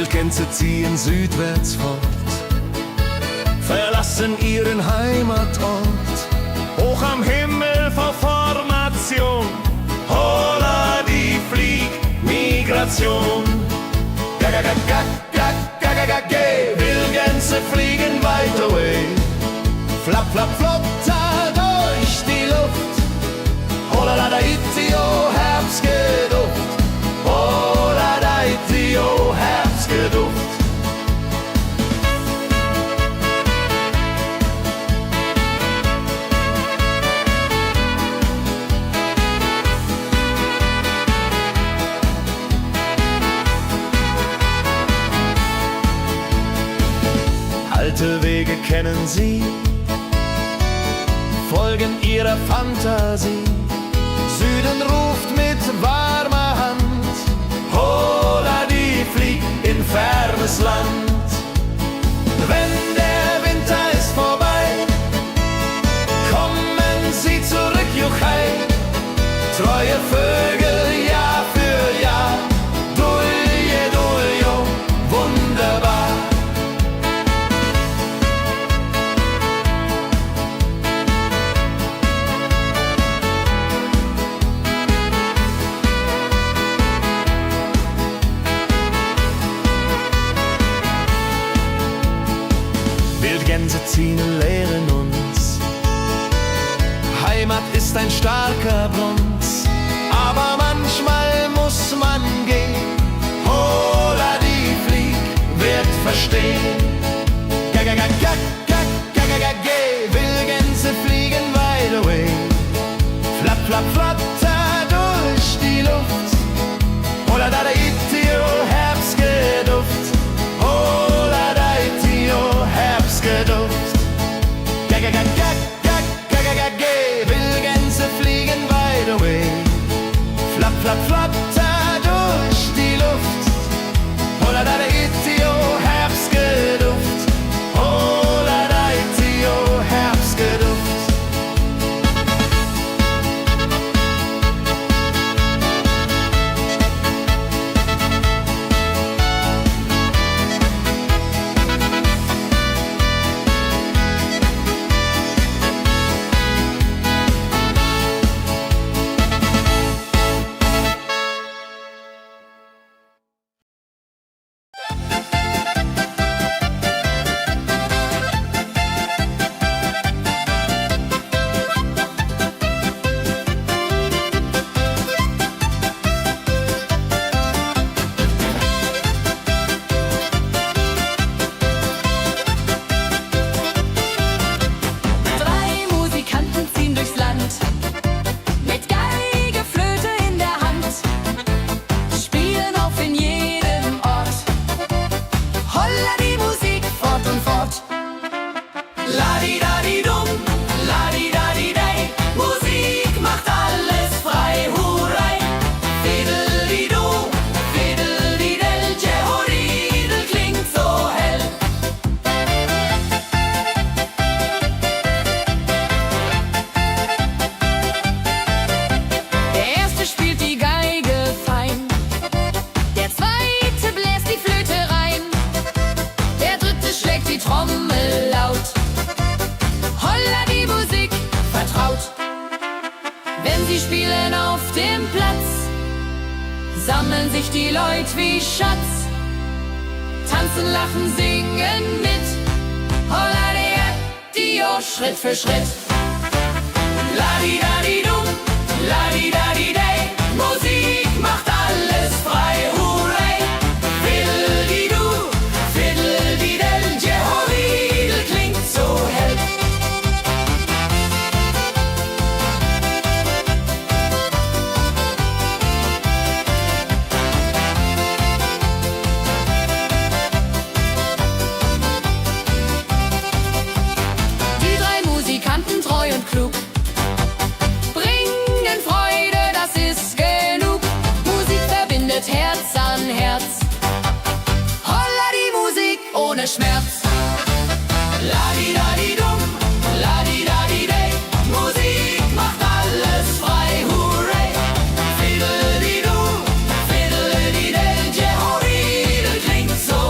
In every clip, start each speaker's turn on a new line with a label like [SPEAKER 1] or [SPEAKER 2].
[SPEAKER 1] Wildgänse ziehen südwärts fort, verlassen ihren Heimatort. Hoch am Himmel vor Formation, holla die Fliegmigration. Gag, Wildgänse fliegen weit away. Flap, flap, flop, da durch die Luft. Holla da itio, Herbstgeduft. Holla da itio, Herbstgeduft. Alte Wege kennen sie, folgen ihrer Fantasie. Süden ruft mit warmer Hand, holla die flieg in fernes Land. Wenn der Winter ist vorbei, kommen sie zurück, juchai. Treue Vögel Jahr für Jahr, dulje, duljo, wunderbar. Wildgänse ziehen, lehren uns, Heimat ist ein starker Bronz, aber manchmal muss man gehen. Holla die Flieg wird verstehen. Wildgänse fliegen wide away. Flap, flap, flatter durch die Luft. Holla da itio, Herbstgeduft. Holla da itio, Herbstgeduft. Wildgänse fliegen wide away. Flap, flap, flatter durch die Luft. Holla da itio, Herbstgeduft. Holla da itio, Herbstgeduft.
[SPEAKER 2] Sammeln sich die Leute wie Schatz, tanzen, lachen, singen mit. Holla Dio, Schritt für Schritt. Ladi-dadi-dum, ladi-dadi-day, Musik macht alles frei, hurray. Fiddle-di-du, fiddle-di-del, Jehoridel klingt so hell.
[SPEAKER 3] Treu und klug, bringen Freude, das ist genug. Musik verbindet Herz an Herz. Holla die Musik ohne Schmerz. Ladi-dadi-dum, ladi-dadi-day, Musik macht alles frei, hurray. Fiddle-di-du, fiddle-di-del, Jehoridel klingt so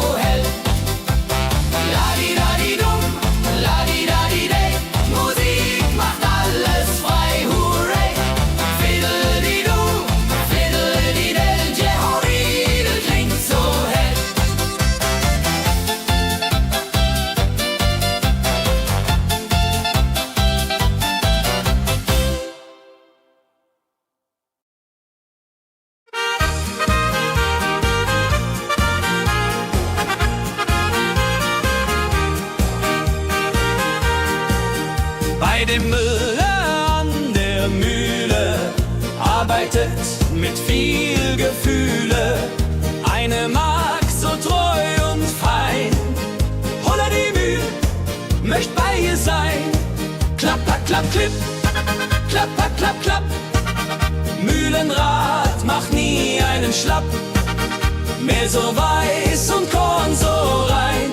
[SPEAKER 1] bei dem Müller an der Mühle arbeitet mit viel Gefühle eine Magd so treu und fein. Holla die Mühl, möcht bei ihr sein. Klapper, klapp, klipp, klapper, klapp, klapp. Mühlenrad macht nie einen Schlapp. Mehl so weiß und Korn so rein.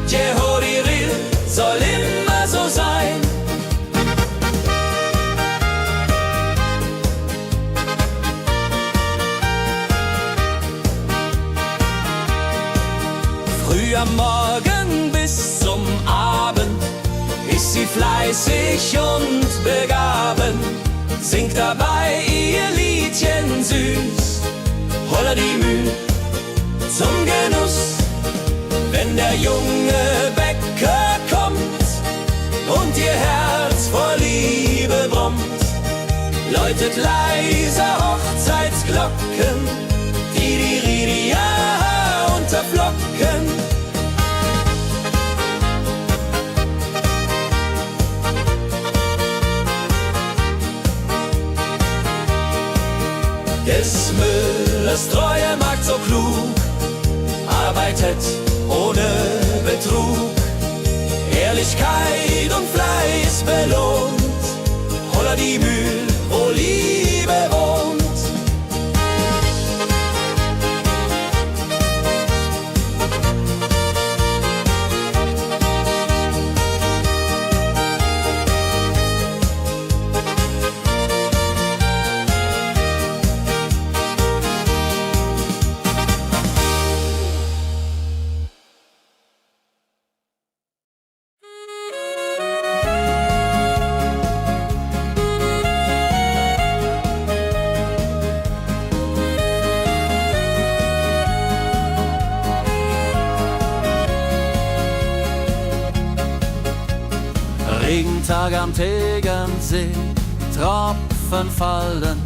[SPEAKER 1] Jehoriril soll immer so sein. Früh am Morgen bis zum Abend ist sie fleißig und begaben, singt dabei ihr Liedchen süß. Holla die Mühl zum Genuss, wenn der junge Bäcker kommt und ihr Herz vor Liebe brummt, läutet leiser Hochzeitsglocken, die unterflocken. Des Müllers treue Magd so klug, arbeitet ohne Betrug, Ehrlichkeit und Fleiß belohnt. Holla die Mühl, wo Liebe wohnt.
[SPEAKER 4] Regentag am Tegernsee, Tropfen fallen,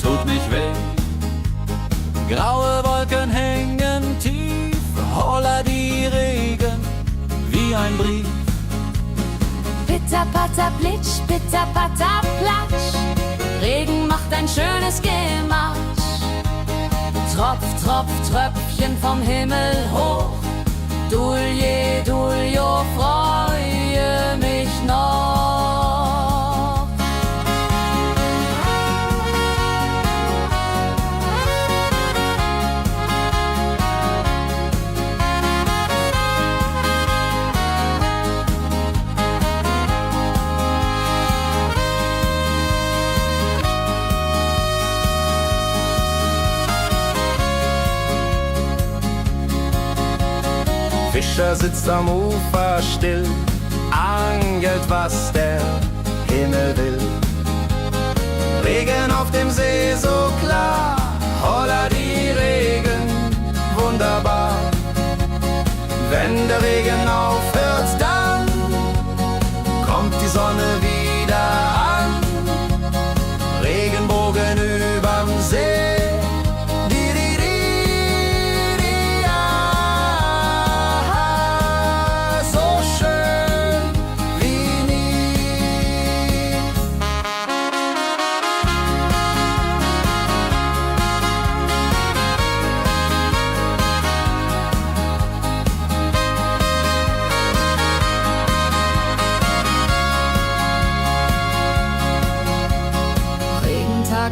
[SPEAKER 4] tut nicht weh. Graue Wolken hängen tief, holla die Regen wie ein Brief.
[SPEAKER 3] Pitter, patter, plitsch, pitter, patter, platsch. Regen macht ein schönes Gematsch. Tropf, Tropf, Tröpfchen vom Himmel hoch. Dulje, Duljo, freue mich noch.
[SPEAKER 1] Fischer sitzt am Ufer still, angelt, was der Himmel will. Regen auf dem See so klar, holla die Regen, wunderbar. Wenn der Regen aufhört, dann kommt die Sonne wieder an. Regenbogen überm See.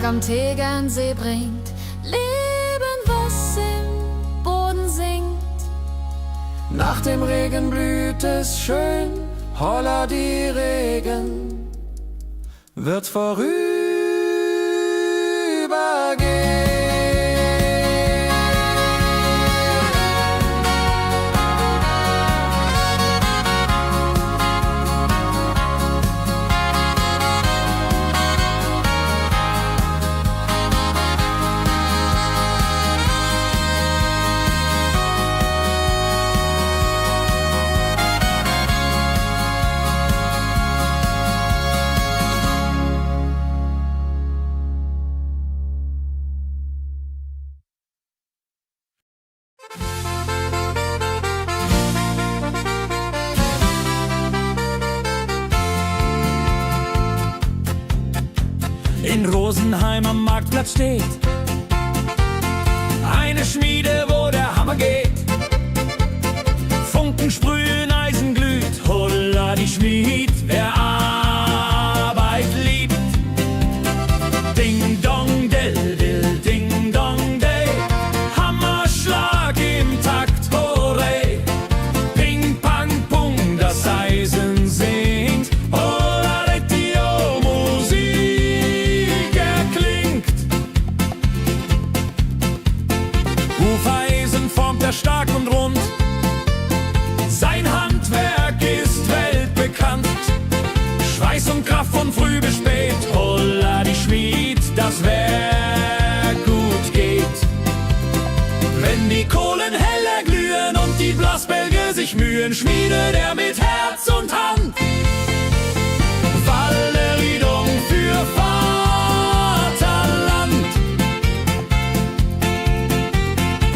[SPEAKER 3] Am Tegernsee bringt Leben, was im Boden singt.
[SPEAKER 1] Nach dem Regen blüht es schön, holla die Regen wird vorübergehen.
[SPEAKER 4] in Rosenheim am Marktplatz steht. Eine Schmiede, wo der Hammer geht. Funken sprühen, Eisen glüht, holla die Schmied, wer Arbeit liebt. Ding dong del dill, ding dong day, Hammerschlag im Takt, hurray. Ping pang pung, das Eisen singt, holla die Musik erklingt. Hufeisen formt er stark und rund, sein Handwerk ist weltbekannt. Schweiß und Kraft von früh bis spät, holla die Schmied, das Werk gut geht. Wenn die Kohlen heller glühen und die Blasbälge sich mühen, schmiedet er mit Herz und Hand Walleriedung für Vaterland.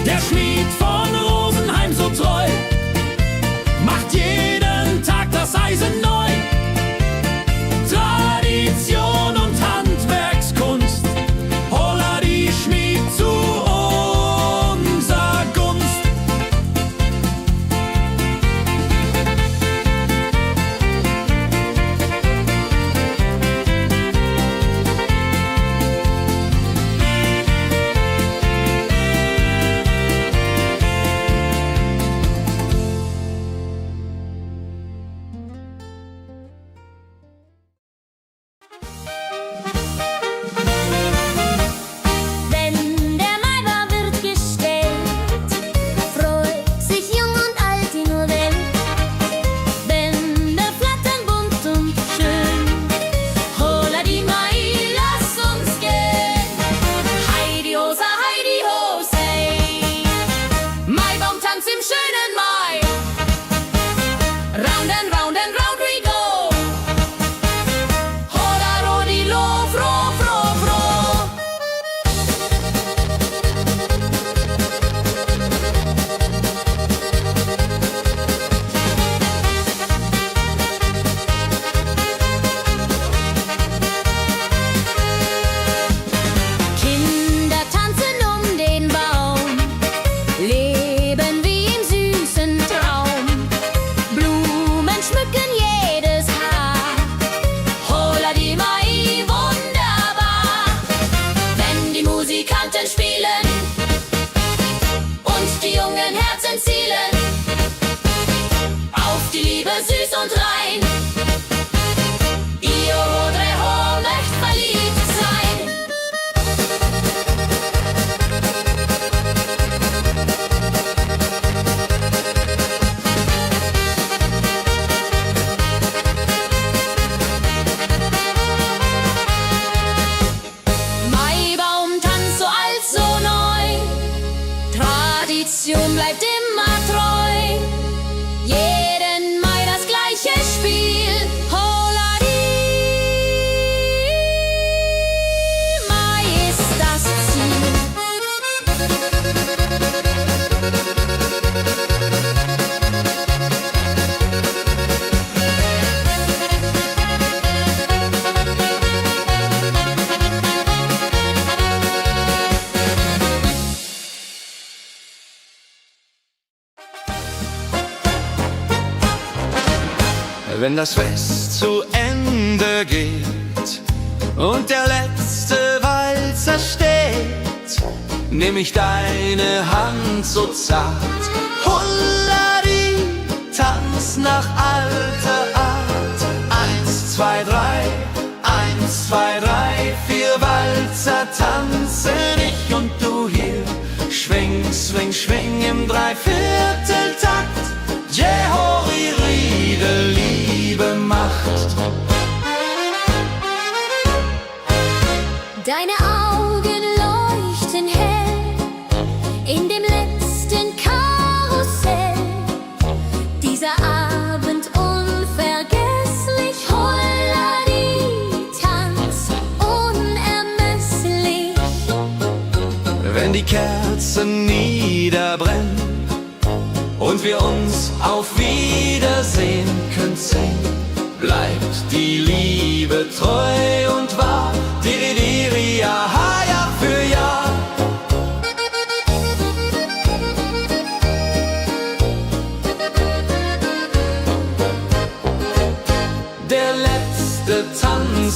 [SPEAKER 4] Der Schmied von Rosenheim so treu macht jeden Tag das Eisen neu. Tradition und Handwerkskunst, holla die Schmied zu unser Gunst.
[SPEAKER 3] Wenn der Maibaum wird gestellt, freut sich jung und alt die nur Welt. Bänder flattern bunt und schön, holla die Mai, lass uns gehen. Heidi Hosa, Heidi Hosey, Maibaumtanz im schönen Mai. Round and round and round we go. Holla Rodi lo, fro, fro, fro. Kinder tanzen um den Baum, leben wie im süßen Traum. Blumen schmücken jedes Haar, holla die Mai, wunderbar. Wenn die Musikanten spielen und die jungen Herzen zielen auf die Liebe süß und rein. Io Rodreho möcht verliebt sein. Maibaumtanz so alt, so neu, Tradition bleibt immer treu. Jeden Mai das gleiche Spiel, holla die Mai ist das Ziel.
[SPEAKER 1] Wenn das Fest zu Ende geht und der letzte Walzer steht, nehm ich deine Hand so zart, holla die, tanz nach alter Art. 1, 2, 3, 1, 2, 3, 4 Walzer tanzen ich und du hier. Schwing, swing, schwing im Dreivierteltakt. Jehori Riede, Liebe macht.
[SPEAKER 3] Deine Augen leuchten hell in dem letzten Karussell. Dieser Abend unvergesslich, holla die, tanz unermesslich.
[SPEAKER 1] Wenn die Kerzen niederbrennen und wir uns auf Wiedersehen können sehen, bleibt die Liebe treu und wahr. Di, di, di,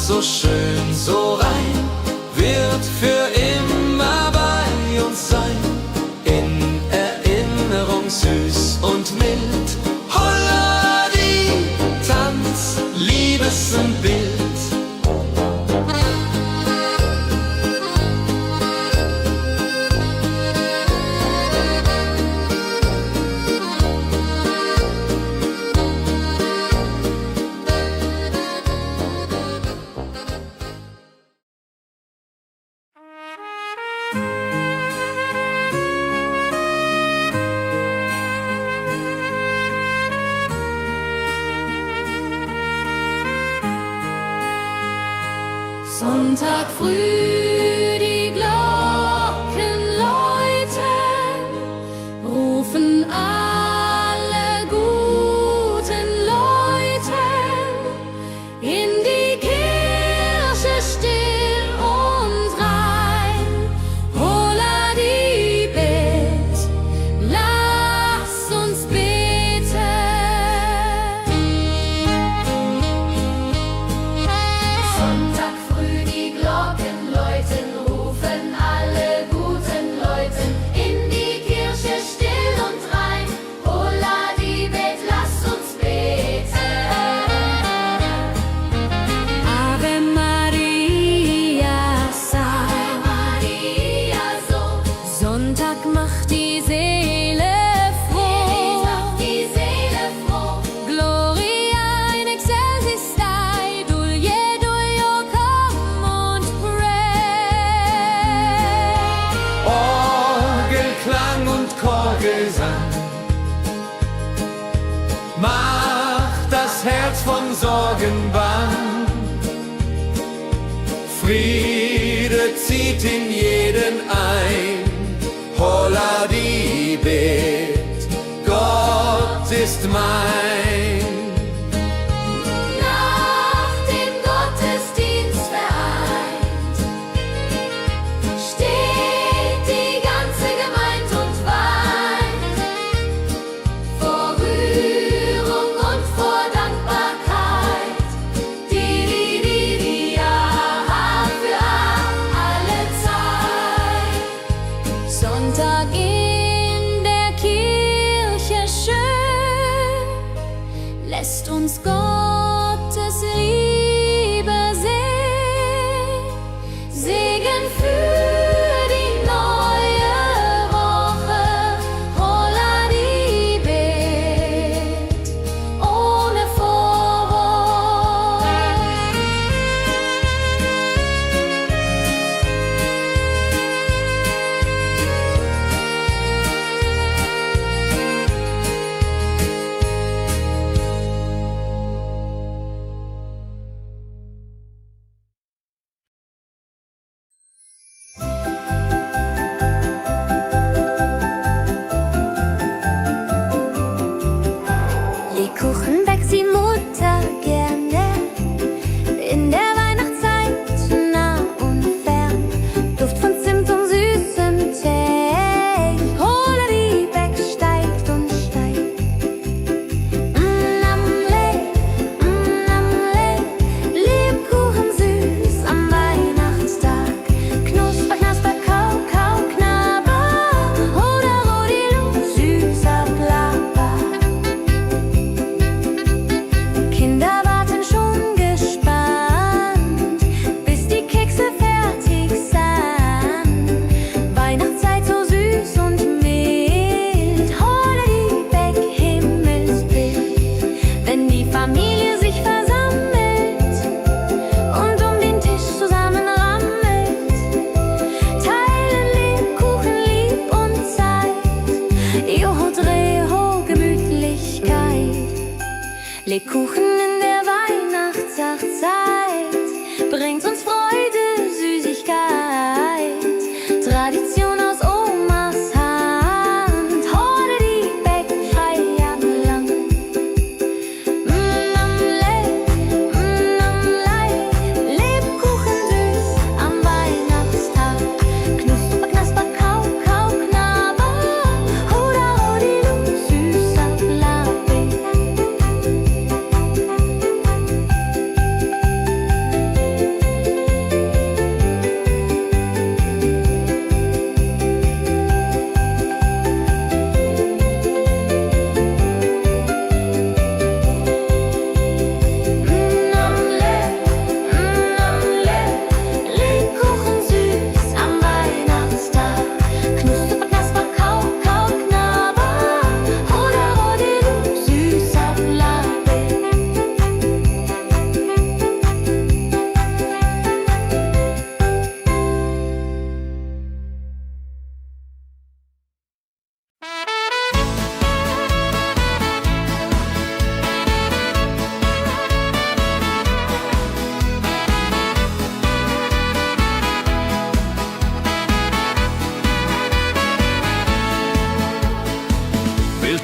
[SPEAKER 1] so schön, so rein, wird für immer bei uns sein. In Erinnerung süß und mild. Holla die Tanz, Liebesbild.
[SPEAKER 2] Sonntag früh, die Glocken läuten, rufen alle guten Leute in die Kirche still und rein. Holla die Bet, lass uns beten. Sonntag früh, die Glocken läuten, rufen alle guten Leute in die Kirche still und rein. Holla die Bet, lass uns beten. Ave Maria, Ave Maria, so. Sonntag macht die Seele froh. Die Seele froh. Gloria in excelsis Dei, Dulio, come und pray.
[SPEAKER 1] Orgelklang und Chorgesang macht das Herz von Sorgen bang. Friede zieht in jeden ein. Holla die Bet, Gott ist mein.
[SPEAKER 2] Nach dem Gottesdienst vereint steht die ganze Gemeinde und weint vor Rührung und vor Dankbarkeit. Ja, für alle Zeit. Sonntag in der Kirche schön, lässt uns Gottes Liebe sehen. Segen für die neue Woche. Holla die Bet, ohne Vorwurf.
[SPEAKER 3] Lebkuchen backt die Mutter gerne in der Weihnachtszeit, nah und fern. Duft von Zimt und süßem Tee. Holla die Beck steigt und steigt. Lebkuchen süß am Weihnachtstag. Knusper, knasper, kau, kau, knabber. Holla, rodilu, süßer Plapper. Kinder warten schon gespannt, bis die Kekse fertig sind. Weihnachtszeit so süß und mild. Holla die Beck, Himmelsbild. Wenn die Familie sich versammelt und um den Tisch zusammenrammelt, teilen Lebkuchen lieb und Zeit. Joho, Dreho, Gemütlichkeit. Lebkuchen in der Weihnachtszeit bringt uns Freude, Süßigkeit. Tradition aus Omas Hand. Holla die Beck, Feierland. Lebkuchen süß am Weihnachtstag. Knusper, knasper, kau, kau, knabber. Holla, rodilu, süßer Plapper.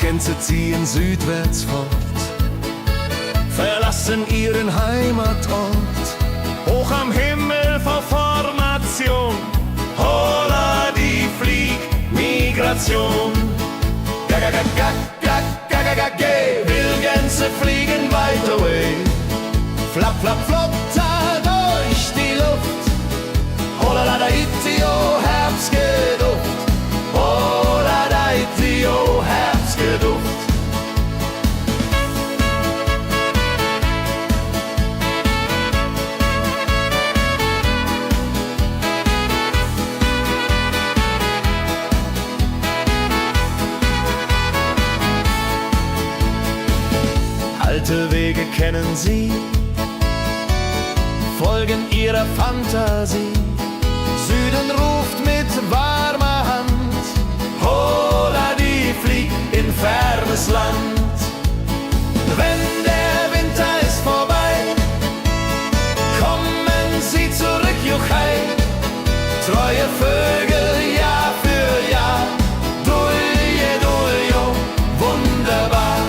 [SPEAKER 1] Gänse ziehen südwärts fort, verlassen ihren Heimatort. Hoch am Himmel vor Formation, holla die Fliegmigration. Wildgänse fliegen weit away, flap, flap, flop, da durch die Luft. Holla da da itio, Herbstgeduft. Holla da itio, Herbstgeduft. Alte Wege kennen sie, folgen ihrer Fantasie. Süden ruft mit warmer Hand, holla die flieg in fernes Land. Wenn der Winter ist vorbei, kommen sie zurück, Juchai. Treue Vögel Jahr für Jahr, dulje, duljo, wunderbar.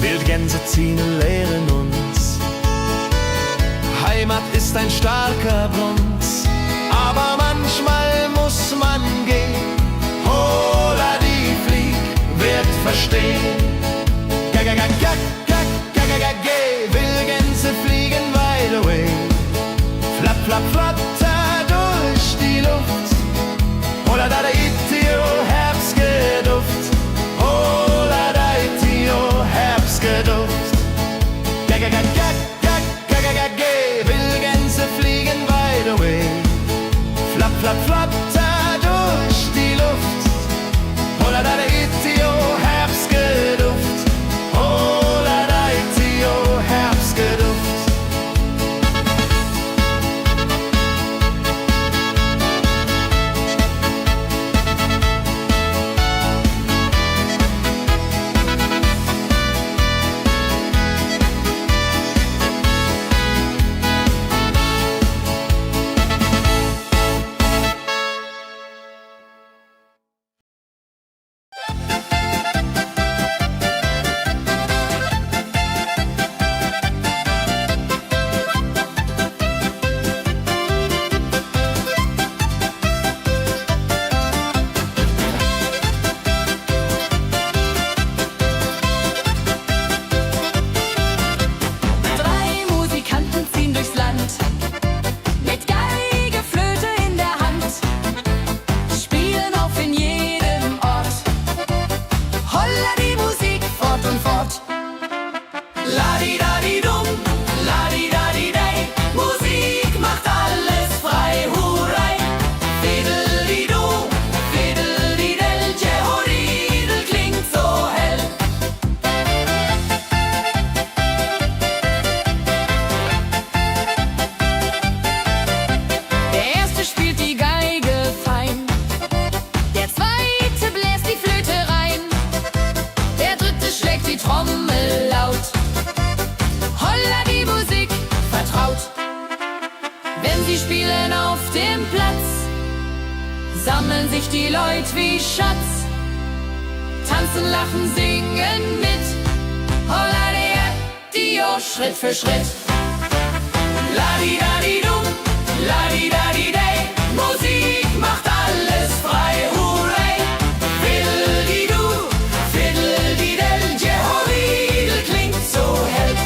[SPEAKER 1] Wildgänse ziehen, lehren uns, Heimat ist ein starker Bund, aber manchmal muss man gehen. Holla die Flieg wird verstehen. Wildgänse fliegen wide away, flap, flap, flatter durch die Luft. Holla da da itio, Herbstgeduft. Holla da itio, Herbstgeduft. Wildgänse fliegen wide away, flap, flap, flatter durch die Luft. Holla da da itio, Herbstgeduft. Holla da itio, Herbstgeduft.
[SPEAKER 2] Sammeln sich die Leute wie Schatz, tanzen, lachen, singen mit. Holla Dio, Schritt für Schritt. Ladi-dadi-dum, ladi-dadi-day, Musik macht alles frei, hurray. Fiddle-di-du, fiddle-di-del, Jehoridel klingt so hell.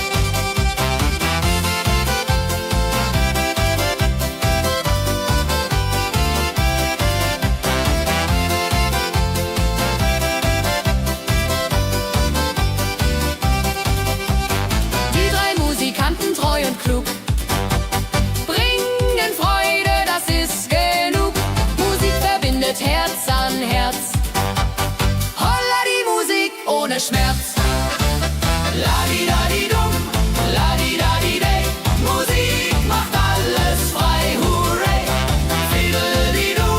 [SPEAKER 3] Treu und klug, bringen Freude, das ist genug. Musik verbindet Herz an Herz. Holla die Musik ohne Schmerz. Ladi-dadi-dum, ladi-dadi-day, Musik macht alles frei, hurray. Fiddle-di-du,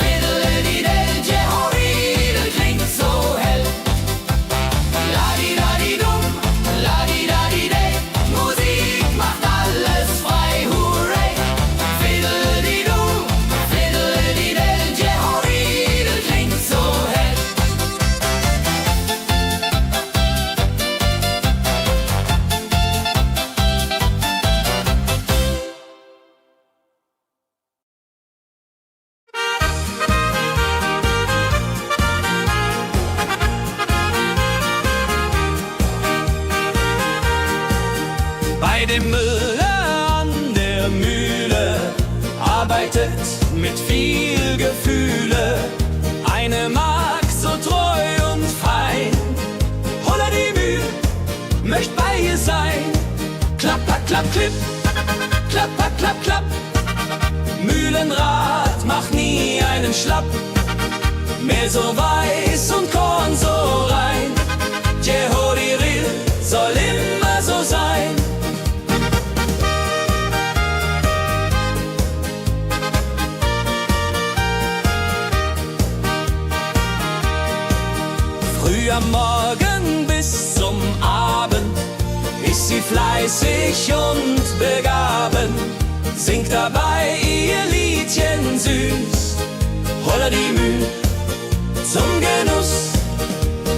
[SPEAKER 3] fiddle-di-del, Jehoridel klingt so
[SPEAKER 1] arbeitet mit viel Gefühle. Eine Magd so treu und fein. Holla die Mühl, möcht bei ihr sein. Klapp, klapp, klapp, klipp, klapp, klapp, klapp, klapp. Mühlenrad macht nie einen Schlapp. Mehl so weiß und Korn so rein. Jehodiril soll immer so sein. Früh am Morgen bis zum Abend ist sie fleißig und begaben, singt dabei ihr Liedchen süß. Holla die Mühl zum Genuss,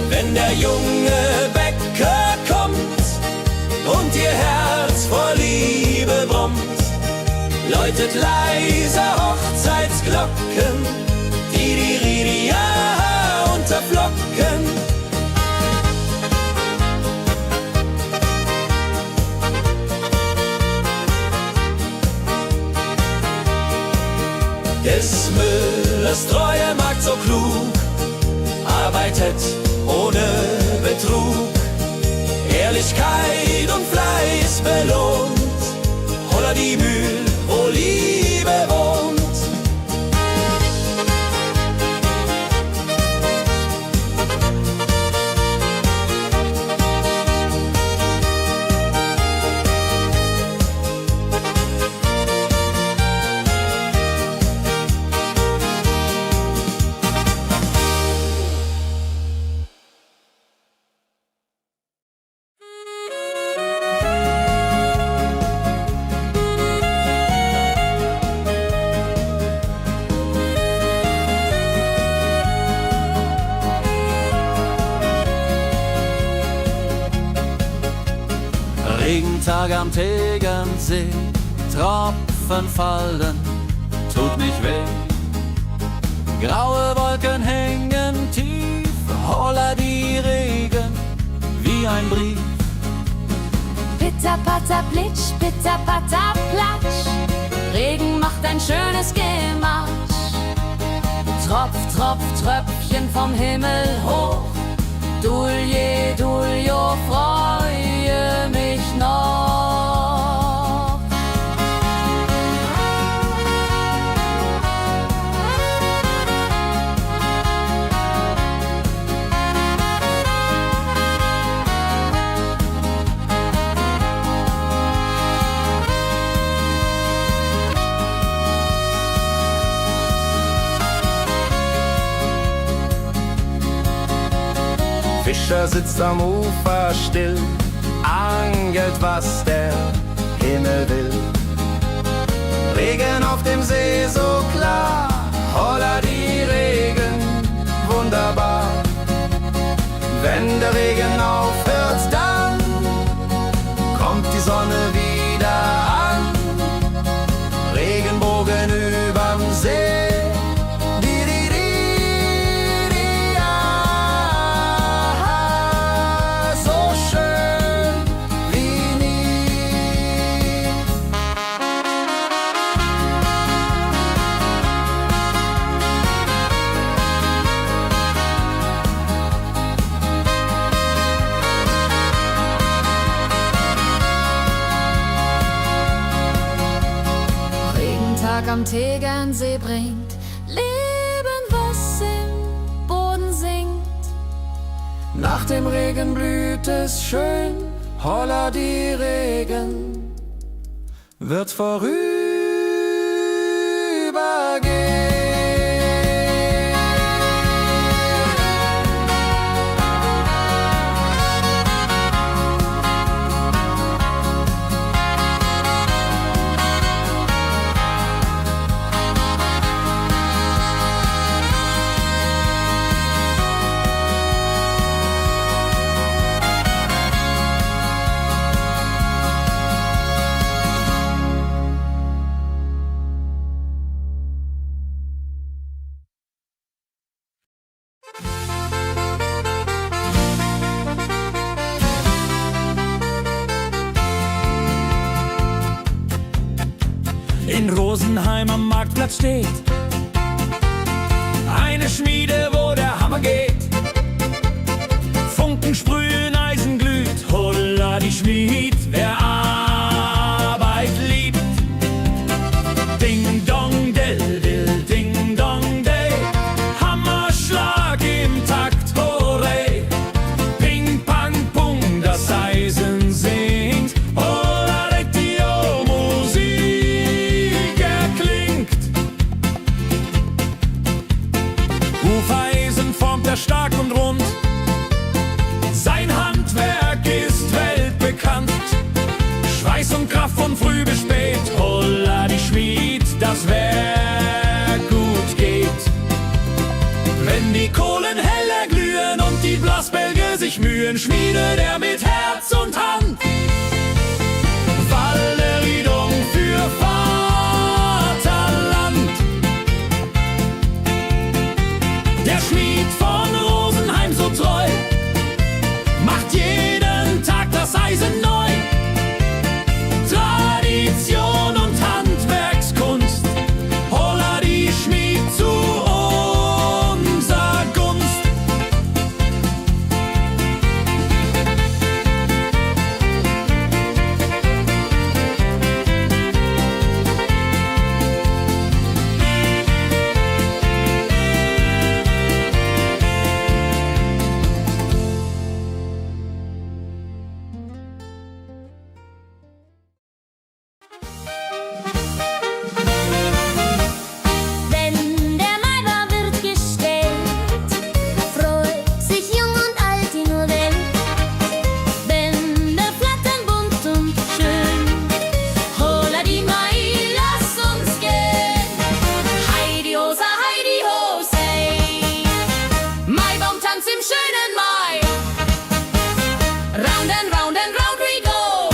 [SPEAKER 1] wenn der junge Bäcker kommt und ihr Herz vor Liebe brummt, läutet leiser Hochzeitsglocken, die unterflocken. Des Müllers treue Magd so klug, arbeitet ohne Betrug, Ehrlichkeit und Fleiß belohnt. Holla die Mühl, wo Liebe wohnt.
[SPEAKER 5] Regentag am Tegernsee, Tropfen fallen, tut nicht weh. Graue Wolken hängen tief, holla die Regen wie ein Brief.
[SPEAKER 3] Pitter, patter, plitsch, pitter, patter, platsch. Regen macht ein schönes Gematsch. Tropf, Tropf, Tröpfchen vom Himmel hoch. Dulje, Duljo, freue mich noch.
[SPEAKER 6] Fischer sitzt am Ufer still, angelt, was der Himmel will. Regen auf dem See so klar, holla die Regen, wunderbar. Wenn der Regen aufhört, dann kommt die Sonne wieder an. Regenbogen überm See.
[SPEAKER 3] Am Tegernsee bringt Leben, was im Boden singt.
[SPEAKER 5] Nach dem Regen blüht es schön, holla die Regen wird vorübergehen.
[SPEAKER 4] in Rosenheim am Marktplatz steht. Eine Schmiede, wo der Hammer geht. Funken sprühen, Eisen glüht, holla die Schmied, wer Arbeit liebt. Ding dong dill dill, ding dong day, Hammerschlag im Takt, hooray. Ping pang pung, das Eisen singt, holla die Musik erklingt. Hufeisen formt er stark und rund, sein Handwerk ist weltbekannt. Schweiß und Kraft von früh bis spät, holla die Schmied, das Werk gut geht. Wenn die Kohlen heller glühen und die Blasbälge sich mühen, schmiedet er mit Herz und Hand Walleriedung für Vaterland. Der Schmied von Rosenheim so treu macht jeden Tag das Eisen neu. Tradition und Handwerkskunst, holla die Schmied zu unser Gunst.
[SPEAKER 3] Wenn der Maibaum wird gestellt, freut sich jung und alt die nur Welt. Bänder flattern bunt und schön, holla die Mai, lass uns gehen. Heidi ho, say, Maibaum tanzt im schönen Mai. Round and round and round we go.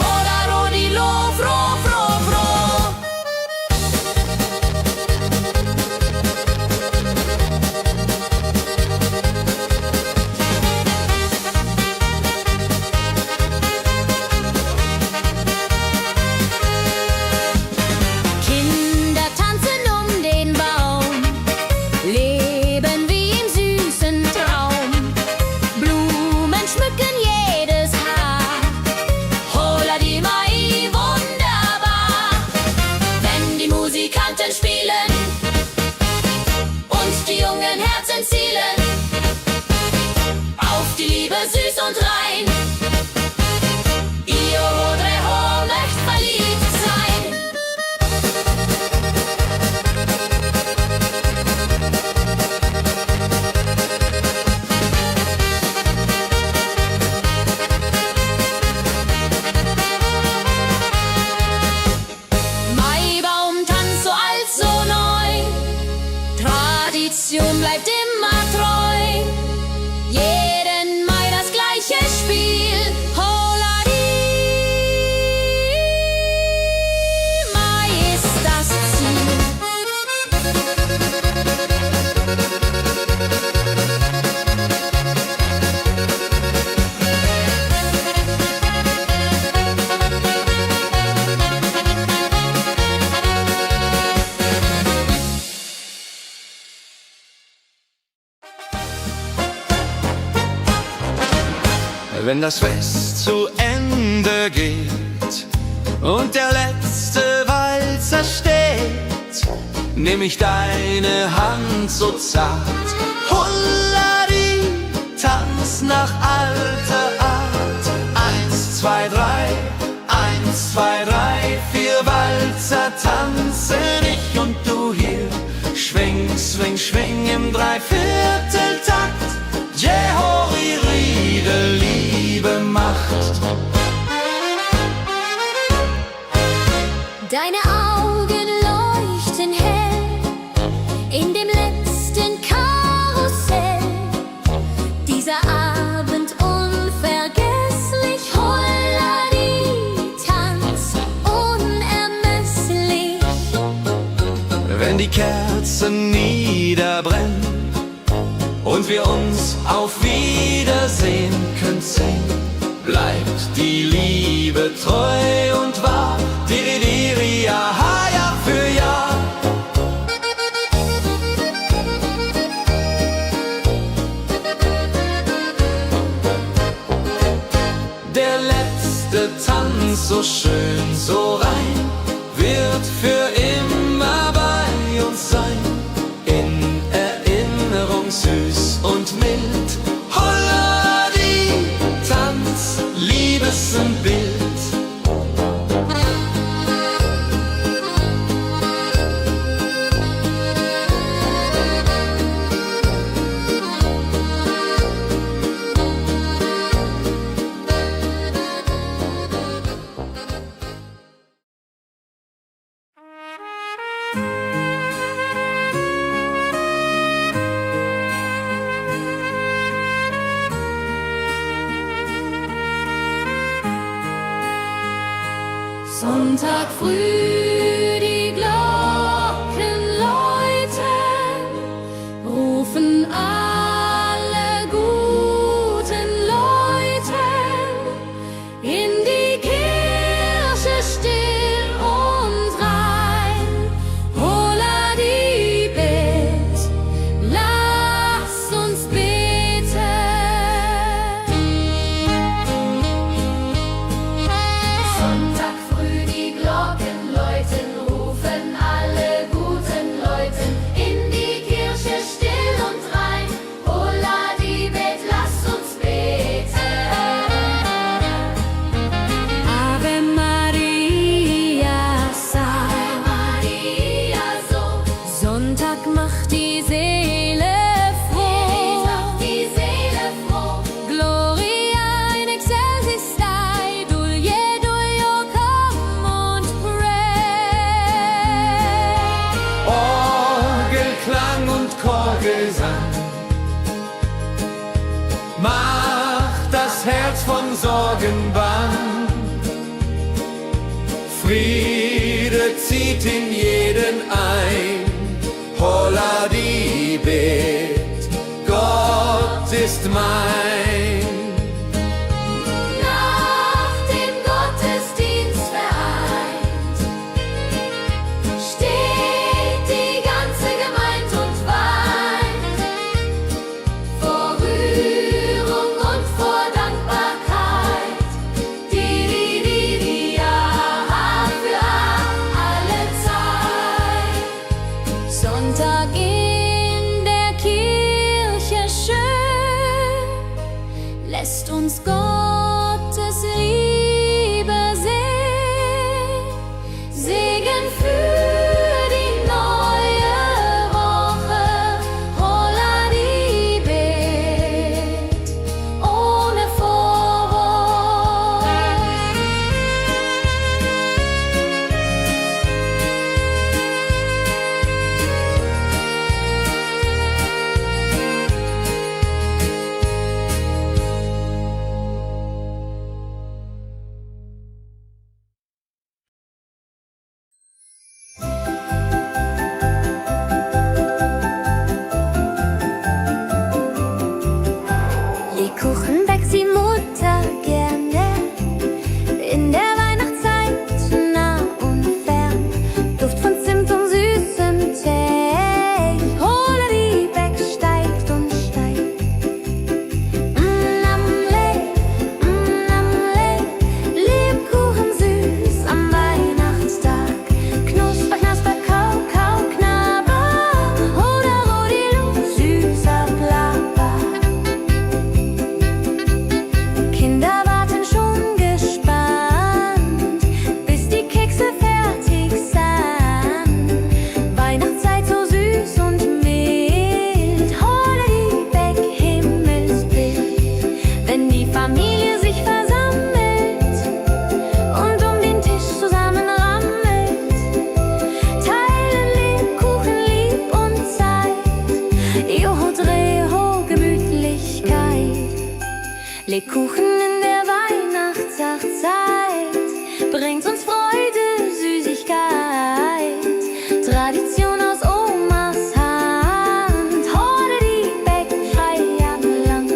[SPEAKER 3] Holla rodi lo, fro, fro, fro. Kinder tanzen um den Baum, leben wie im süßen Traum. Blumen schmücken jedes Haar, holla die Mai, wunderbar. Wenn die Musikanten spielen und die jungen Herzen zielen auf die Liebe süß und rein. Io Rodreho möcht verliebt sein. Maibaum tanzt so alt, so neu, Tradition bleibt immer treu. Jeden Mai das gleiche Spiel, holla die Mai ist das Ziel.
[SPEAKER 6] Wenn das Fest zu Ende geht und der letzte Walzer steht, nehm ich deine Hand so zart, Hulladi, tanz nach alter Art. 1, 2, 3, 1, 2, 3, 4 Walzer tanzen ich und du hier. Schwing, swing, schwing im Dreivierteltakt. Jehori Riede, Liebe macht.
[SPEAKER 3] Deine Augen leuchten hell in dem letzten Karussell. Dieser Abend unvergesslich, Holladi, Tanz unermesslich.
[SPEAKER 6] Wenn die Kerzen niederbrennen und wir uns auf Wiedersehen künsten, bleibt die Liebe treu und wahr. Di, di, di,
[SPEAKER 1] so schön, so rein, wird für immer bei uns sein. In Erinnerung süß und mild. Holla die Tanz, Liebesbild.
[SPEAKER 2] Sonntag früh, die Glocken läuten, rufen alle guten Leute in die Kirche still und rein. Holla die Bet, lass uns beten. Sonntag früh, die Glocken läuten, rufen alle guten Leute in die Kirche still und rein. Holla die Bet, lass uns beten. Ave Maria, Ave Maria, so. Sonntag macht die Seele froh. Macht die Seele froh. Gloria in excelsis Dei, Dulio, come und pray.
[SPEAKER 1] Orgelklang und Chorgesang macht das Herz von Sorgen bang. Friede zieht in jeden ein. Holla die Bet, Gott ist mein.
[SPEAKER 2] Nach dem Gottesdienst vereint steht die ganze Gemeinde und weint vor Rührung und vor Dankbarkeit. Die ja für alle Zeit. Sonntag in der Kirche schön, lässt uns Gottes Liebe sehen. Segen für die neue Woche. Holla die Bet, ohne Vorwurf.
[SPEAKER 3] Lebkuchen backt die Mutter gerne in der Weihnachtszeit, nah und fern. Duft von Zimt und süßem Tee. Holla die Beck steigt und steigt. Lebkuchen süß am Weihnachtstag. Knusper, knasper, kau, kau, knabber. Hoda, rodilu, süßer Plapper. Kinder warten schon gespannt, bis die Kekse fertig sind. Weihnachtszeit so süß und mild. Holla die Beck, Himmelsbild. Wenn die Familie sich versammelt und um den Tisch zusammenrammelt, teilen Lebkuchen lieb und Zeit. Joho, Dreho, Gemütlichkeit. Lebkuchen in der Weihnachtszeit bringt uns Freude, Süßigkeit. Tradition aus Omas Hand. Holla die Beck, Feierland.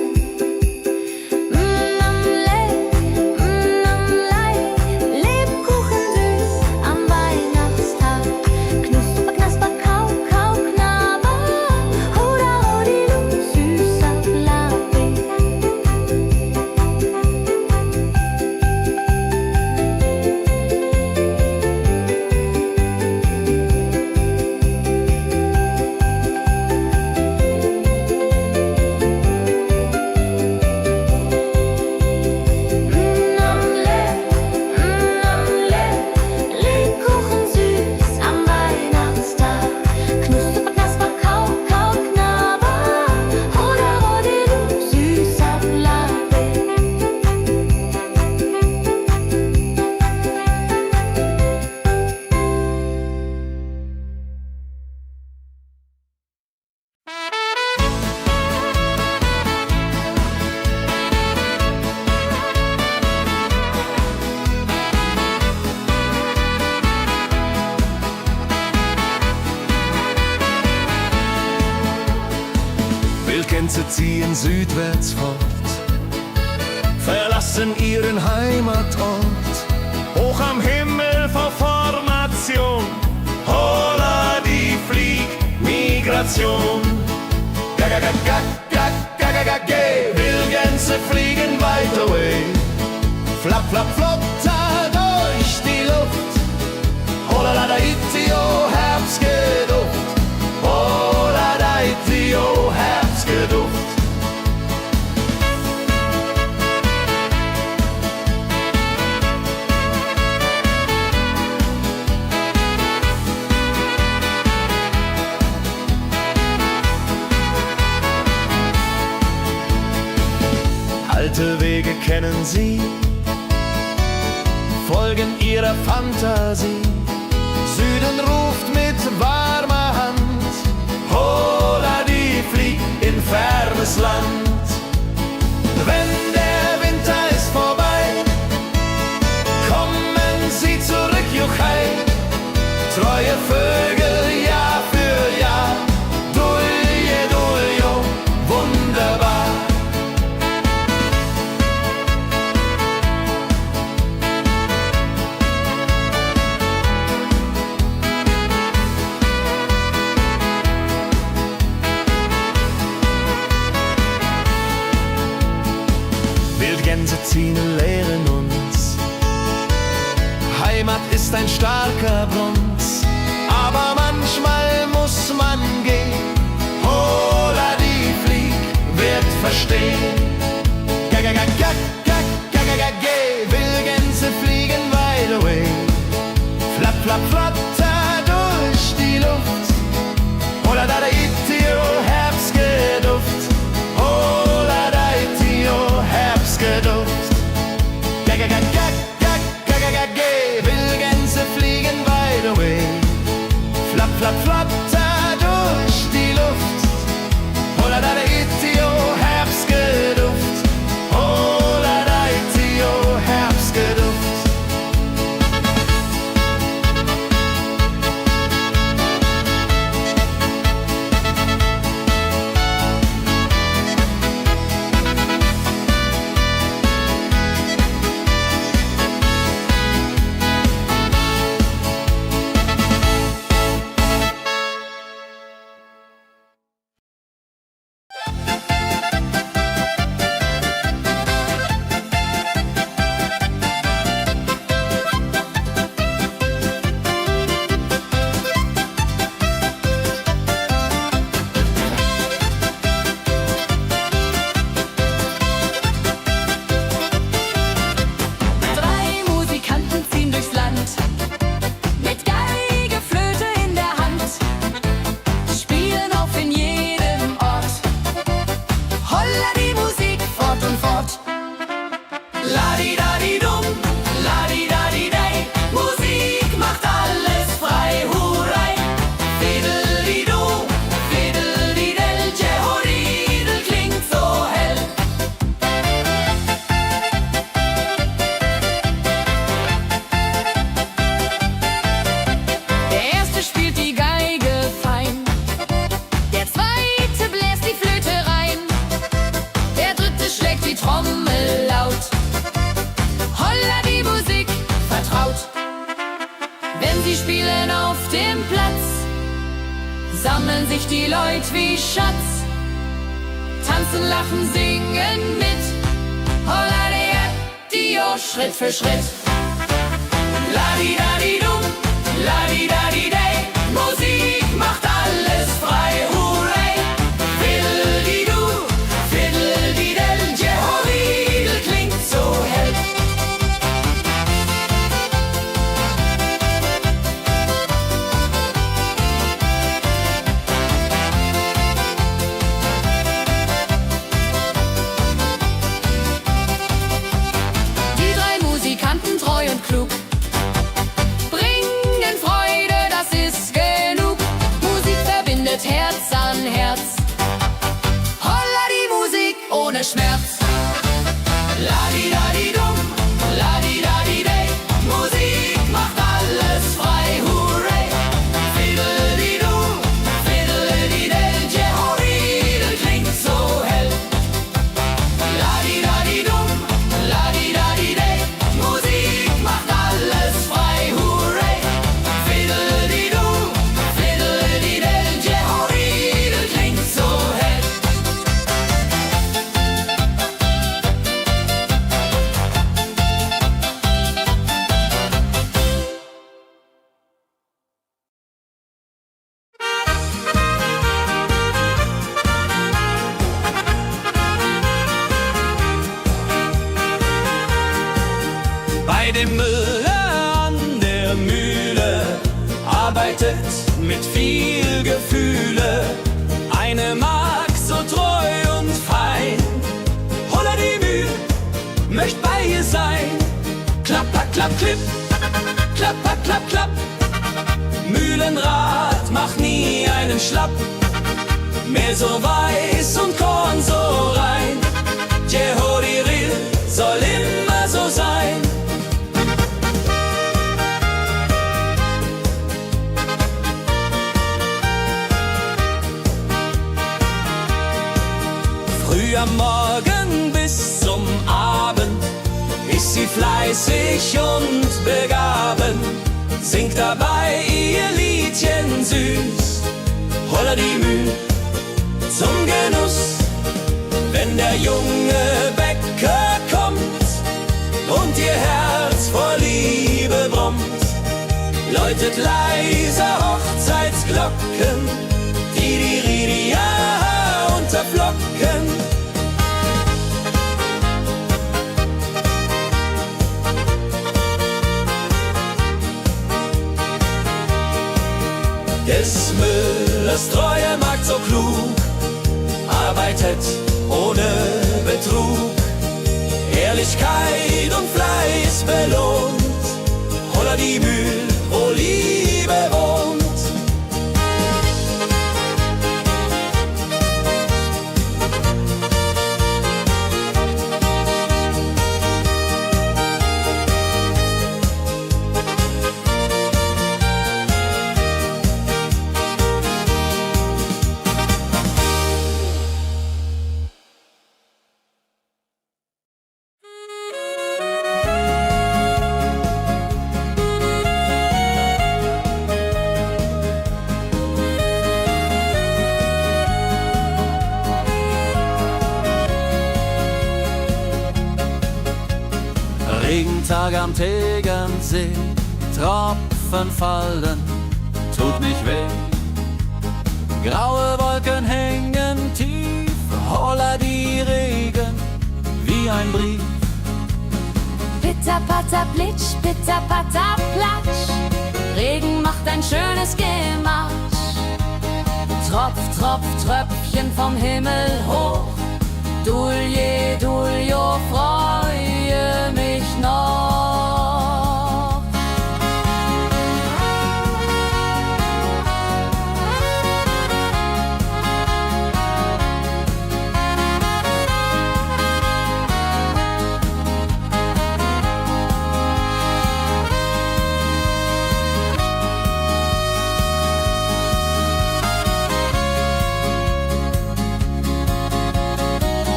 [SPEAKER 3] Lebkuchen süß am Weihnachtstag. Knusper, knasper, kau, kau, knabber. Hoda, rodilu, süßer Plapper.
[SPEAKER 6] Wildgänse ziehen südwärts fort, verlassen ihren Heimatort. Hoch am Himmel vor Formation, holla die Fliegmigration. Gag, Wildgänse fliegen weit away. Flap, flap, flop, da durch die Luft. Holla da itio, Herbstgeduft. Holla da itio, Herbstgeduft. Alte Wege kennen sie, folgen ihrer Fantasie. Süden ruft mit warmer Hand, holla die flieg in fernes Land. Wenn der Winter ist vorbei, kommen sie zurück, Juchai. Treue Vögel, Jahr für Jahr, dulje, duljo, wunderbar. Wildgänse ziehen, lehren uns. Heimat ist ein starker Bronz, aber manchmal muss man gehen. Holla die Flieg wird verstehen. Wildgänse fliegen wide away. Flap, flap, flap, da durch die Luft. Holla da itio, Herbstgeduft. Holla da itio, Herbstgeduft. Wildgänse fliegen wide away. Flap, flap, flap, da durch die Luft. Holla da itio, Herbstgeduft. Holla da itio, Herbstgeduft.
[SPEAKER 2] Sammeln sich die Leute wie Schatz, tanzen, lachen, singen mit. Holla Dio, Schritt für Schritt. La-di-da-di-dum, la-di-da-di-day, Musik macht alles frei, hurray. Fiddle-di-du, fiddle-di-del, Jehoridel klingt so hell.
[SPEAKER 3] Treu und klug, bringen Freude, das ist genug. Musik verbindet Herz an Herz. Holla die Musik ohne Schmerz. La-di-da-di-dum, la-di-da-di-day, Musik macht alles frei, hurray. Fiddle-di-du, fiddle-di-del, Jehoridel klingt so
[SPEAKER 1] bei dem Müller an der Mühle arbeitet mit viel Gefühle eine Magd so treu und fein. Holla die Mühl, möcht bei ihr sein. Klapper, klapp, klipp, klapper, klapp, klapp. Mühlenrad macht nie einen Schlapp. Mehr so weiß und Korn so rein. Jehodiril soll immer so sein. Früh am Morgen bis zum Abend ist sie fleißig und begaben, singt dabei ihr Liedchen süß. Holla die Mühl zum Genuss, wenn der junge Bäcker kommt und ihr Herz vor Liebe brummt, läutet leise Hochzeitsglocken, die unterflocken. Des Müllers treue Magd so klug, arbeitet ohne Betrug, Ehrlichkeit und Fleiß belohnt. Holla die Mühl, wo Liebe wohnt.
[SPEAKER 5] Regentag am Tegernsee, Tropfen fallen, tut nicht weh. Graue Wolken hängen tief, holla die Regen wie ein Brief.
[SPEAKER 3] Pitter, patter, plitsch, pitter, patter, platsch. Regen macht ein schönes Gematsch. Tropf, Tropf, Tröpfchen vom Himmel hoch. Dulje, Duljo, freue mich noch.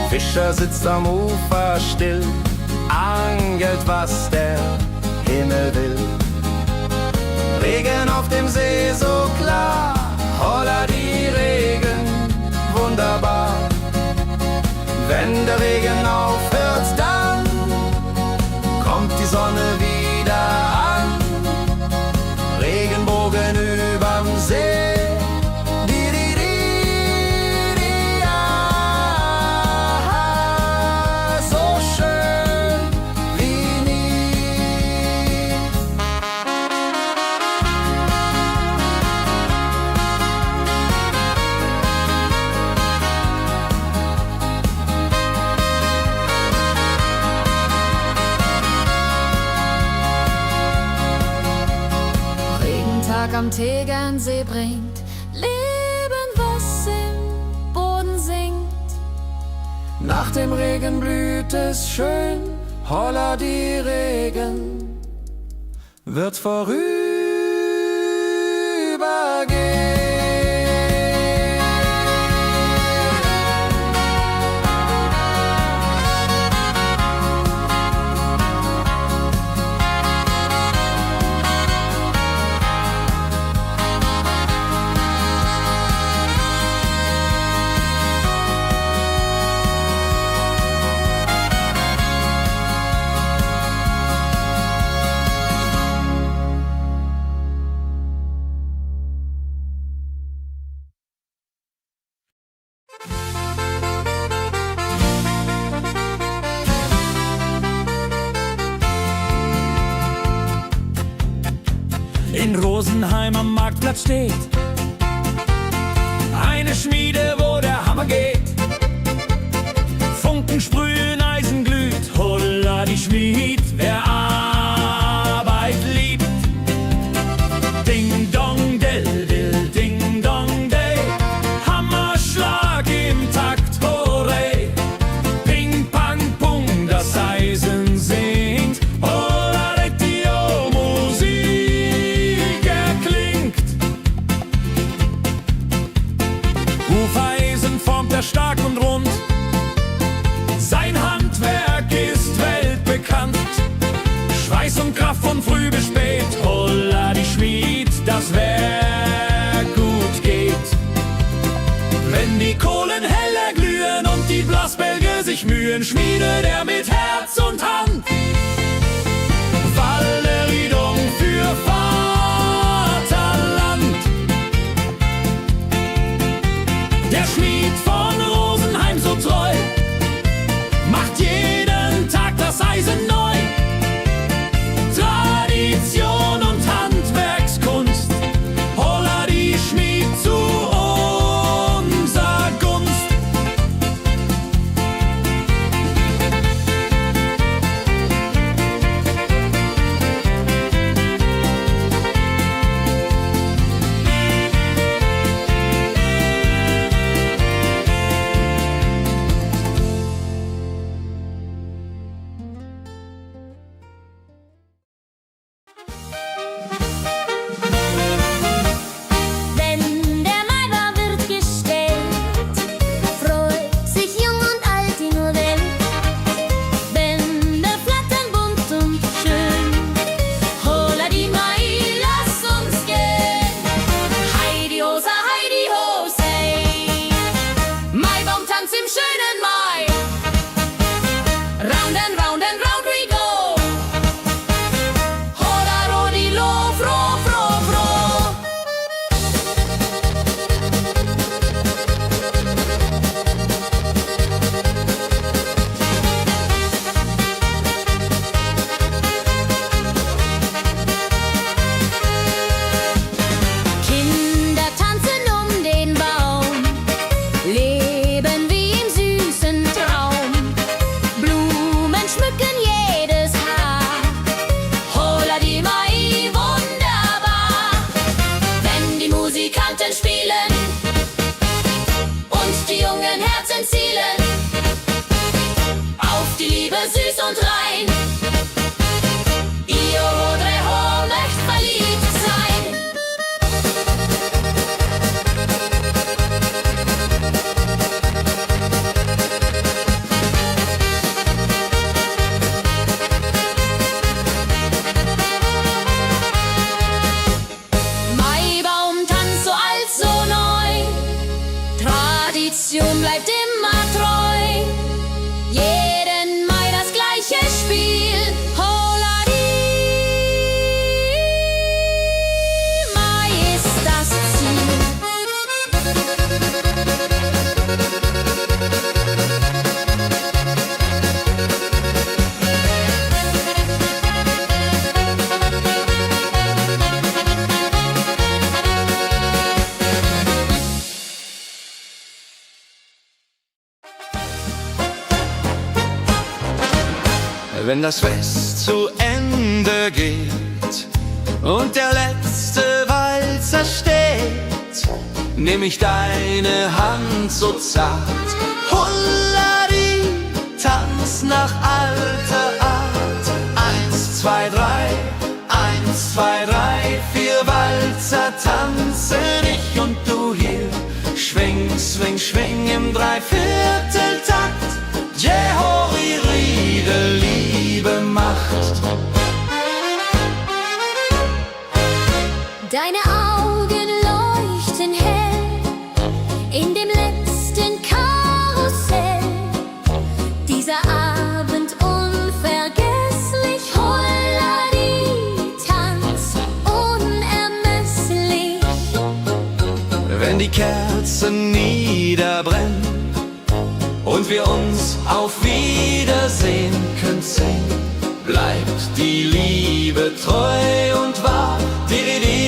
[SPEAKER 6] Fischer sitzt am Ufer still, angelt, was der Himmel will. Regen auf dem See so klar, holla die Regen, wunderbar. Wenn der Regen aufhört, dann kommt die Sonne wieder an. Regenbogen überm See.
[SPEAKER 3] Am Tegernsee bringt Leben, was im Boden singt.
[SPEAKER 5] Nach dem Regen blüht es schön, holla die Regen wird vorübergehen.
[SPEAKER 4] in Rosenheim am Marktplatz steht eine Schmiede, wo der Hammer geht. Funken sprühen, Eisen glüht, holla die Schmied, wer Arbeit liebt. Ding dong del dill, ding dong day, Hammerschlag im Takt, hooray. Ping pang pung, das Eisen singt, holla die Musik erklingt. Hufeisen formt er stark und rund, sein Handwerk ist weltbekannt. Schweiß und Kraft von früh bis spät, holla die Schmied, das Werk gut geht. Wenn die Kohlen heller glühen und die Blasbälge sich mühen, schmiedet er mit Herz und Hand Walleriedung für Vaterland. Der Schmied von Rosenheim so treu macht jeden Tag das Eisen neu. Tradition und Handwerkskunst, holla die Schmied zu unser Gunst.
[SPEAKER 3] Wenn der Maibaum wird gestellt, freut sich jung und alt die nur Welt. Bänder flattern bunt und schön, holla die Mai, lass uns gehen. Heidi Hosa, Heidi Hosey, Maibaumtanz im schönen Mai. Round and round and round we go, holla rodi lo, fro, fro, fro. Kinder tanzen um den Baum, leben wie im süßen Traum. Blumen schmücken jedes Haar, holla die Mai, wunderbar. Wenn die Musikanten spielen und die jungen Herzen zielen auf die Liebe süß und rein. Io vorrei möcht verliebt sein. Maibaumtanz so alt, so neu, Tradition bleibt immer treu. Jeden Mai das gleiche Spiel, holla die Mai ist das Ziel.
[SPEAKER 6] Wenn das Fest zu Ende geht und der letzte Walzer steht, nehm ich deine Hand so zart, Hullari, tanz nach alter Art. 1, 2, 3, 1, 2, 3, 4 Walzer tanzen ich und du hier. Schwing, swing, schwing im Dreivierteltakt. Jehori Riede, Liebe macht.
[SPEAKER 3] Deine Augen leuchten hell in dem letzten Karussell. Dieser Abend unvergesslich, Holladi, Tanz unermesslich.
[SPEAKER 6] Wenn die Kerzen niederbrennen und wir uns auf Wiedersehen künsten, bleibt die Liebe treu und wahr. Di, di, di.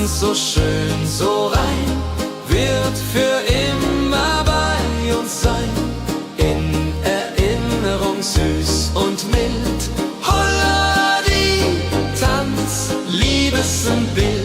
[SPEAKER 1] uns so schön, so rein, wird für immer bei uns sein. In Erinnerung süß und mild. Holla die Tanz, Liebesbild.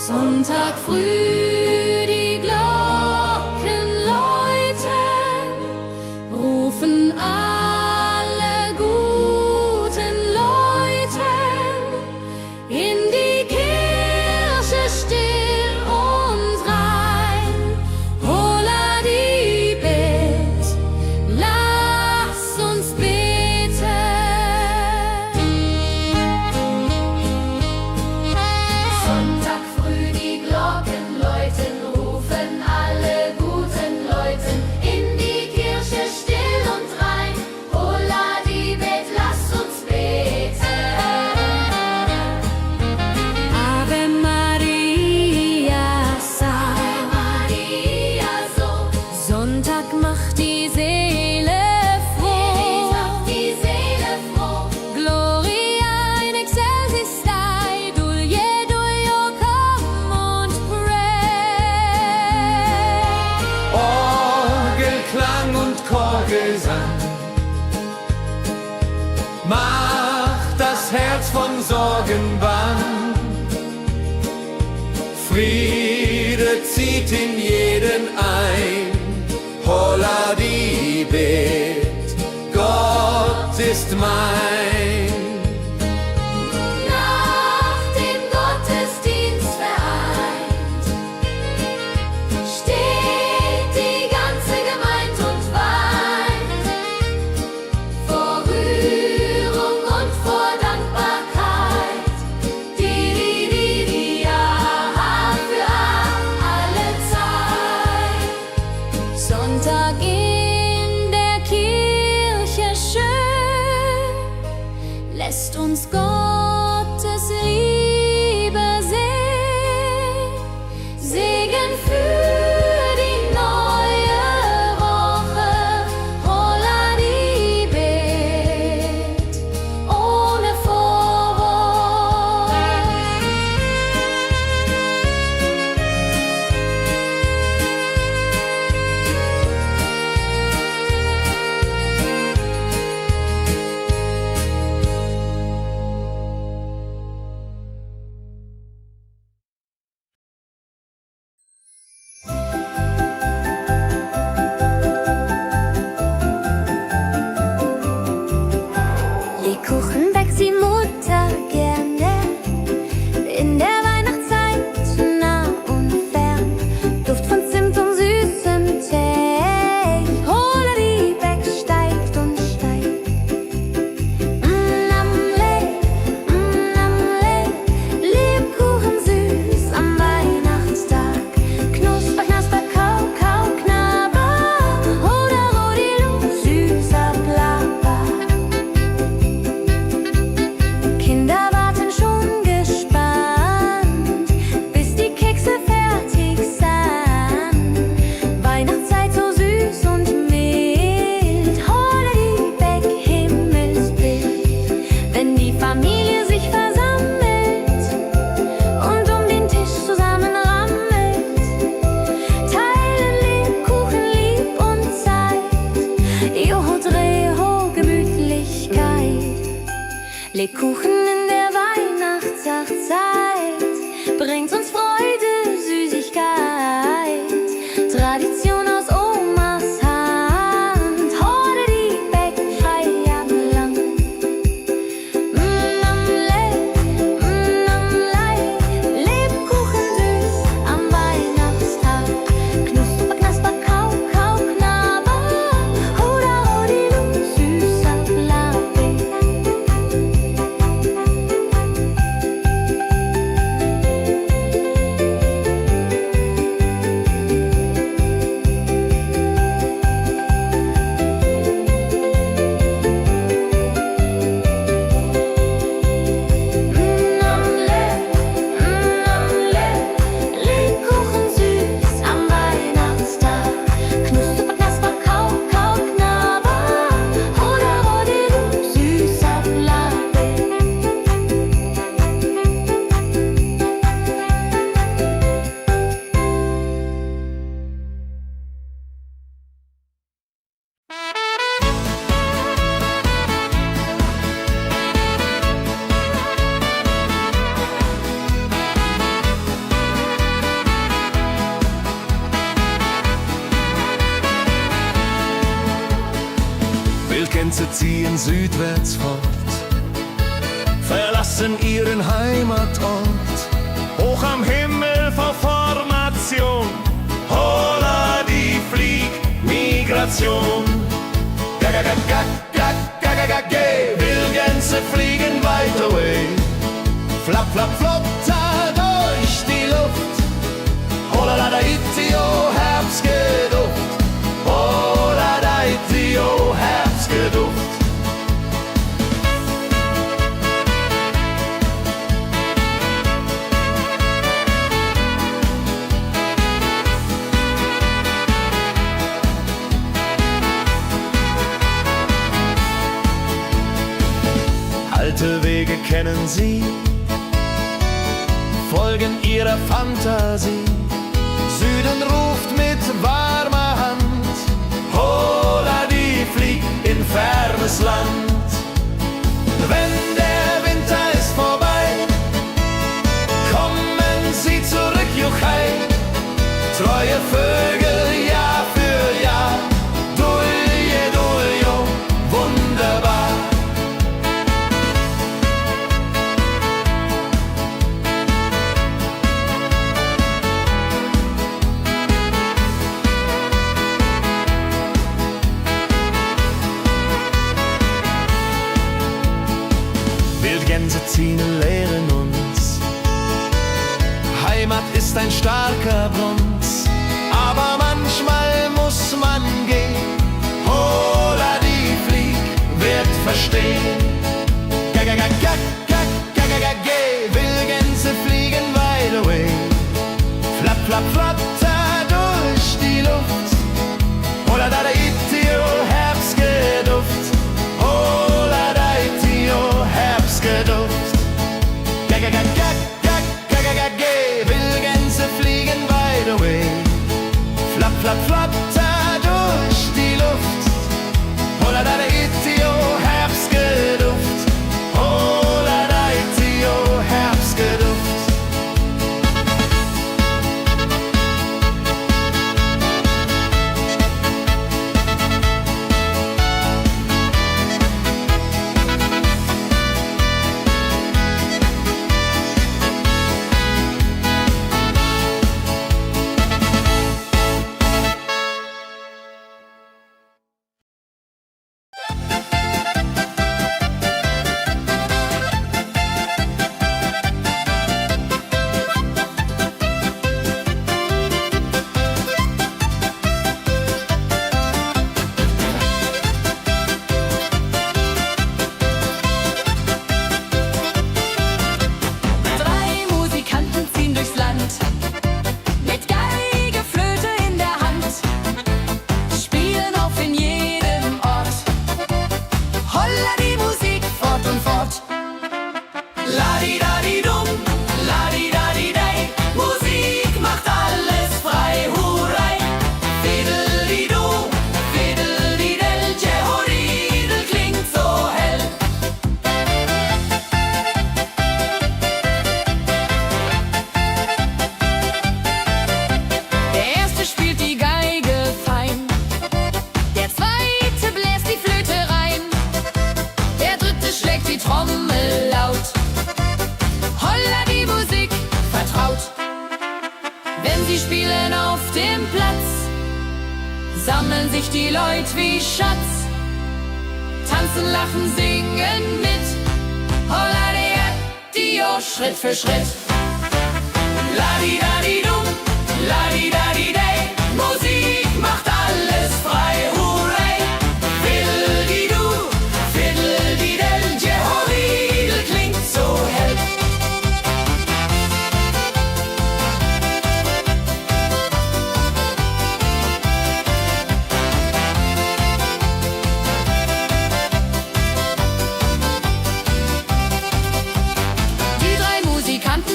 [SPEAKER 2] Sonntag früh, die Glocken läuten, rufen alle guten Leute in die Kirche still und rein. Holla die Bet, lass uns beten. Sonntag früh, die Glocken läuten, rufen alle guten Leute in die Kirche still und rein. Holla die Bet, lass uns beten. Ave Maria, Ave Maria, so. Sonntag macht die Seele froh. Macht die Seele froh. Gloria in excelsis Dei, Dulce, come und pray.
[SPEAKER 1] Orgelklang und Chorgesang macht das Herz von Sorgen bang. Friede zieht in jeden ein. Holla die Bet, Gott ist mein.
[SPEAKER 2] Nach dem Gottesdienst vereint steht die ganze Gemeinde und weint vor Rührung und vor Dankbarkeit. Ja, für alle Zeit. Sonntag in der Kirche schön, lässt uns Gottes Liebe sehen. Segen für die neue Woche. Holla die Bet, ohne Vorwurf.
[SPEAKER 3] Lebkuchen backt die Mutter gerne. In der Weihnachtszeit nah und fern. Duft von Zimt und süßem Tee. Holla die Beck steigt und steigt. Namle, Lebkuchen süß am Weihnachtstag. Knusper, knasper, kau, kau, knabber. Holla, rodilu, süßer Plapper. Kinder warten schon gespannt, bis die Kekse fertig sind. Weihnachtszeit so süß und mild. Holla die Beck, Himmelsbild. Wenn die Familie sich versammelt und um den Tisch zusammenrammelt, teilen Lebkuchen lieb und Zeit. Joho, Dreho, Gemütlichkeit. Lebkuchen in der Weihnachtszeit bringt uns Freude, Süßigkeit. Tradition aus Omas Hand. Holla die Beck, frei am Land. Lebkuchen süß am Weihnachtstag. Knusper, knasper, kau, kau, knabber. Holla, rodilu, süßer Plapper.
[SPEAKER 6] Wildgänse ziehen südwärts fort, verlassen ihren Heimatort. Hoch am Himmel vor Formation, holla die Fliegmigration. Wildgänse fliegen weit away, flap, flap, flop, da durch die Luft. Holla da itio, Herbstgeduft. Holla da itio, Herbstgeduft. Alte Wege kennen sie, folgen ihrer Fantasie. Süden ruft mit warmer Hand, holla die flieg in fernes Land. Wenn der Winter ist vorbei, kommen sie zurück, Juchai. Treue Vögel Jahr für Jahr, dulje, duljo, wunderbar. Wildgänse ziehen, lehren uns, Heimat ist ein starker Bronz, aber manchmal muss man gehen. Holla die Flieg wird verstehen. Wildgänse fliegen wide away, flap, flap, flatter durch die Luft. Holla da itio, Herbstgeduft. Holla da itio, Herbstgeduft. Wildgänse fliegen wide away, flap, flap, flatter durch die Luft. Holla da itio, Herbstgeduft. Holla da itio, Herbstgeduft.
[SPEAKER 2] Sammeln sich die Leute wie Schatz, tanzen, lachen, singen mit. Holla Dio, Schritt für Schritt. Ladi-dadi-dum, ladi-dadi-day, Musik macht alles frei, hurray. Fiddle-di-du, fiddle-di-del, Jehoridel klingt so hell.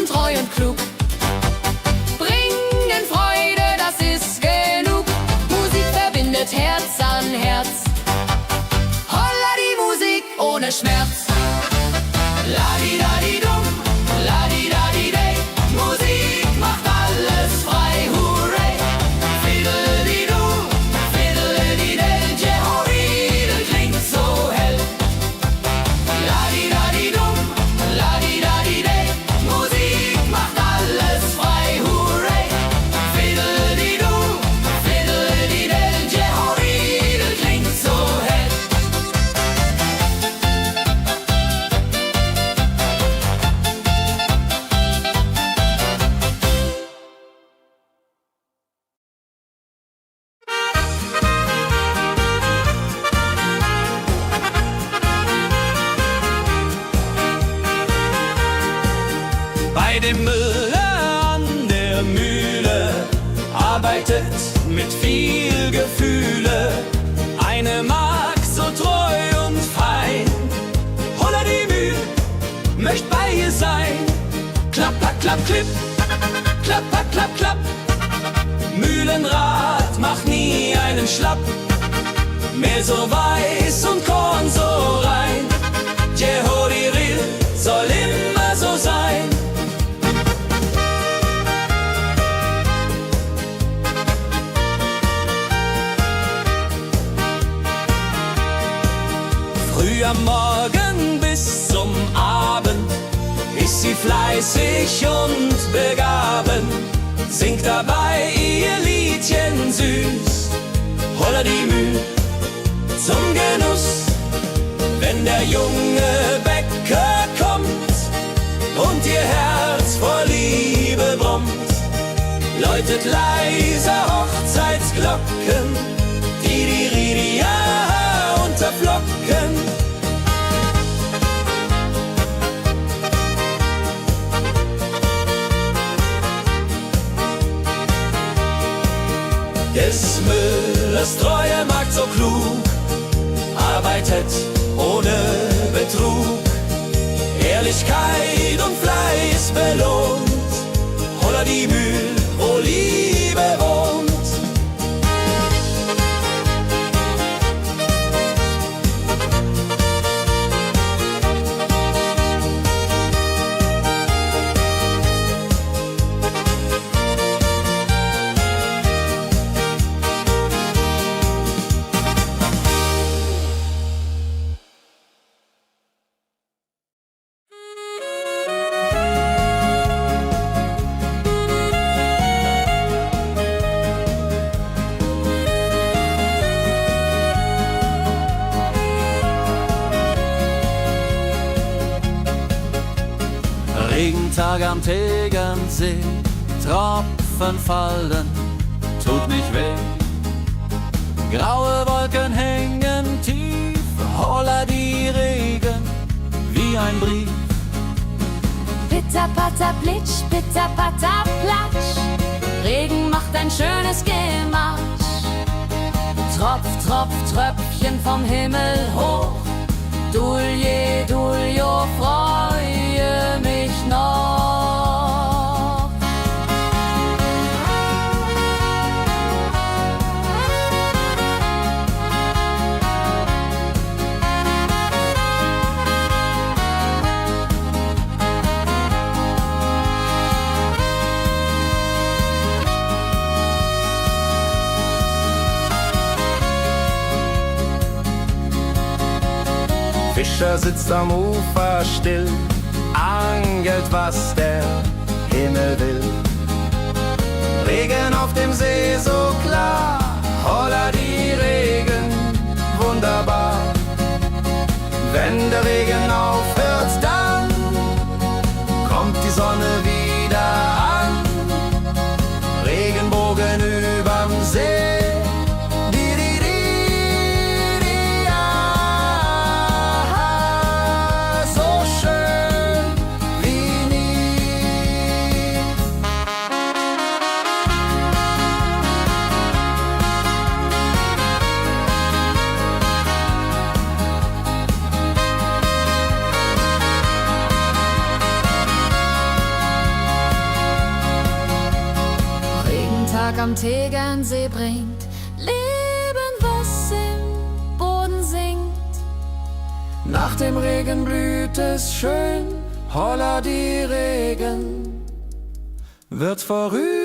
[SPEAKER 3] Treu und klug, bringen Freude, das ist genug. Musik verbindet Herz an Herz. Holla die Musik ohne Schmerz. Ladi-dadi-dum, ladi-dadi-day, Musik macht alles frei, hurray. Fiddle-di-du, fiddle-di-del, Jehoridel klingt so
[SPEAKER 1] Bei dem Müller an der Mühle arbeitet mit viel Gefühle eine Magd so treu und fein. Holla die Mühl, möcht bei ihr sein. Klapp, klapp, klapp, klipp, klapp, klapp, klapp, klapp. Mühlenrad macht nie einen Schlapp. Mehl so weiß und Korn so rein. Jehodiril soll immer so sein. Früh am Morgen bis zum Abend ist sie fleißig und begaben, singt dabei ihr Liedchen süß. Holla die Mühl zum Genuss, wenn der junge Bäcker kommt und ihr Herz vor Liebe brummt, läutet leiser Hochzeitsglocken, die Ridia unterflocken. Des Müllers treue Magd so klug, arbeitet ohne Betrug, Ehrlichkeit und Fleiß belohnt. Holla die Mühl, wo Liebe wohnt.
[SPEAKER 5] Regentag am Tegernsee, Tropfen fallen, tut nicht weh. Graue Wolken hängen tief, holla die Regen wie ein Brief.
[SPEAKER 3] Pitter, patter, plitsch, pitter, patter, platsch. Regen macht ein schönes Gemarsch. Tropf, Tropf, Tröpfchen vom Himmel hoch. Dulje, Duljo, freue mich noch.
[SPEAKER 6] Fischer sitzt am Ufer still, angelt, was der Himmel will. Regen auf dem See so klar, holla die Regen, wunderbar. Wenn der Regen aufhört, dann kommt die Sonne wieder an. Regenbogen überm See.
[SPEAKER 3] Am Tegernsee bringt Leben, was im Boden singt.
[SPEAKER 6] Nach dem Regen blüht es schön, holla die Regen wird vorübergehen.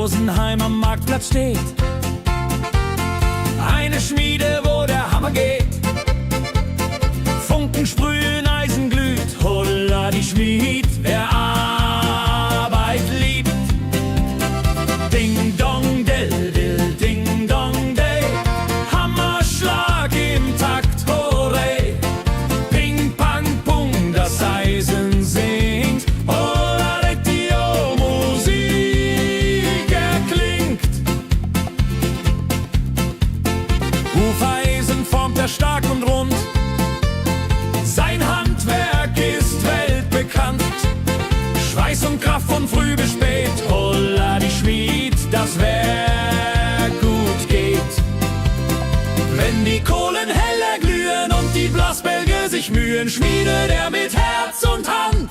[SPEAKER 4] Rosenheim am Marktplatz steht. Eine Schmiede, wo der Hammer geht. Funken sprühen, Eisen glüht, holla die Schmied, wer Arbeit liebt. Ding dong dill dill, ding dong day, Hammerschlag im Takt, hurray. Ping pang pung, das Eisen singt, holla die Musik erklingt. Hufeisen formt er stark und rund, sein Handwerk ist weltbekannt. Schweiß und Kraft von früh bis spät, holla die Schmied, das Werk gut geht. Wenn die Kohlen heller glühen und die Blasbälge sich mühen, schmiedet er mit Herz und Hand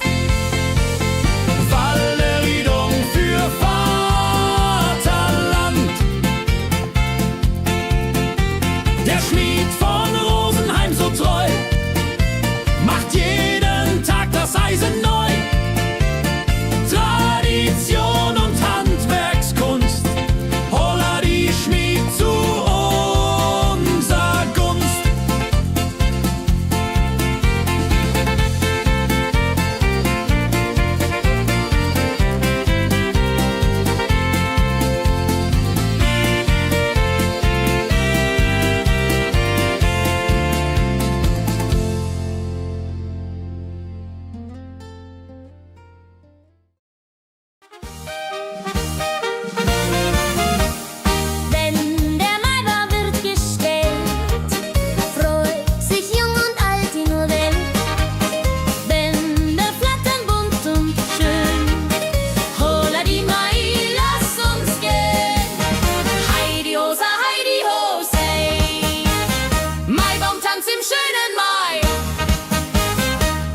[SPEAKER 4] Walleriedung für Vaterland. Der Schmied von Rosenheim so treu macht jeden Tag das Eisen neu. Tradition und Handwerkskunst, holla die Schmied zu unser Gunst.
[SPEAKER 3] Wenn der Maibaum wird gestellt, freut sich jung und alt die nur Welt. Bänder flattern bunt und schön, holla die Mai, lass uns gehen. Heidi Hosa, Heidi Hosey, Maibaumtanz im schönen Mai.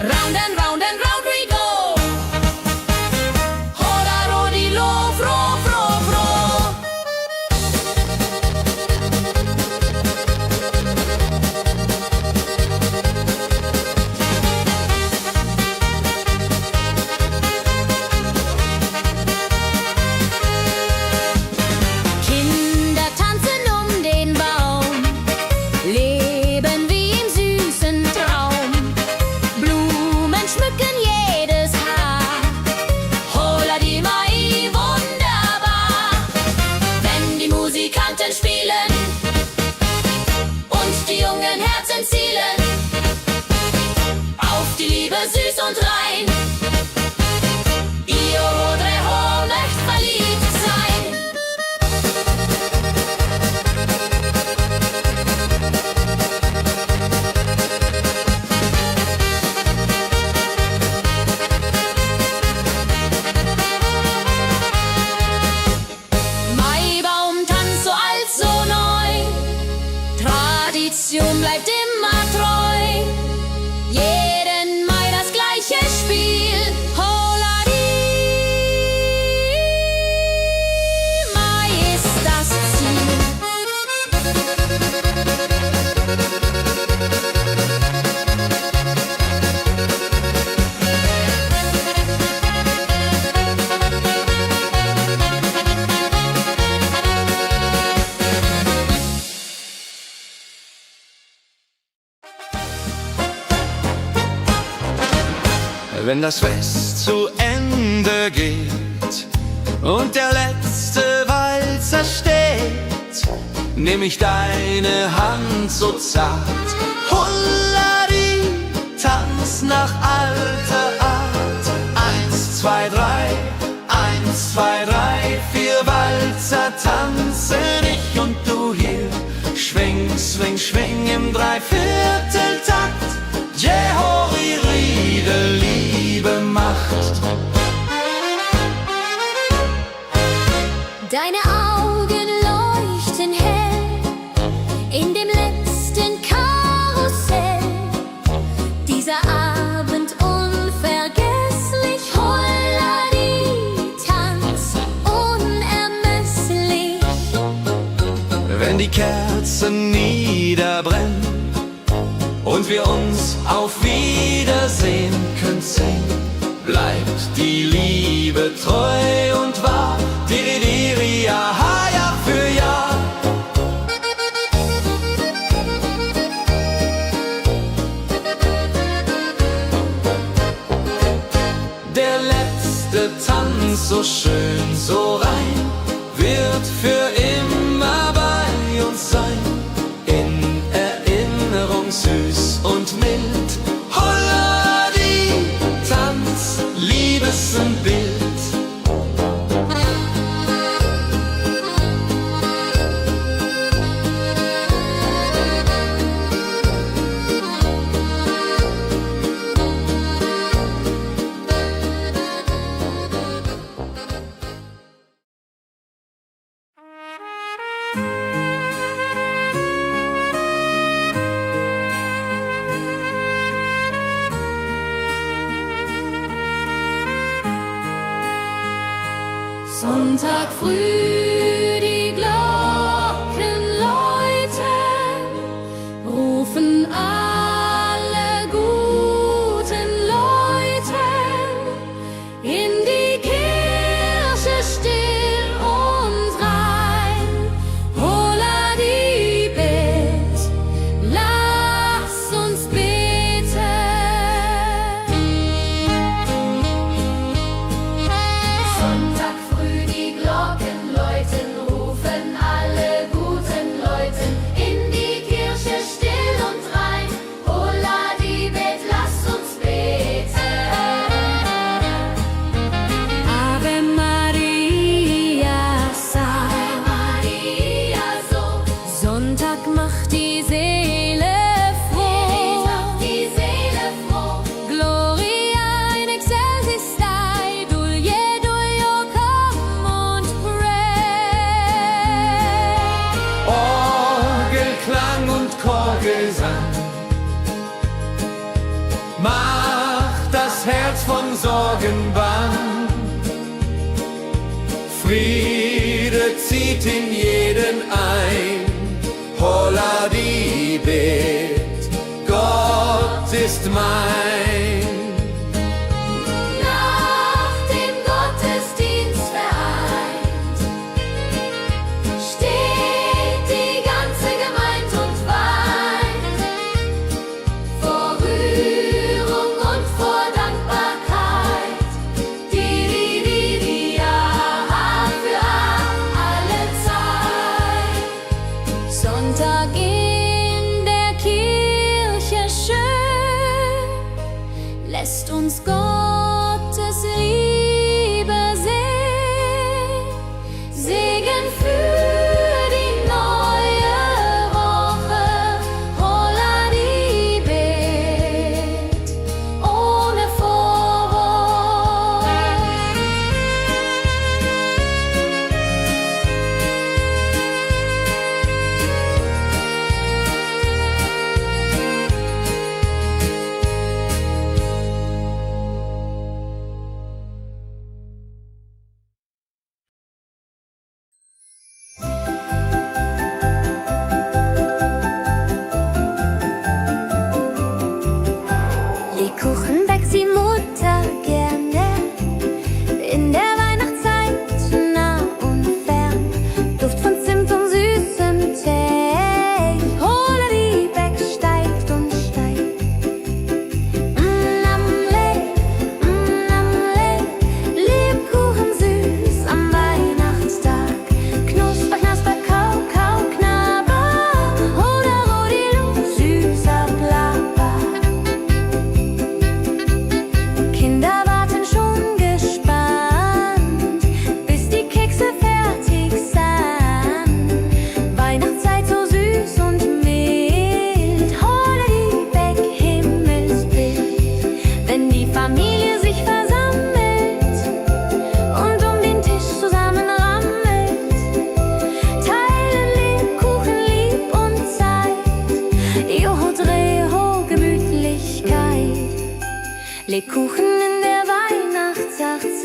[SPEAKER 3] Round and round and round we go. Holla Rodi lo, fro, fro, fro. Kinder tanzen um den Baum, leben wie im süßen Traum. Blumen schmücken jedes Haar, holla die Mai, wunderbar. Wenn die Musikanten spielen und die jungen Herzen zielen auf die Liebe süß und rein. Io Rodreho möcht verliebt sein. Maibaumtanz so alt, so neu, Tradition bleibt immer treu. Jeden Mai das gleiche Spiel, holla die Mai ist das Ziel.
[SPEAKER 6] Wenn das Fest zu Ende geht und der letzte Walzer steht, nehm ich deine Hand so zart, Hullari, tanz nach alter Art. 1, 2, 3, 1, 2, 3, 4 Walzer tanzen ich und du hier. Schwing, swing, schwing im Dreivierteltakt. Jehori, Riede, Liebe macht.
[SPEAKER 3] Deine Augen leuchten hell in dem letzten Karussell. Dieser Abend unvergesslich, Holladi, Tanz unermesslich.
[SPEAKER 6] Wenn die Kerzen niederbrennen und wir uns auf Wiedersehen können sehen, bleibt die Liebe treu und wahr. Diri, diri,
[SPEAKER 1] ganz so schön, so rein, wird für immer bei uns sein, in Erinnerung süß und mild. Holla die Tanz, Liebesbild.
[SPEAKER 2] Sonntag früh, die Glocken läuten, rufen alle guten Leute in die Kirche still und rein. Holla die Bet, lass uns beten. Sonntag früh, die Glocken läuten, rufen alle guten Leute in die Kirche still und rein. Holla die Bet, lass uns beten. Ave Maria, Ave Maria, so. Sonntag macht die Seele froh. Die Seele froh. Gloria in excelsis Dei, Dulio, come und pray.
[SPEAKER 1] Orgelklang und Chorgesang macht das Herz von Sorgen bang. Friede zieht in jeden ein. Holla die Bet, Gott ist mein.
[SPEAKER 2] Nach dem Gottesdienst vereint steht die ganze Gemeinde und weint vor Rührung und vor Dankbarkeit. Ja, für alle Zeit. Sonntag in der Kirche schön, lässt uns Gottes Liebe sehen. Segen für die neue Woche. Holla die Bet, ohne Vorwurf.
[SPEAKER 3] Lebkuchen backt die Mutter gerne in der Weihnachtszeit, nah und fern. Duft von Zimt und süßem Tee. Holla die Beck steigt und steigt. Lebkuchen süß am Weihnachtstag. Knusper, knasper, kau, kau, knabber. Holla, rodilu, süßer Plapper. Kinder warten schon gespannt, bis die Kekse fertig sind. Weihnachtszeit so süß und mild. Holla die Beck, Himmelsbild. Wenn die Familie sich versammelt und um den Tisch zusammen rammelt, teilen Lebkuchen lieb und Zeit. Joho, Dreho, Gemütlichkeit. Lebkuchen in der Weihnachtszeit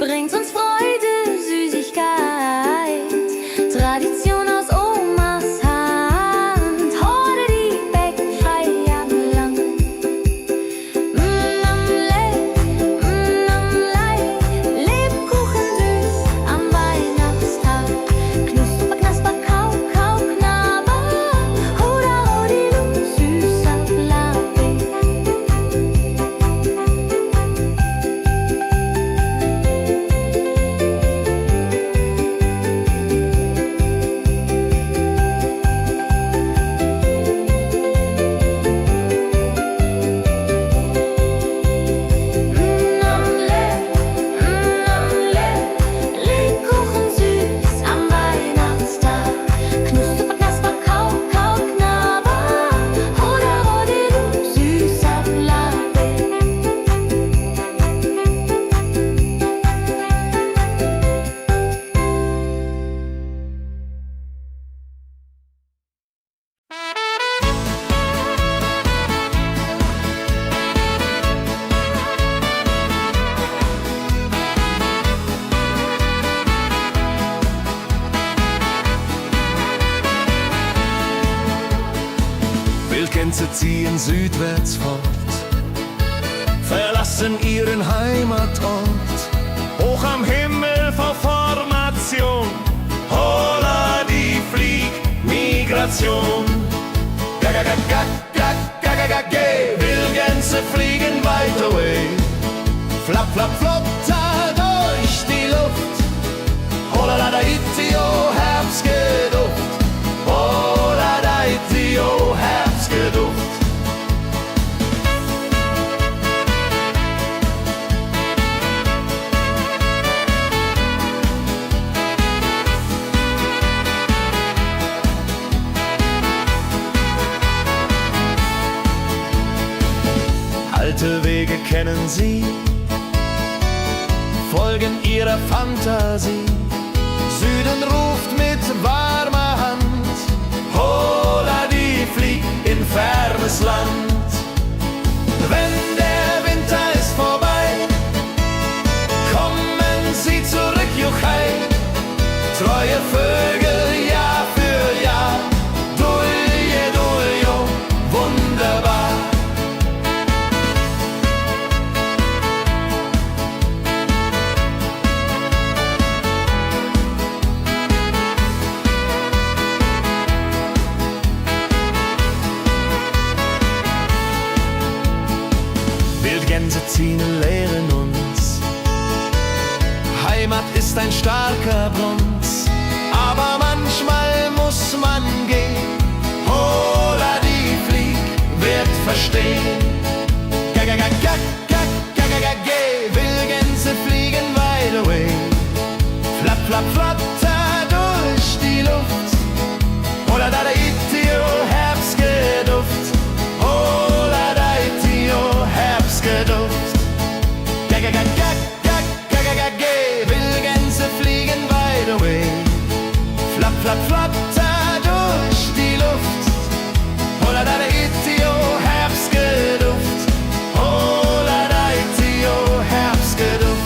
[SPEAKER 3] bringt uns Freude, Süßigkeit. Tradition aus Omas Hand. Holla die Beck, Feierland. Lebkuchen süß am Weihnachtstag. Knusper, knasper, kau, kau, knabber. Holla, rodilu, süßer Plapper.
[SPEAKER 6] ziehen südwärts fort, verlassen ihren Heimatort. Hoch am Himmel vor Formation, holla die Fliegmigration. Wildgänse fliegen weit away, flapp, flapp, flop, da durch die Luft. Holla da itio, Herbstgeduft. Holla da itio, Herbstgeduft. Alte Wege kennen sie, folgen ihrer Fantasie. Süden ruft mit warmer Hand, holla die flieg in fernes Land. Wenn der Winter ist vorbei, kommen sie zurück, Juchai. Treue Vögel Jahr für Jahr, dulje, duljo, wunderbar. Wildgänse ziehen, lehren uns, Heimat ist ein starker Brunz, aber manchmal muss man gehen. Holla die Flieg wird verstehen. Wildgänse fliegen wide away, flapp, flapp, flatter durch die Luft. Holla da itio, Herbstgeduft. Holla da itio, Herbstgeduft. Wildgänse fliegen wide away, flapp, flapp, flatter durch die Luft. Holla da itio, Herbstgeduft. Holla da itio, Herbstgeduft.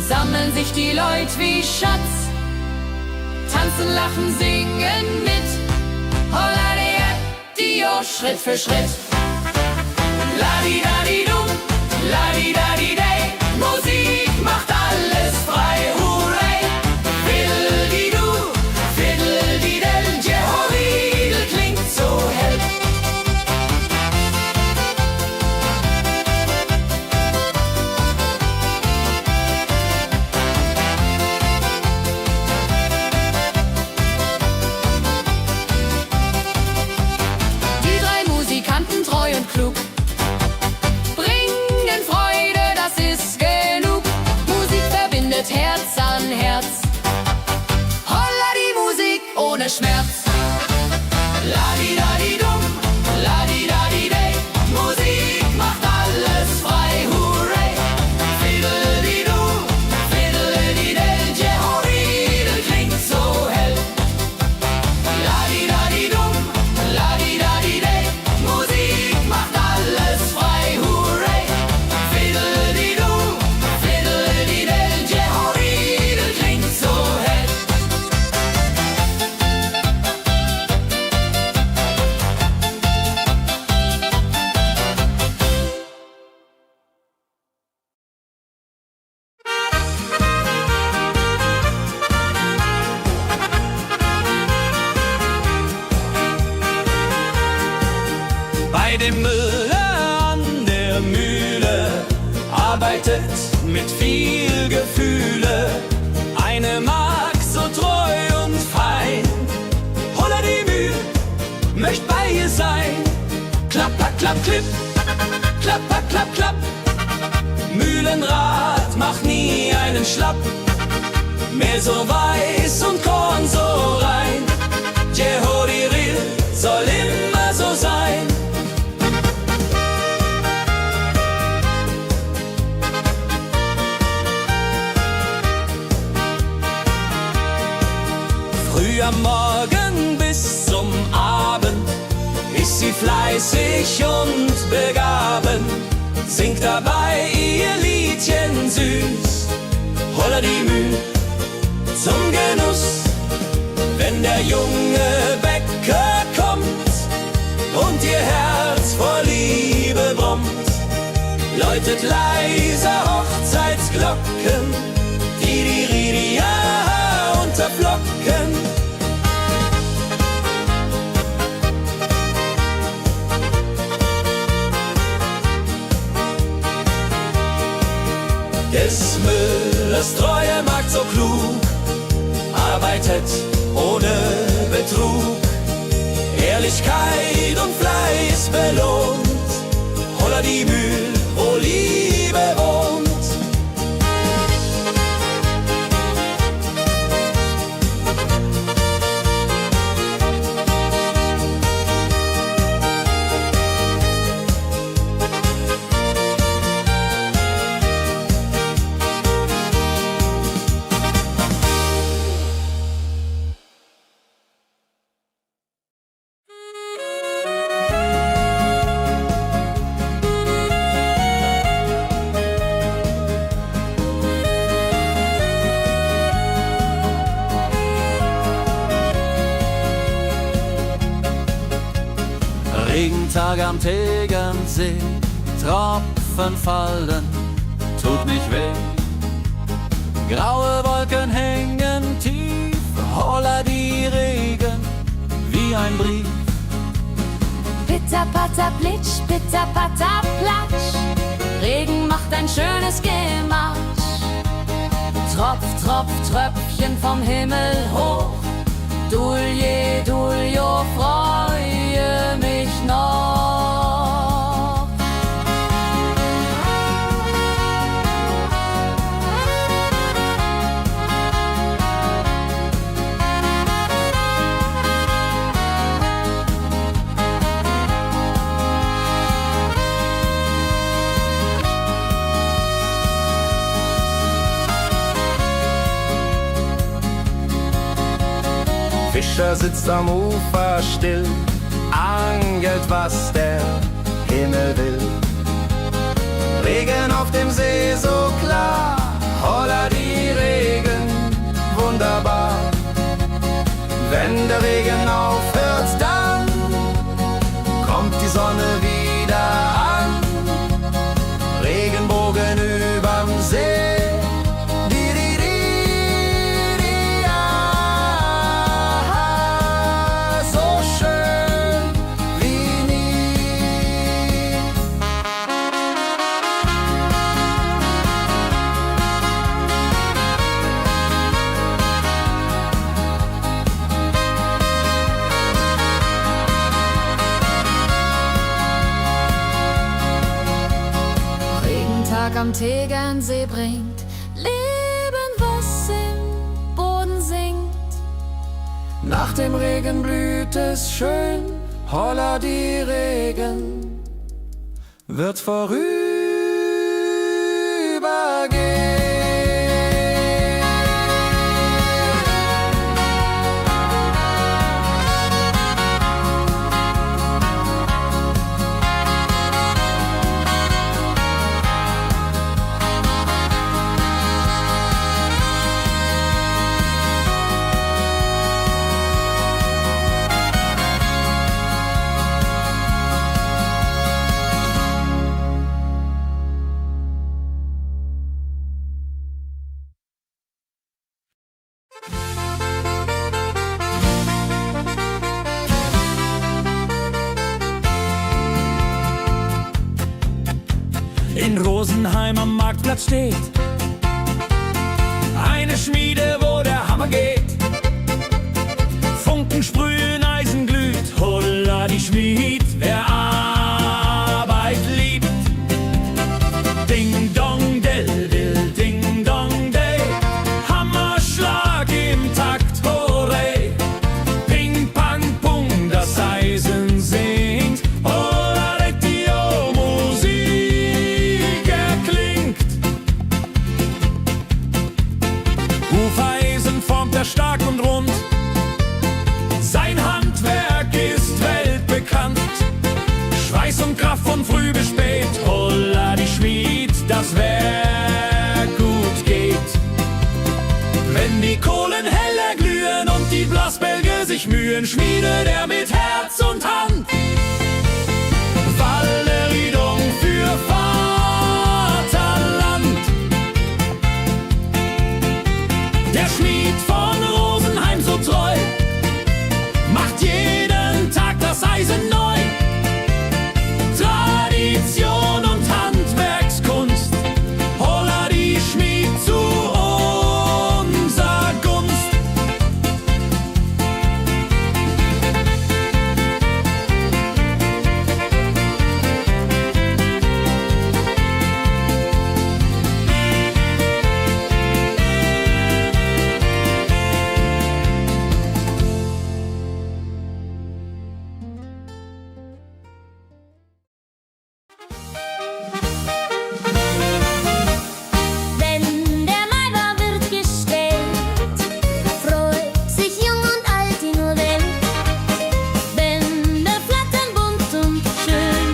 [SPEAKER 2] Sammeln sich die Leute wie Schatz, tanzen, lachen, singen mit. Holla Dio, Schritt für Schritt. Ladi-dadi-dum, ladi-dadi-day, Musik macht alles frei, hurray. Fiddle-di-du, fiddle-di-del, Jehoridel klingt so hell.
[SPEAKER 3] Treu und klug, bringen Freude, das ist genug. Musik verbindet Herz an Herz. Holla die Musik ohne Schmerz. Ladi-dadi-dum, ladi-dadi-day, Musik macht alles frei, hurray. Fiddle-di-du, fiddle-di-del, Jehoridel klingt so hell.
[SPEAKER 1] dem Müller an der Mühle arbeitet mit viel Gefühle eine Magd so treu und fein. Holla die Mühl möcht bei ihr sein. Klapper, klapp, klipp, klapper, klapp, klapp. Mühlenrad macht nie einen Schlapp. Mehl so weiß und Korn so rein. Jehodiril soll immer so sein. Früh am Morgen bis zum Abend ist sie fleißig und begaben, singt dabei ihr Liedchen süß. Holla die Mühl zum Genuss, wenn der junge Bäcker kommt und ihr Herz vor Liebe brummt, läutet leiser Hochzeitsglocken, die ja unterflocken. Des Müllers treue Magd so klug, arbeitet ohne Betrug, Ehrlichkeit und Fleiß belohnt. Holla die Mühl, wo Liebe wohnt.
[SPEAKER 5] Regentag am Tegernsee, Tropfen fallen, tut nicht weh. Graue Wolken hängen tief, holla die Regen wie ein Brief.
[SPEAKER 3] Pitter, patter, plitsch, pitter, patter, platsch. Regen macht ein schönes Gematsch. Tropf, Tropf, Tröpfchen vom Himmel hoch. Dulje, Duljo, freue mich noch.
[SPEAKER 6] Fischer sitzt am Ufer still, angelt, was der Himmel will. Regen auf dem See so klar, holla die Regen, wunderbar. Wenn der Regen aufhört, dann kommt die Sonne wieder an. Regenbogen überm See.
[SPEAKER 3] Am Tegernsee bringt Leben, was im Boden singt.
[SPEAKER 5] Nach dem Regen blüht es schön, holla die Regen wird vorübergehen.
[SPEAKER 4] in Rosenheim am Marktplatz steht. Eine Schmiede, wo der Hammer geht. Funken sprühen, Eisen glüht, holla die Schmied, wer Arbeit liebt. Ding dong del dill, ding dong day, Hammerschlag im Takt, hurray. Ping pang pung, das Eisen singt, holla die Musik erklingt. Hufeisen formt er stark und rund, sein Handwerk ist weltbekannt. Schweiß und Kraft von früh bis spät, holla die Schmied, das Werk gut geht. Wenn die Kohlen heller glühen und die Blasbälge sich mühen, schmiedet er mit Herz und Hand Walleriedung für Vaterland. Der Schmied von Rosenheim so treu macht jeden Tag das Eisen neu. Tradition und Handwerkskunst, holla die Schmied zu unser Gunst.
[SPEAKER 3] Wenn der Maibaum wird gestellt, freut sich jung und alt die nur Welt. Bänder flattern bunt und schön,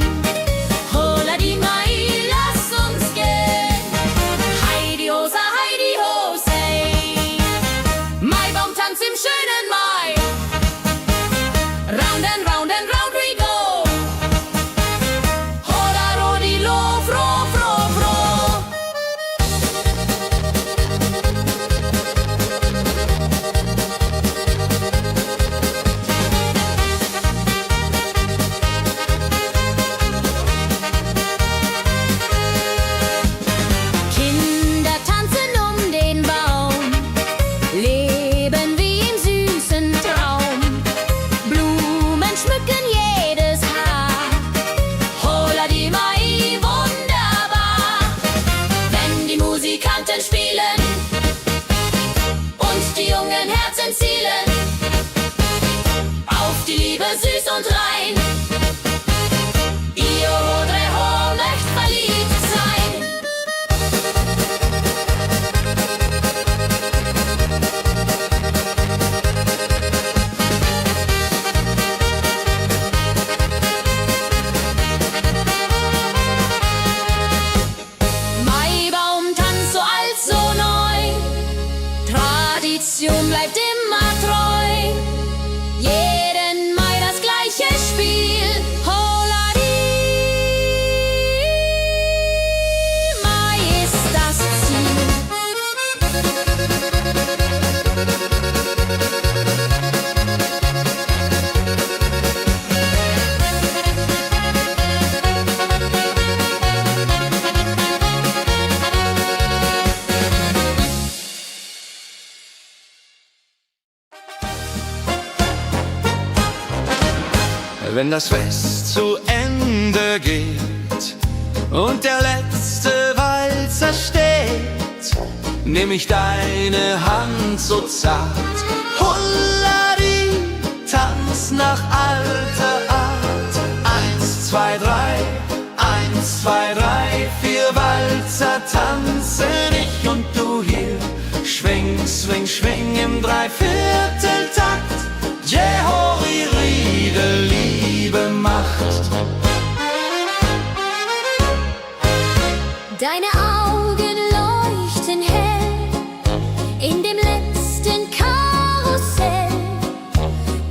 [SPEAKER 3] holla die Mai, lass uns gehen. Heidi Hosa, Heidi Hosei, Maibaumtanz im schönen Mai. Round and round and round we go, holla rodi lo, fro, fro, fro. Kinder tanzen um den Baum, leben wie im süßen Traum. Blumen schmücken jedes Haar, holla die Mai, wunderbar. Wenn die Musikanten spielen und die jungen Herzen zielen auf die Liebe süß und rein, ihr Rodreho möcht verliebt sein. Maibaumtanz so alt, so neu, Tradition bleibt immer treu. Jeden Mai das gleiche Spiel, holla die Mai ist das Ziel.
[SPEAKER 6] Wenn das Fest zu Ende geht und der letzte Walzer steht, nehm ich deine Hand so zart, Hulladi, tanz nach alter Art. 1, 2, 3, 1, 2, 3, 4 Walzer tanzen ich und du hier. Schwing, swing, schwing im Dreivierteltakt. Jehori Riede, Liebe macht.
[SPEAKER 3] Deine Augen leuchten hell in dem letzten Karussell.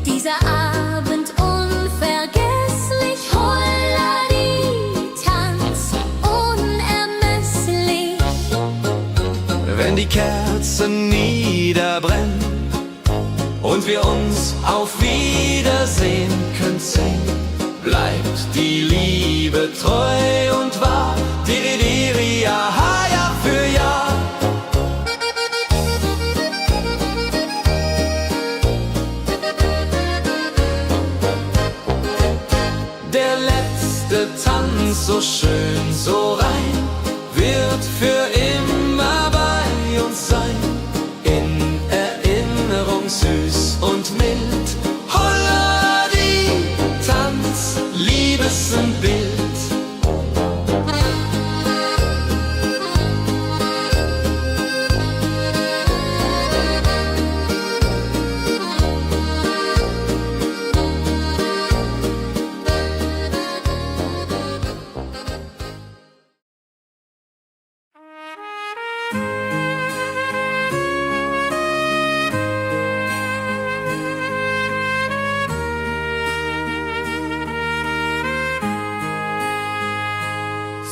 [SPEAKER 3] Dieser Abend unvergesslich, Holladi, Tanz unermesslich.
[SPEAKER 6] Wenn die Kerzen niederbrennen und wir uns auf Wiedersehen könnt sehen, bleibt die Liebe treu und wahr.
[SPEAKER 1] Diri, ja, Jahr für Jahr. Der letzte Tanz, so schön, so rein, wird für immer bei uns sein. In Erinnerung süß und mild. Holla die Tanz, Liebesbild.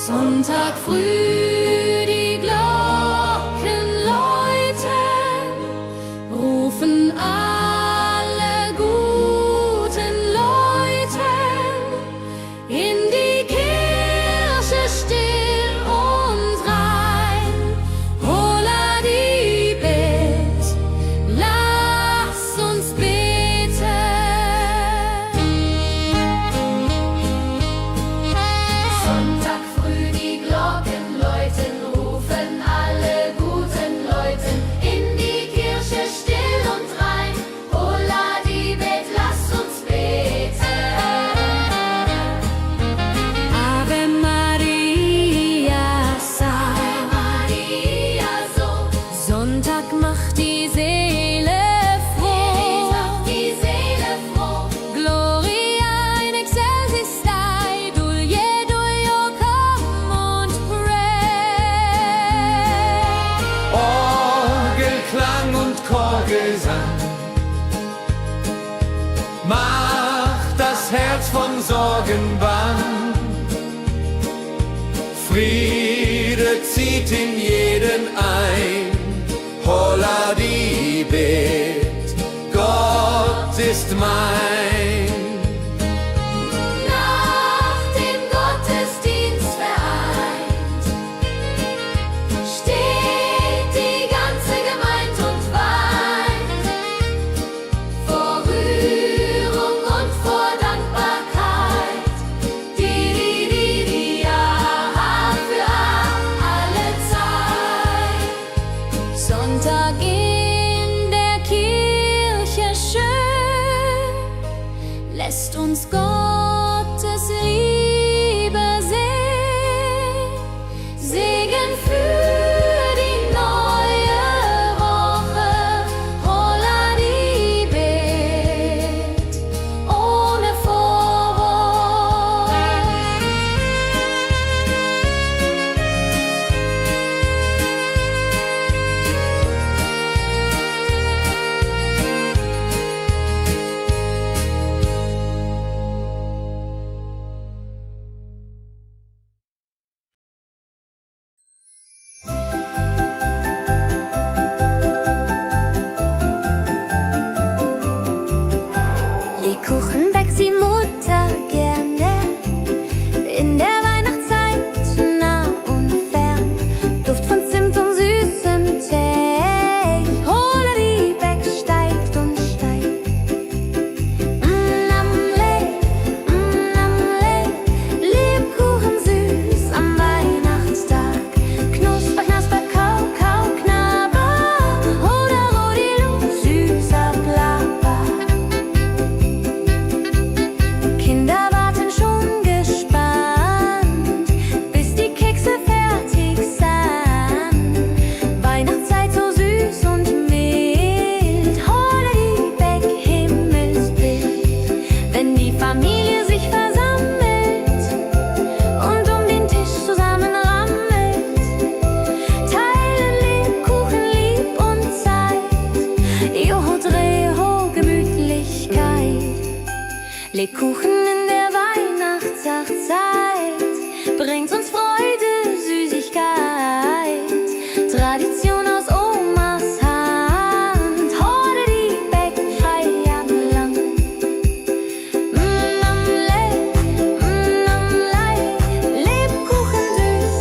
[SPEAKER 2] Sonntag früh, die Glocken läuten, rufen alle guten Leute in die Kirche still und rein. Holla die Bet, lass uns beten. Sonntag früh, die Glocken läuten, rufen alle guten Leute in die Kirche still und rein. Holla die Bet, lass uns beten. Ave Maria, Ave Maria, so. Sonntag macht die Seele froh. Macht die Seele froh. Gloria in excelsis Dei, Dulio, komm und pray.
[SPEAKER 1] Orgelklang und Chorgesang macht das Herz von Sorgen bang. Friede zieht in jeden ein. Holla die Bet, Gott ist mein.
[SPEAKER 2] Nach dem Gottesdienst vereint steht die ganze Gemeinde und weint vor Rührung und vor Dankbarkeit. Die ja für alle Zeit. Sonntag in der Kirche schön lässt uns Gottes Liebe sehen. Segen für die neue Woche. Holla die Bet ohne Vorwurf.
[SPEAKER 3] Lebkuchen backt die Mutter gerne in der Weihnachtszeit, nah und fern. Duft von Zimt und süßem Tee. Holla die Beck steigt und steigt. Namle, Lebkuchen süß am Weihnachtstag. Knusper, knasper, kau, kau, knabber. Oder Rodilu, süßer Plapper. Kinder warten schon gespannt, bis die Kekse fertig sind. Weihnachtszeit so süß und mild. Holla die Beck, Himmelsbild. Wenn die Familie sich versammelt und um den Tisch zusammenrammelt, teilen Lebkuchen lieb und Zeit. Joho, Dreho, Gemütlichkeit. Lebkuchen in der Weihnachtszeit bringt uns Freude, Süßigkeit. Tradition aus Omas Hand. Holla die Beck, Feierland. Lebkuchen süß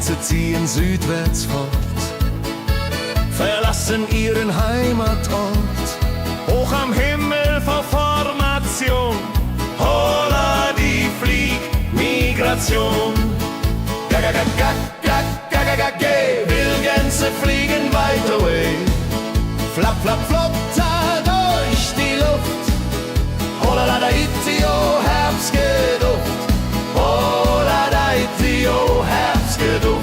[SPEAKER 6] Gänse ziehen südwärts fort, verlassen ihren Heimatort. Hoch am Himmel vor Formation, holla die Fliegmigration. Wildgänse fliegen weit away, flap, flap, flop, da durch die Luft. Holla da itio, Herbstgeduft. Holla da itio, Herbstgeduft.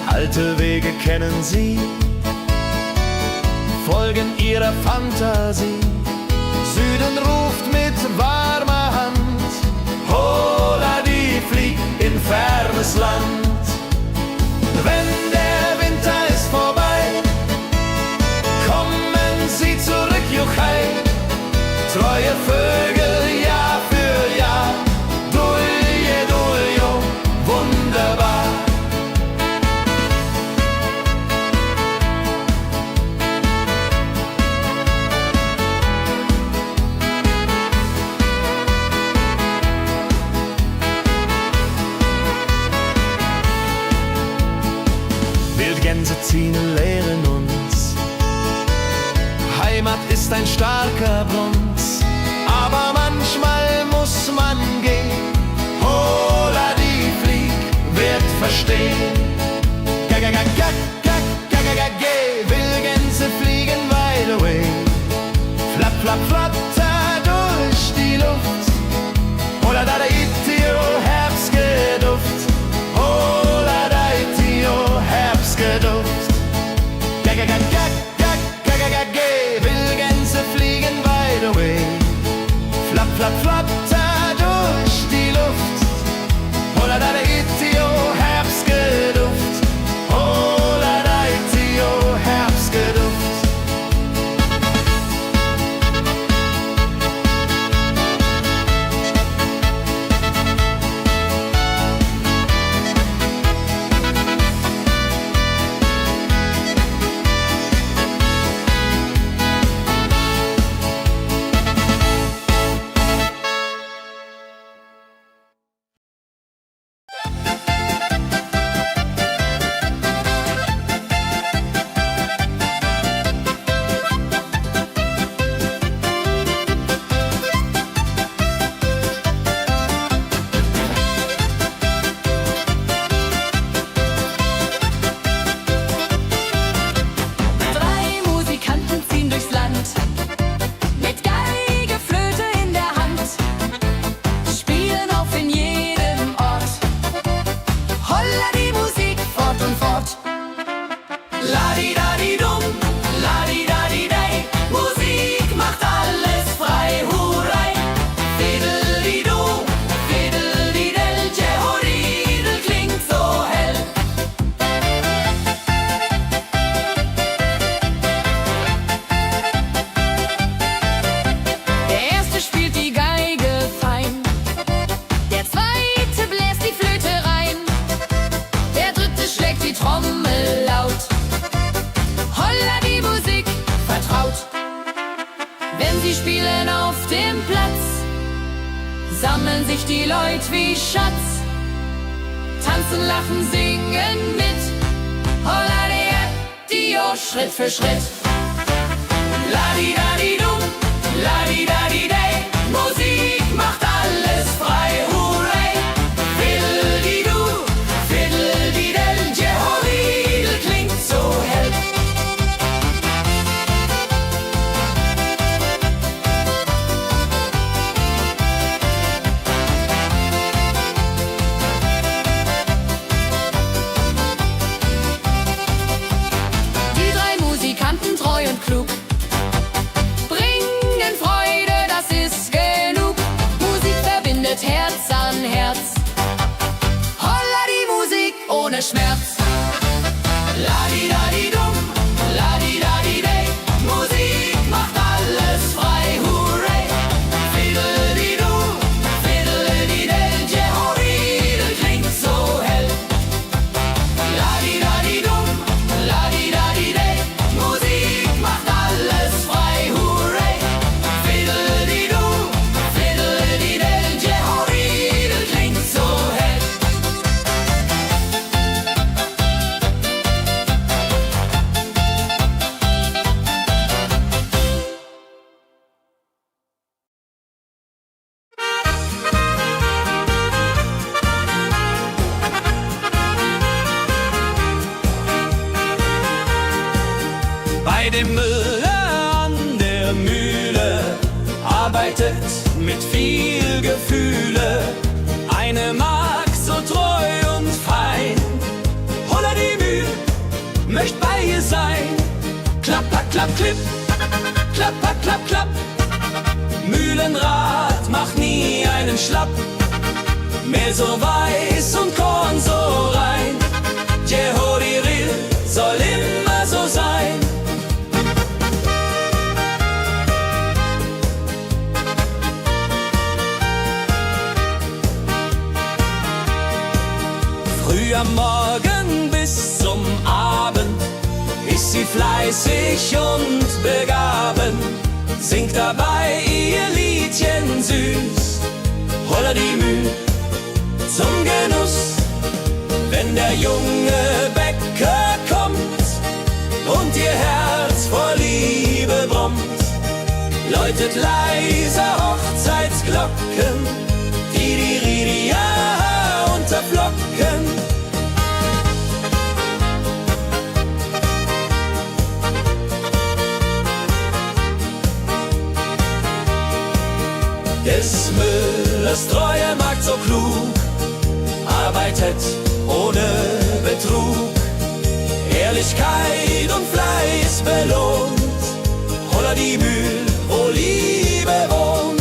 [SPEAKER 6] Alte Wege kennen sie, folgen ihrer Fantasie. Süden ruft mit warmer Hand, holla die flieg in fernes Land. Wenn der Winter ist vorbei, kommen sie zurück, Juchai. Treue Vögel Jahr für Jahr, dulje, duljo, wunderbar. Wildgänse ziehen, lehren uns, Heimat ist ein starker Bronz, aber manchmal muss man gehen. Holla die Flieg wird verstehen. Wildgänse fliegen wide away, flap, flap, flatter durch die Luft. Holla da itio, Herbstgeduft. Holla da itio, Herbstgeduft. Wildgänse fliegen wide away, flap, flap, flatter durch die Luft. Holla da itio, Herbstgeduft. Holla da itio, Herbstgeduft.
[SPEAKER 2] Sammeln sich die Leute wie Schatz, tanzen, lachen, singen mit. Holla Dio, Schritt für Schritt. Ladi-dadi-dum, ladi-dadi-day, Musik macht alles frei, hurray. Fiddle-di-du, fiddle-di-del, Jehoridel klingt so hell.
[SPEAKER 3] Treu und klug, bringen Freude, das ist genug. Musik verbindet Herz an Herz. Holla die Musik ohne Schmerz. Ladi-dadi-dum, ladi-dadi-day, Musik macht alles frei, hurray. Fiddle-di-du, fiddle-di-del, Jehoridel klingt so hell.
[SPEAKER 1] dem Müller an der Mühle arbeitet mit viel Gefühle eine Magd so treu und fein. Holla die Mühl, möcht bei ihr sein. Klapper, klapp, klipp, klapper, klapp, klapp. Mühlenrad macht nie einen Schlapp. Mehl so weiß und Korn so rein. Jehodiril soll immer so sein. Früh am Morgen bis zum Abend ist sie fleißig und begaben, singt dabei ihr Liedchen süß. Holla die Mühl zum Genuss, wenn der junge Bäcker kommt und ihr Herz vor Liebe brummt, läutet leiser Hochzeitsglocken, die unterflocken. Des Müllers treue Magd so klug, arbeitet ohne Betrug, Ehrlichkeit und Fleiß belohnt. Holla die Mühl, wo Liebe wohnt.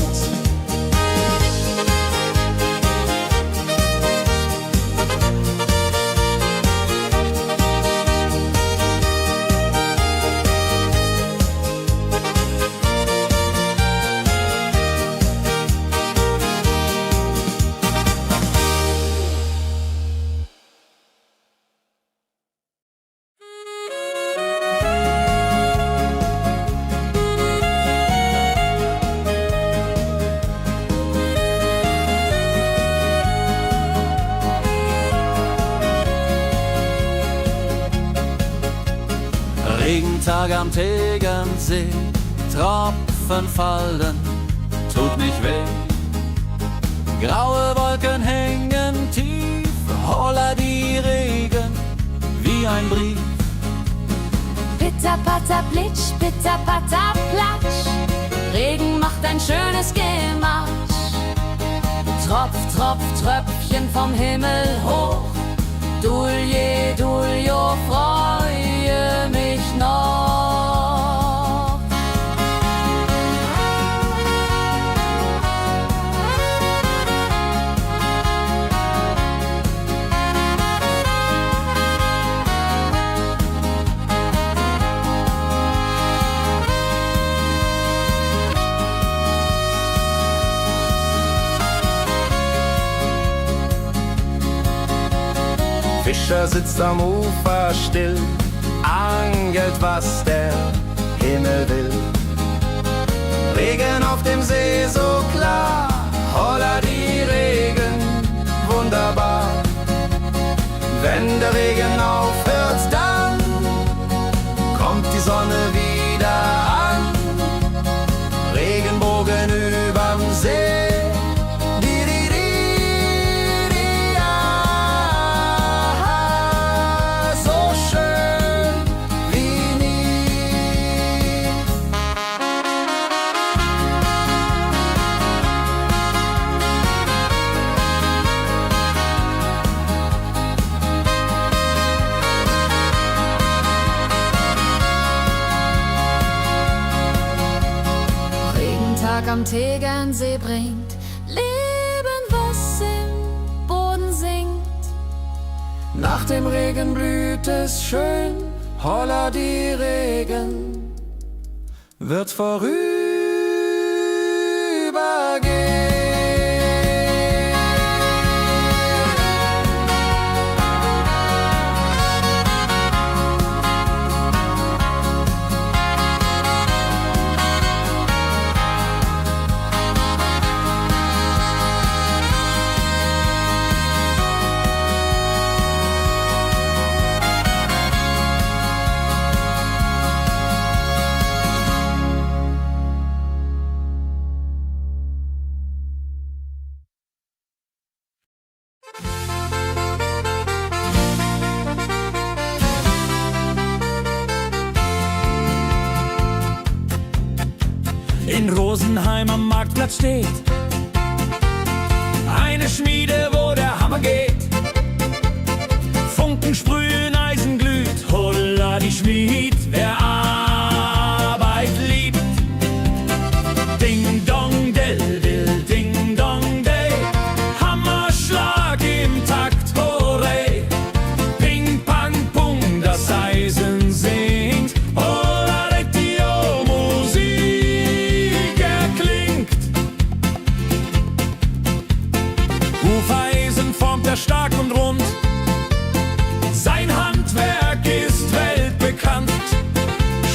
[SPEAKER 5] Regentag am Tegernsee, Tropfen fallen, tut nicht weh. Graue Wolken hängen tief, holla die Regen wie ein Brief.
[SPEAKER 3] Pitter, patter, plitsch, pitter, patter, platsch. Regen macht ein schönes Gematsch. Tropf, Tropf, Tröpfchen vom Himmel hoch. Dulje, Duljo, freue mich noch.
[SPEAKER 6] Fischer sitzt am Ufer still, angelt, was der Himmel will. Regen auf dem See so klar, holla die Regen, wunderbar. Wenn der Regen aufhört, dann kommt die Sonne wieder an. Regenbogen überm See.
[SPEAKER 3] Am Tegernsee bringt Leben, was im Boden singt.
[SPEAKER 5] Nach dem Regen blüht es schön, holla die Regen wird vorübergehen.
[SPEAKER 4] in Rosenheim am Marktplatz steht. Eine Schmiede, wo der Hammer geht. Funken sprühen, Eisen glüht, holla die Schmied, wer Arbeit liebt. Ding dong del dill, ding dong day, Hammerschlag im Takt, hooray. Ping pang pung, das Eisen singt, holla die Musik erklingt. Hufeisen formt er stark und rund, sein Handwerk ist weltbekannt.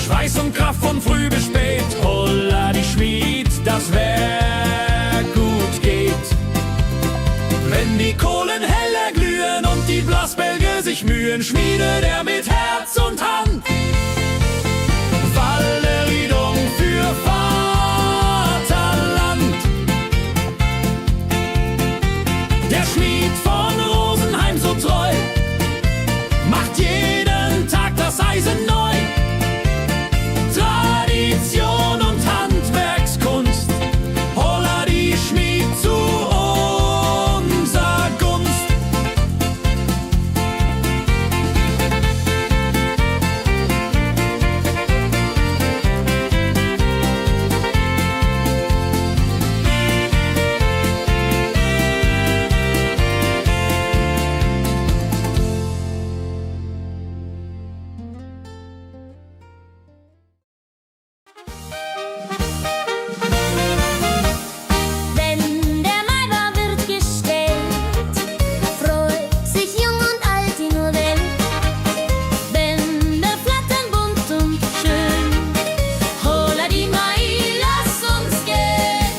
[SPEAKER 4] Schweiß und Kraft von früh bis spät, holla die Schmied, das Werk gut geht. Wenn die Kohlen heller glühen und die Blasbälge sich mühen, schmiedet er mit Herz und Hand Walleriedung für Vaterland. Der Schmied von Rosenheim so treu macht jeden Tag das Eisen neu. Tradition und Handwerkskunst, holla die Schmied zu unser Gunst.
[SPEAKER 3] Wenn der Maibaum wird gestellt, freut sich jung und alt die nur Welt. Bänder flattern bunt und schön, holla die Mai, lass uns gehen.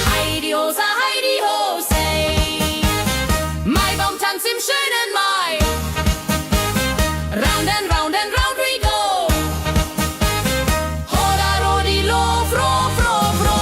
[SPEAKER 3] Heidi Hosa, Heidi Hosey, Maibaumtanz im schönen Mai. Round and round and round we go, holla rodi lo, fro, fro, fro.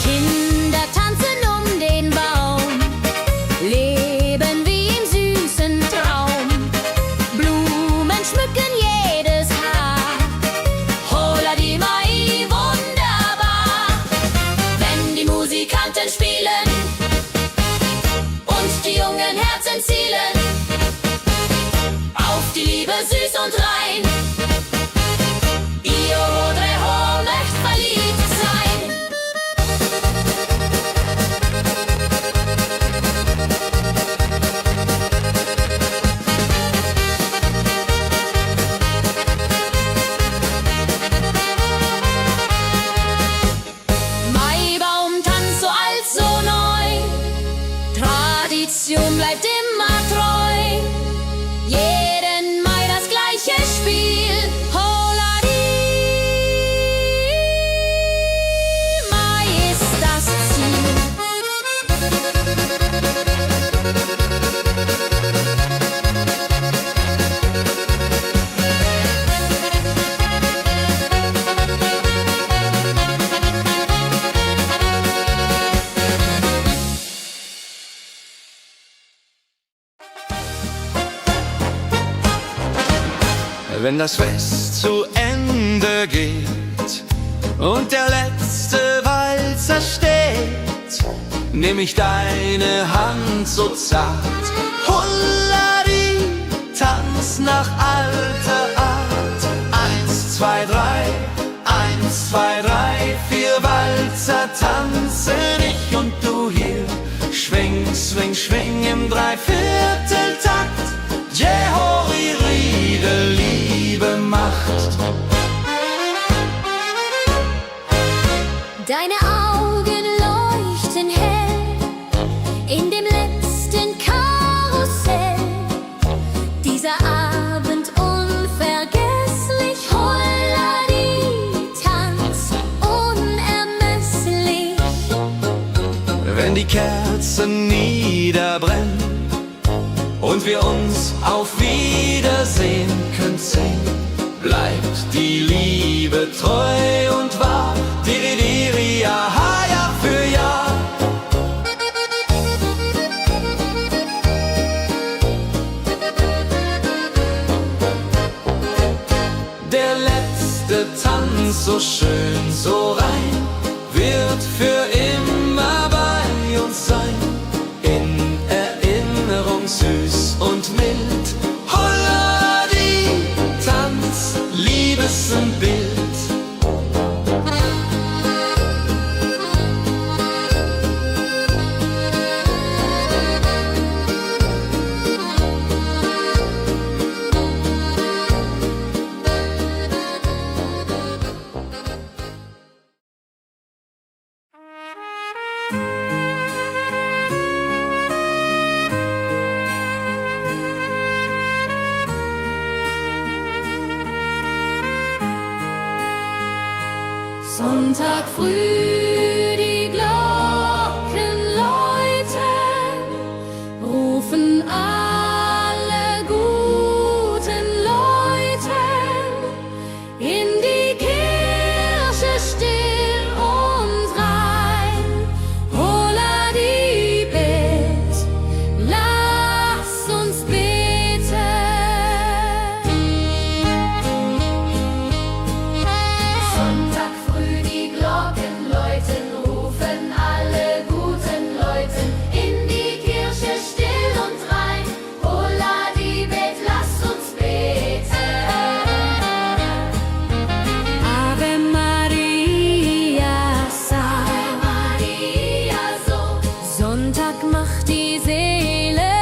[SPEAKER 3] Kinder tanzen um den Baum, leben wie im süßen Traum. Blumen schmücken jedes Haar, holla die Mai, wunderbar. Wenn die Musikanten spielen und die jungen Herzen zielen auf die Liebe süß und rein. Ihr Hodre Ho möcht verliebt sein. Maibaumtanz so alt, so neu, Tradition bleibt immer treu. Jeden Mai das gleiche Spiel, holla die Mai ist das Ziel.
[SPEAKER 6] Wenn das Fest zu Ende geht und der letzte Walzer steht, nehm ich deine Hand so zart, Hullari, tanz nach alter Art. 1, 2, 3, 1, 2, 3, 4 Walzer tanzen ich und du hier. Schwing, swing, schwing im Dreivierteltakt. Jehori Riede, Liebe macht.
[SPEAKER 3] Deine Augen leuchten hell in dem letzten Karussell. Dieser Abend unvergesslich, Holladi, Tanz unermesslich.
[SPEAKER 6] Wenn die Kerzen niederbrennen und wir uns auf Wiedersehen können sehen, bleibt die Liebe treu und wahr. Di, di, di,
[SPEAKER 1] ganz so schön, so rein, wird für immer bei uns sein. In Erinnerung süß und mild. Holla die Tanz, Liebesbild.
[SPEAKER 2] Sonntag früh, die Glocken läuten, rufen alle guten Leute in die Kirche still und rein. Holla die Bet, lass uns beten. Sonntag früh, die Glocken läuten, rufen alle guten Leute in die Kirche still und rein. Holla die Bet, lass uns beten. Ave Maria, Ave Maria, so. Sonntag macht die Seele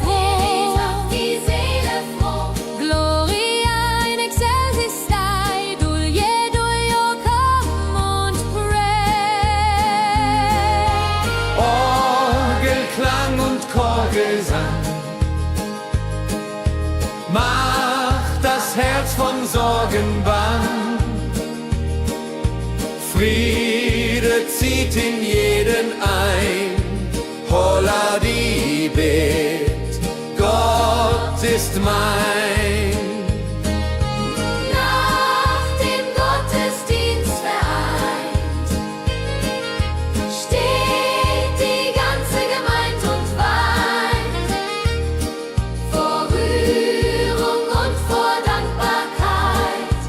[SPEAKER 2] froh. Die Seele froh. Gloria in excelsis Dei, Dulio, come und pray.
[SPEAKER 1] Orgelklang und Chorgesang macht das Herz von Sorgen bang. Friede zieht in jeden ein. Holla die Bet, Gott ist mein.
[SPEAKER 2] Nach dem Gottesdienst vereint steht die ganze Gemeinde und weint vor Rührung und vor Dankbarkeit.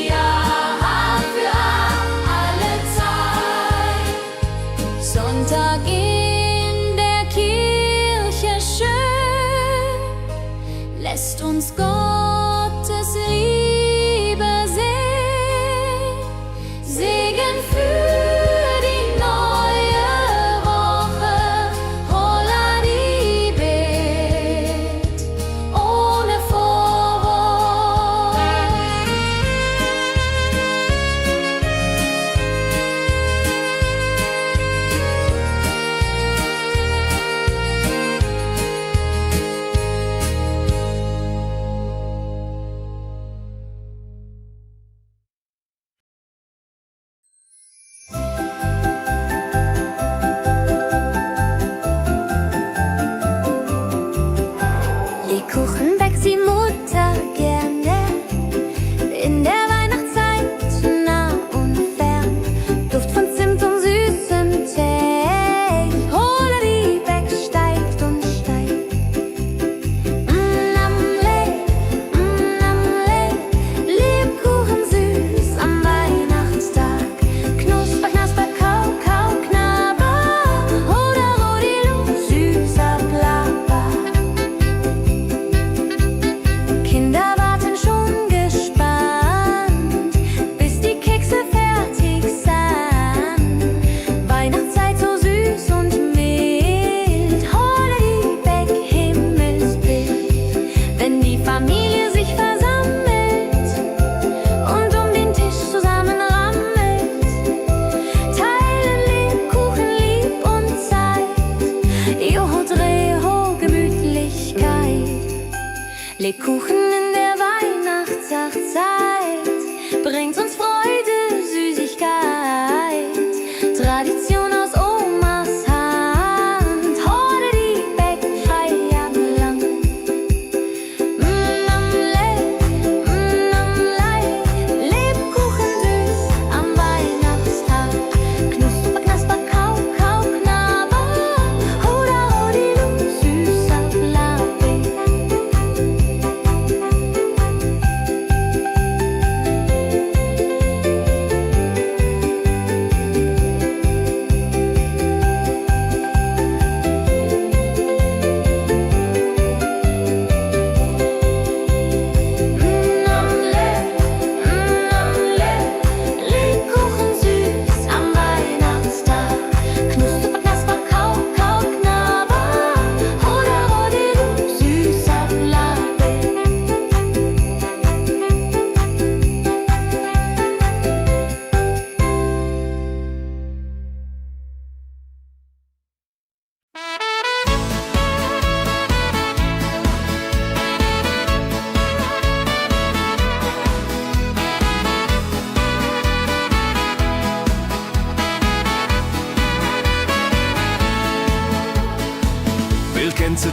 [SPEAKER 2] Ja, für alle Zeit. Sonntag in der Kirche schön, lässt uns Gottes Liebe sehen. Segen für die neue Woche. Holla die Bet, ohne Vorwurf.
[SPEAKER 3] Lebkuchen backt die Mutter gerne. In der Weihnachtszeit nah und fern. Duft von Zimt und süßem Tee. Holla die Beck steigt und steigt. Lebkuchen süß am Weihnachtstag. Knusper, knasper, kau, kau, knabber. Holla, rodilu, süßer Plapper. Kinder warten schon gespannt, bis die Kekse fertig sind. Weihnachtszeit so süß und mild. Holla die Beck, Himmelsbild. Wenn die Familie sich versammelt und um den Tisch zusammen rammelt, teilen Lebkuchen lieb und Zeit. Joho, Dreho, Gemütlichkeit. Lebkuchen in der Weihnachtszeit bringt uns Freude, Süßigkeit. Tradition aus Omas Hand. Holla die Beck, frei am Land. Lebkuchen süß am Weihnachtstag. Knusper, knasper, kau, kau, knabber. Holla, rodilu, süßer Plapper.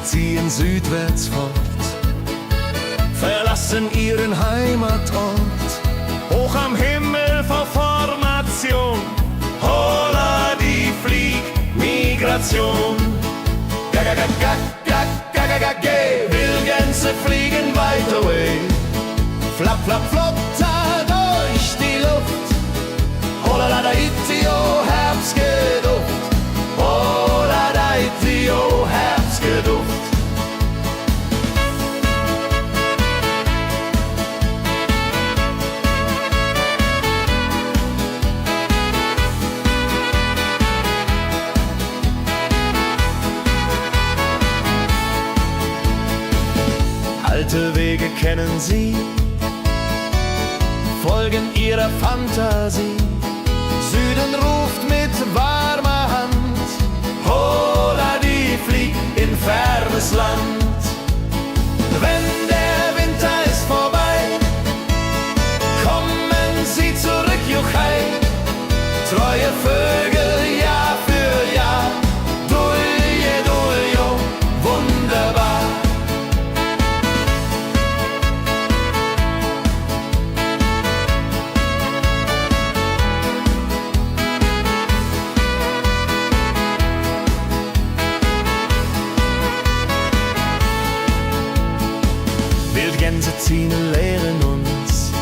[SPEAKER 6] ziehen südwärts fort, verlassen ihren Heimatort. Hoch am Himmel vor Formation, holla die Fliegmigration. Wildgänse fliegen weit away, flap, flap, flotter durch die Luft. Holla da Itio, Herbstgeduft. Holla da Itio, Herbstgeduft. Alte Wege kennen sie, folgen ihrer Fantasie. Süden ruft mit warmer Hand, holla die flieg in fernes Land. Wenn der Winter ist vorbei, kommen sie zurück, Juchai. Treue Vögel Jahr für Jahr, dulje, duljo, wunderbar. Wildgänse ziehen, lehren uns.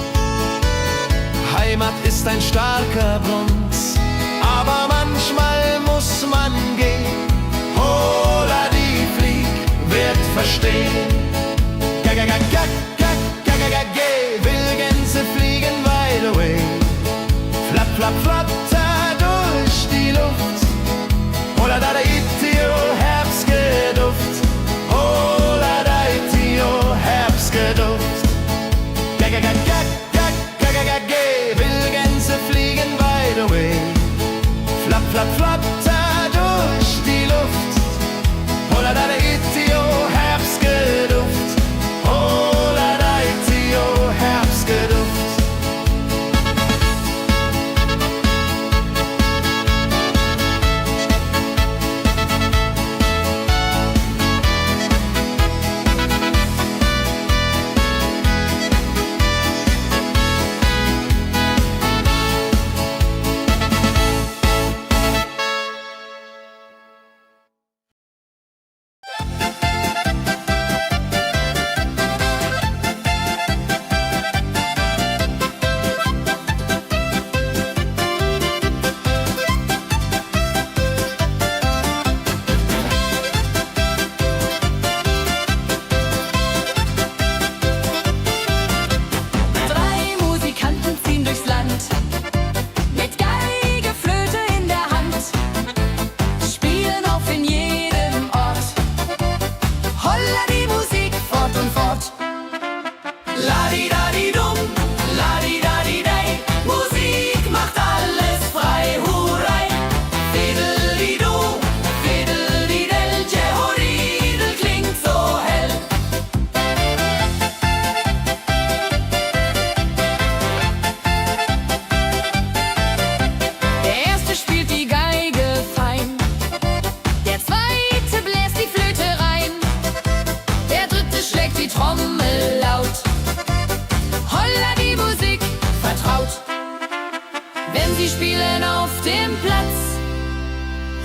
[SPEAKER 6] Heimat ist ein starker Bronz, aber manchmal muss man gehen. Holla die flieg, wird verstehen. Wildgänse fliegen wide away, flap, flap, flatter durch die Luft. Holla da Itio, Herbstgeduft. Holla da Itio, Herbstgeduft. Wildgänse fliegen wide away, flap, flap, flatter durch die Luft. Holla da Itio, Herbstgeduft. Holla da Itio, Herbstgeduft.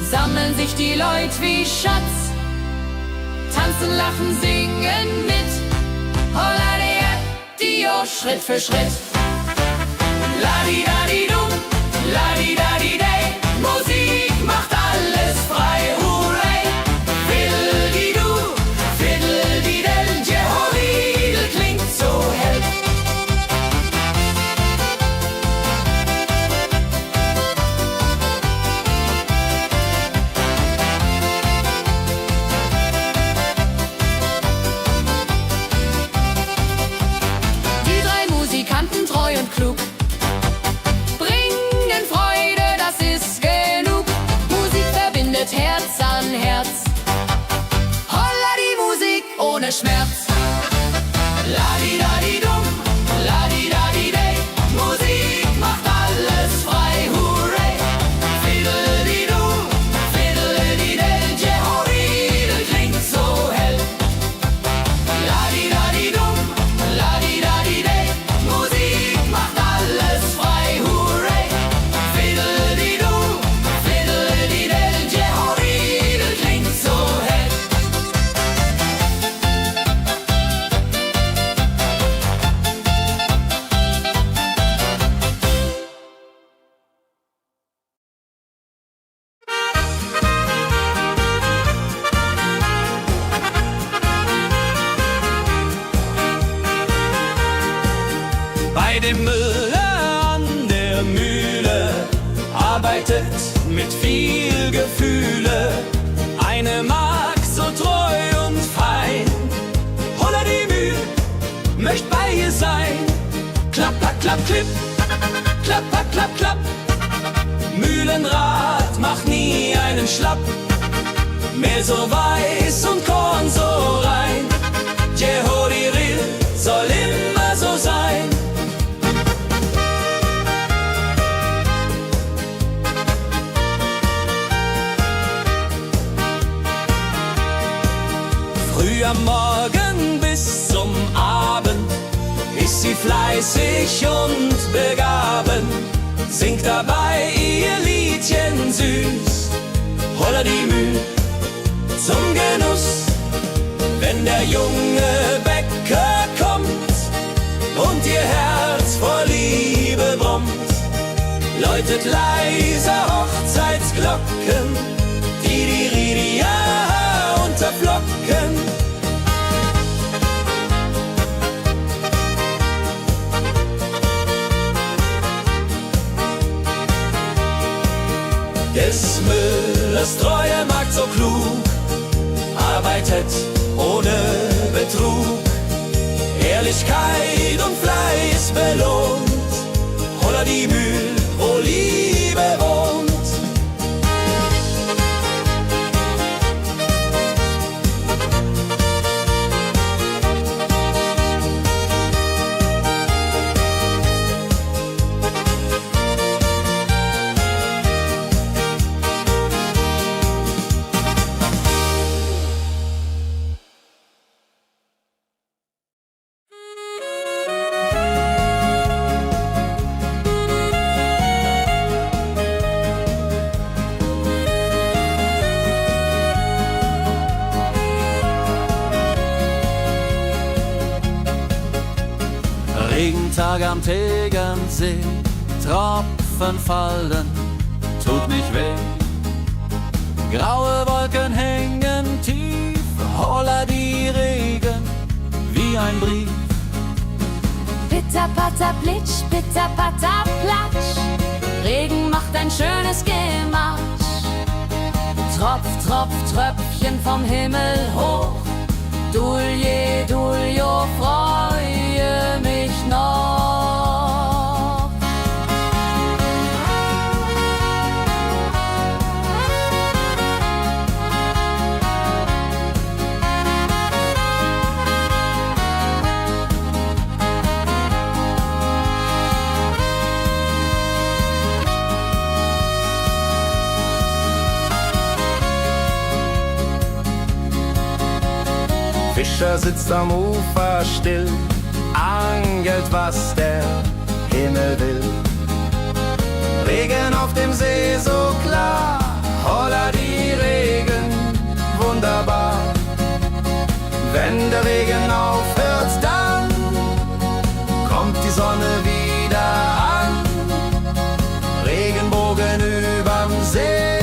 [SPEAKER 2] sammeln sich die Leute wie Schatz, tanzen, lachen, singen mit. Holla Dio, Schritt für Schritt. Ladi-dadi-dum, ladi-dadi-day, Musik macht alles frei, hurray. Fiddle-di-du, fiddle-di-del, Jehoridel klingt so hell. Die drei Musikanten, treu und klug, bringen Freude, das ist genug. Musik verbindet Herz an Herz. Holla die Musik ohne Schmerz. Ladi-dadi-dum, ladi-dadi-day, Musik macht alles frei, hurray. Fiddle-di-du, fiddle-di-del, Jehoridel klingt so hell.
[SPEAKER 1] Bei dem Müller an der Mühle arbeitet mit viel Gefühle eine Magd so treu und fein. Holla die Mühl, möcht bei ihr sein. Klapp, klapp, klapp, klipp, klapp, klapp, klapp, klapp. Mühlenrad macht nie einen Schlapp. Mehl so weiß und Korn so rein. Jehodiril soll immer so sein. Früh am Morgen bis zum Abend ist sie fleißig und begaben, singt dabei ihr Liedchen süß. Holla die Mühl zum Genuss, wenn der junge Bäcker kommt und ihr Herz vor Liebe brummt, läutet leiser Hochzeitsglocken, die Ridia unterflocken. Des Müllers treue Magd so klug, arbeitet ohne Betrug, Ehrlichkeit und Fleiß belohnt. Holla die Mühl, wo Liebe wohnt.
[SPEAKER 5] Regentag am Tegernsee, Tropfen fallen, tut nicht weh. Graue Wolken hängen tief, holla die Regen wie ein Brief.
[SPEAKER 3] Pitter, patter, plitsch, pitter, patter, platsch. Regen macht ein schönes Gematsch. Tropf, Tropf, Tröpfchen vom Himmel hoch. Dulje, Duljo, freue mich noch.
[SPEAKER 6] Fischer sitzt am Ufer still, angelt, was der Himmel will. Regen auf dem See so klar, holla die Regen, wunderbar. Wenn der Regen aufhört, dann kommt die Sonne wieder an. Regenbogen überm See.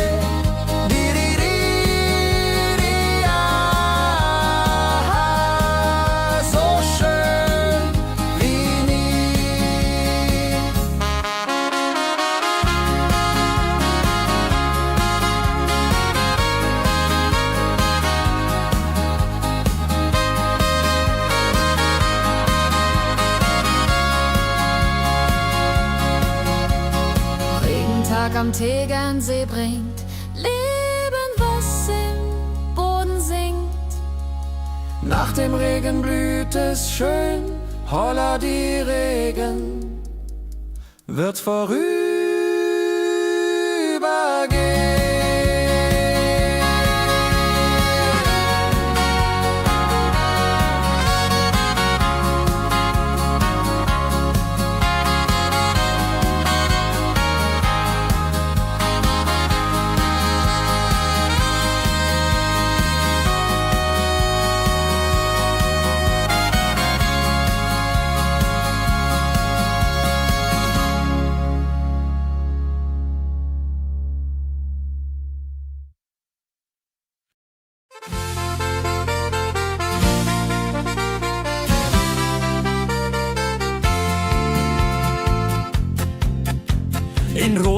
[SPEAKER 3] Am Tegernsee bringt Leben, was im Boden singt.
[SPEAKER 5] Nach dem Regen blüht es schön, holla die Regen wird vorübergehen.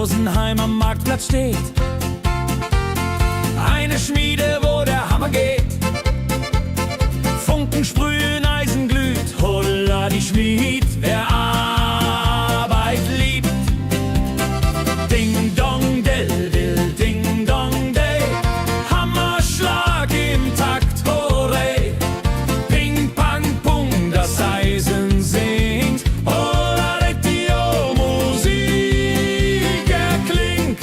[SPEAKER 4] Rosenheim am Marktplatz steht. Eine Schmiede, wo der Hammer geht. Funken sprühen, Eisen glüht, holla die Schmied, wer Arbeit liebt. Ding dong del dill, ding dong day, Hammerschlag im Takt, hurray. Ping pang pung, das Eisen singt, holla Dio, Musik erklingt.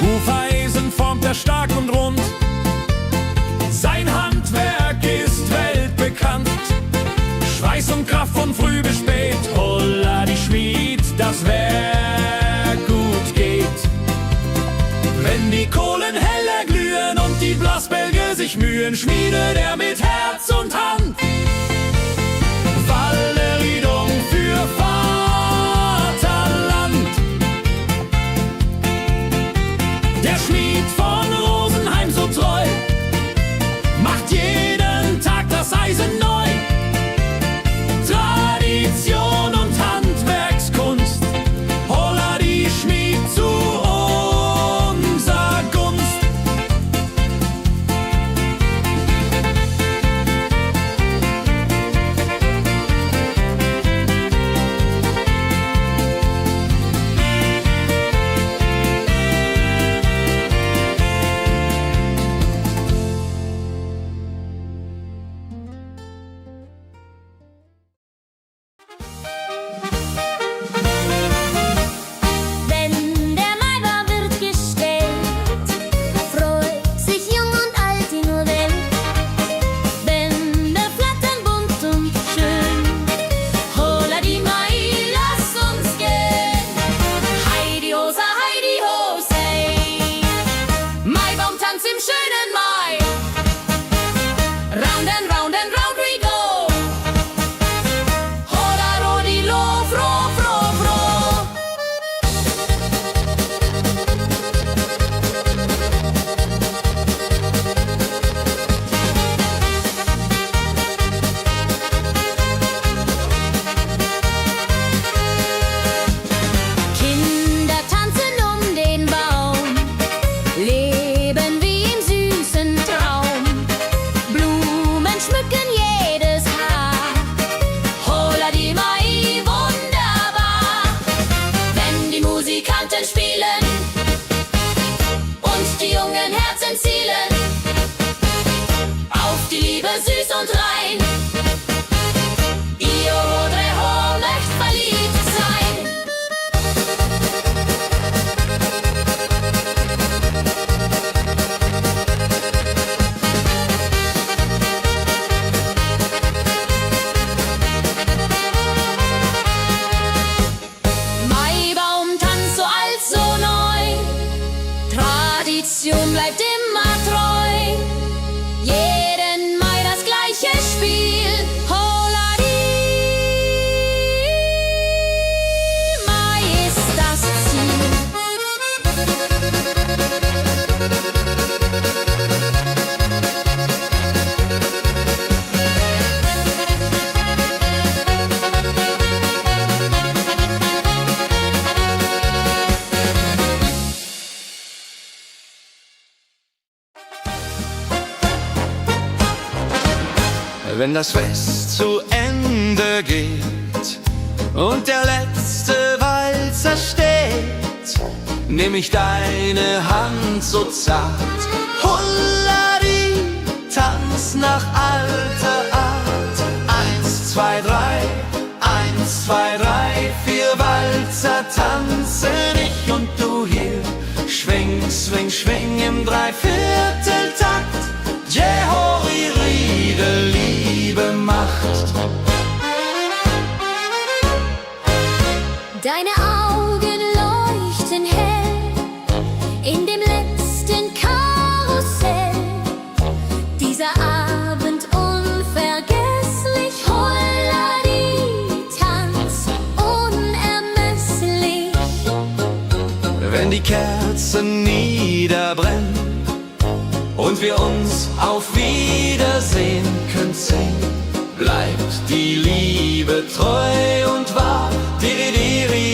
[SPEAKER 4] Hufeisen formt er stark und rund, sein Handwerk ist weltbekannt. Schweiß und Kraft von früh bis spät, holla die Schmied, das Werk gut geht. Wenn die Kohlen heller glühen und die Blasbälge sich mühen, schmiedet er mit Herz und Hand Walleriedung für Vaterland. Der Schmied von Rosenheim so treu macht jeden Tag das Eisen neu. Tradition und Handwerkskunst, holla die Schmied zu unser Gunst.
[SPEAKER 3] Wenn der Maibaum wird gestellt, freut sich jung und alt die nur Welt. Bänder flattern bunt und schön, holla die Mai, lass uns gehen. Heidi Hosa, Heidi Hosey, Maibaumtanz im schönen Mai. Round and round and round we go. Holla Rodi lo, fro, fro, fro. Kinder tanzen den Baum, leben wie im süßen Traum. Blumen schmücken jedes Haar, holla die Mai, wunderbar. Wenn die Musikanten spielen und die jungen Herzen zielen auf die Liebe süß und rein. Io Rodreho möcht verliebt sein. Maibaumtanz so alt, so neu, Tradition bleibt immer treu. Jeden Mai das gleiche Spiel, holla die Mai ist das Ziel.
[SPEAKER 6] Wenn das Fest zu Ende geht und der letzte Walzer steht, nehm ich deine Hand so zart, Hulladi, tanz nach alter Art. 1, 2, 3, 1, 2, 3, 4 Walzer tanzen ich und du hier. Schwing, swing, schwing im Dreivierteltakt. Jehori Riede, Liebe macht.
[SPEAKER 3] Deine Augen leuchten hell in dem letzten Karussell. Dieser Abend unvergesslich, Holladi, Tanz unermesslich.
[SPEAKER 6] Wenn die Kerzen niederbrennen und wir uns auf Wiedersehen künsten, bleibt die Liebe treu und wahr. Diri, diri,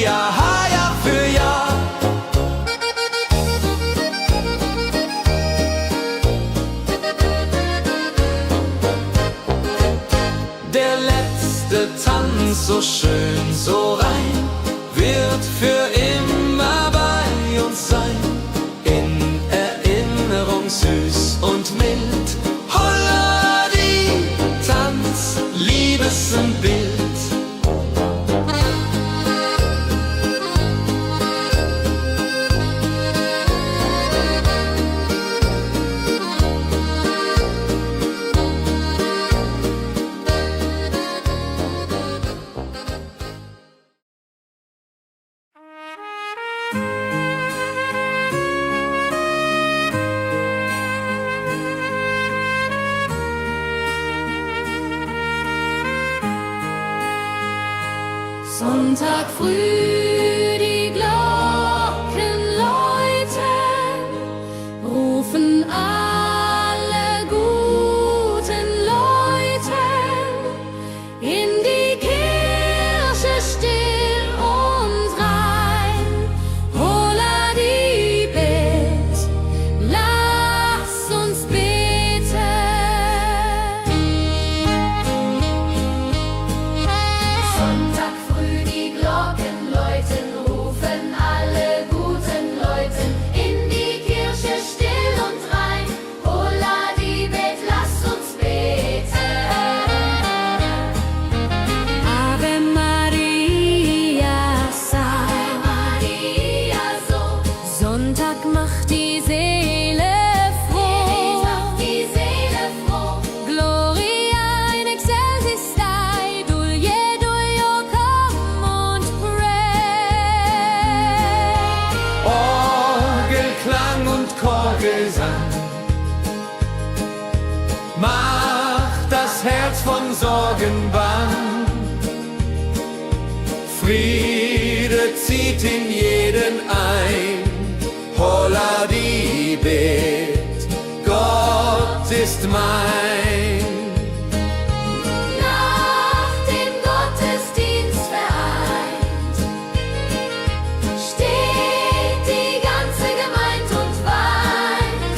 [SPEAKER 1] letzte Tanz, so schön, so rein, wird für immer bei uns sein. In Erinnerung süß und mild. Holla die Tanz, Liebesbild.
[SPEAKER 2] Sonntag früh, die Glocken läuten, rufen alle guten Leute in die Kirche still und rein. Holla die Bet, lass uns beten. Sonntag früh, die Glocken läuten, rufen alle guten Leute in die Kirche still und rein. Holla die Bet, lass uns beten. Ave Maria, Ave Maria, so. Sonntag macht die Seele froh. Macht die Seele froh. Gloria in excelsis Dei, Dulio, come und pray.
[SPEAKER 1] Orgelklang und Chorgesang macht das Herz von Sorgen bang. Friede zieht in jeden ein. Holla die Bet, Gott ist mein.
[SPEAKER 2] Nach dem Gottesdienst vereint steht die ganze Gemeinde und weint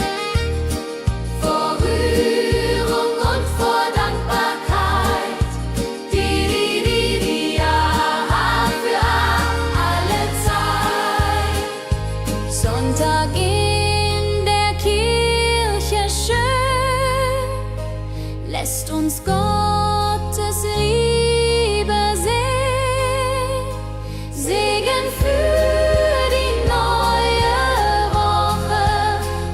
[SPEAKER 2] vor Rührung und vor Dankbarkeit. Die Jahr für alle Zeit. Sonntag in der Kirche schön, lässt uns Gottes Liebe sehen. Segen für die neue Woche.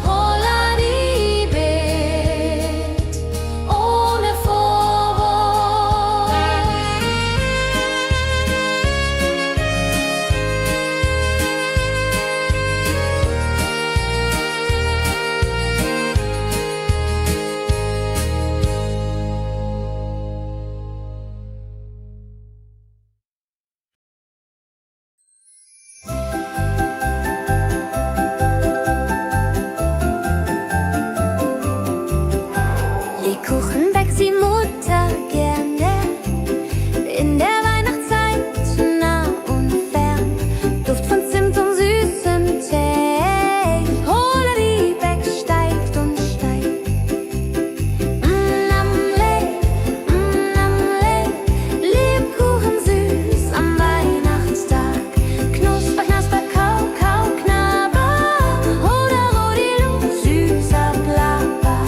[SPEAKER 2] Holla die Bet, ohne Vorwurf.
[SPEAKER 3] Lebkuchen backt die Mutter gerne in der Weihnachtszeit, nah und fern. Duft von Zimt und süßem Tee. Holla die Beck steigt und steigt. Lebkuchen süß am Weihnachtstag. Knusper, knasper, kau, kau, knabber. Holla, rodilu, süßer Plapper.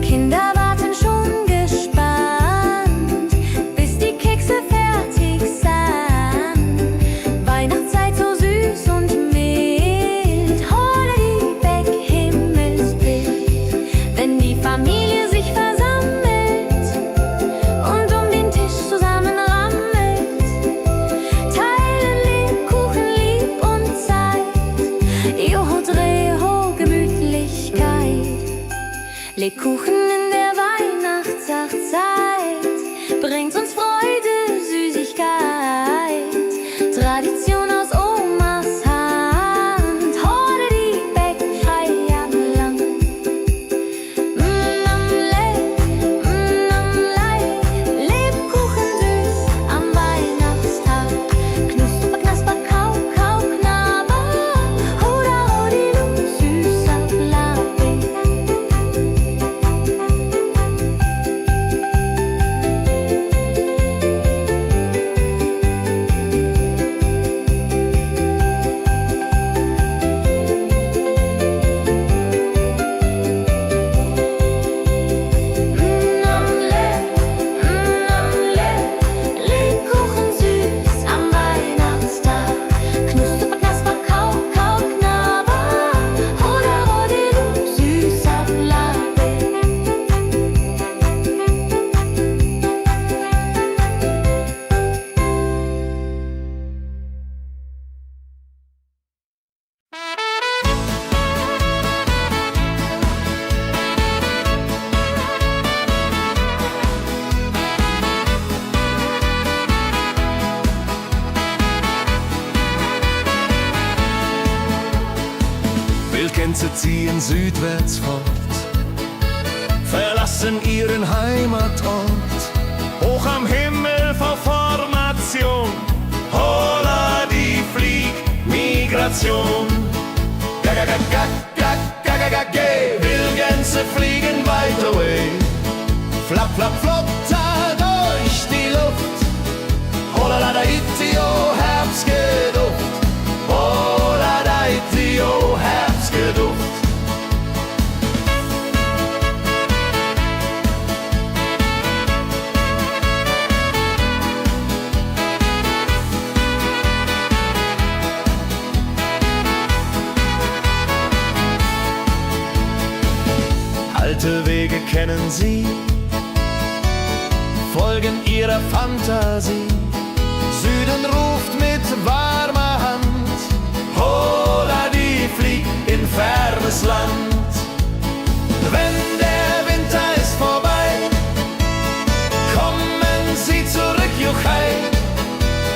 [SPEAKER 3] Kinder warten schon gespannt, bis die Kekse fertig sind. Weihnachtszeit so süß und mild. Holla die Beck, Himmelsbild. Wenn die Familie sich versammelt und um den Tisch zusammenrammelt, teilen Lebkuchen lieb und Zeit. Joho, Dreho, Gemütlichkeit. Lebkuchen in der Weihnachtszeit bringt uns Freude, Süßigkeit. Tradition aus Omas Hand. Holla die Beck, frei am Land. Lebkuchen süß am Weihnachtstag. Knusper, knasper, kau, kau, knabber. Holla, rodilu, süßer Plapper.
[SPEAKER 6] Gänse ziehen südwärts fort, verlassen ihren Heimatort. Hoch am Himmel vor Formation, holla die Fliegmigration. Wildgänse fliegen weit away, flapp, flapp, flop, da durch die Luft. Holla da itio, Herbstgeduft. Holla da itio, Herbstgeduft. Alte Wege kennen sie, folgen ihrer Fantasie. Süden ruft mit warmer Hand, holla die flieg in fernes Land. Wenn der Winter ist vorbei, kommen sie zurück, juchai.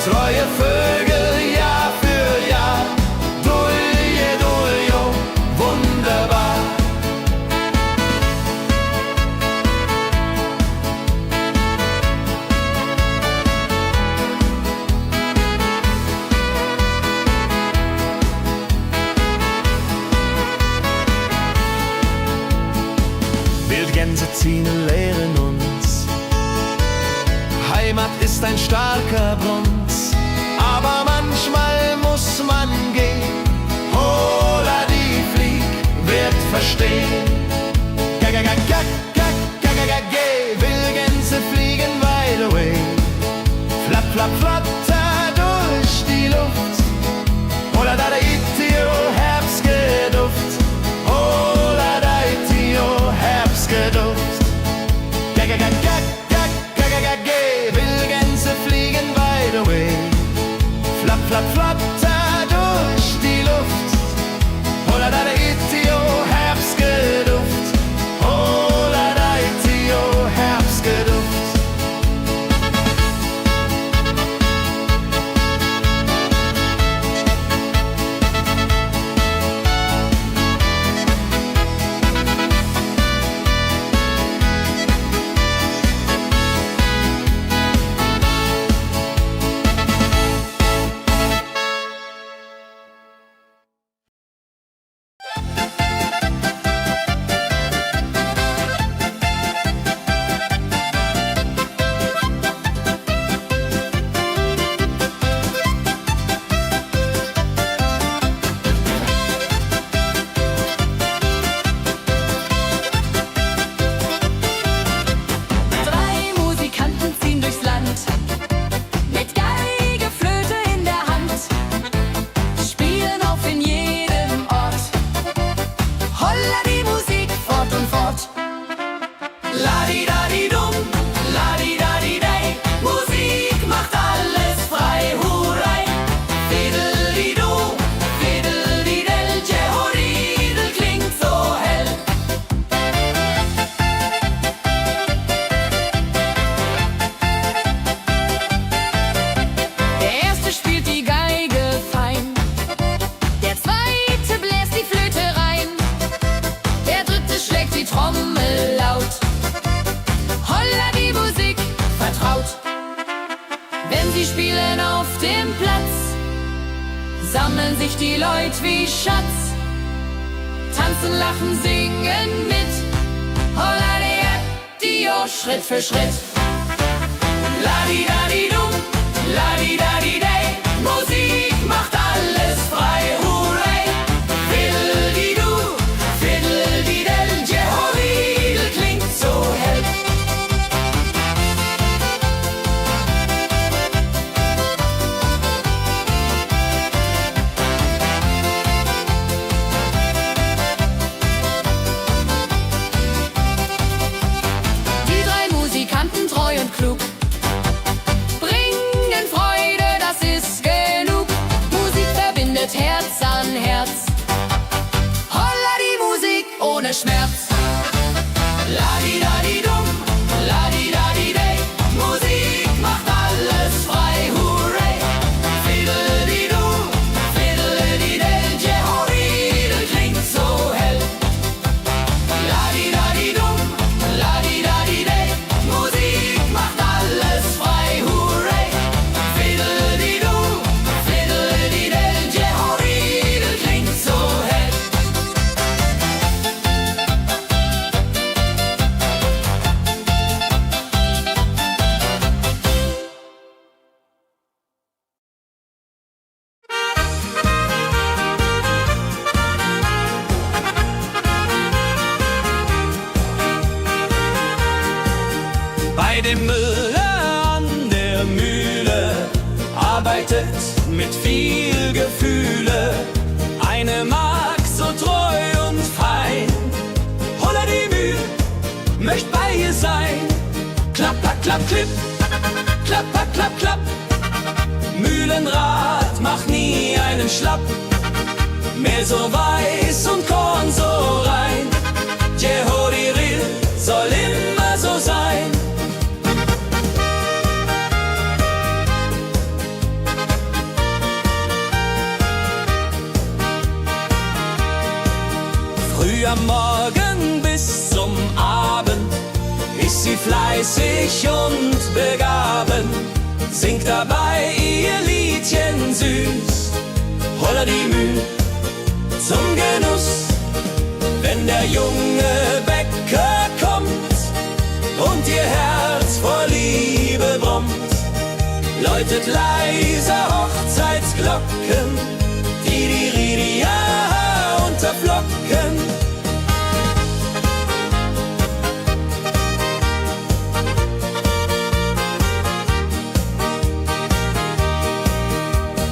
[SPEAKER 6] Treue Vögel Jahr für Jahr, dulje, duljo, wunderbar. Wildgänse ziehen, lehren uns, Heimat ist ein starker Brunz, aber manchmal muss man gehen. Holla die Flieg wird verstehen. Wildgänse fliegen wide away, flapp, flapp, flatter durch die Luft. Holla da itio, Herbstgeduft. Holla da itio, Herbstgeduft. Wildgänse fliegen wide away, flapp, flapp, flatter durch die Luft. Holla da itio, Herbstgeduft. Holla da itio, Herbstgeduft.
[SPEAKER 2] Sammeln sich die Leute wie Schatz, tanzen, lachen, singen mit. Holla dio, Schritt für Schritt. Ladi-dadi-dum, ladi-dadi-day, Musik macht alles frei, hurray. Fiddle-di-du, fiddle-di-del, Jehoridel klingt so hell. Die drei Musikanten, treu und klug, bringen Freude, das
[SPEAKER 1] Bei dem Müller an der Mühle arbeitet mit viel Gefühle eine Magd so treu und fein. Holla die Mühl, möcht bei ihr sein. Klapp, klapp, klapp, klipp, klapp, klapp, klapp, klapp. Mühlenrad macht nie einen Schlapp. Mehl so weiß und Korn so rein. Jehodiril soll immer so sein. Früh am Morgen bis zum Abend ist sie fleißig und begaben, singt dabei ihr Liedchen süß. Holla die Mühl zum Genuss, wenn der junge Bäcker kommt und ihr Herz vor Liebe brummt, läutet leise Hochzeitsglocken, die Ridia unterflocken.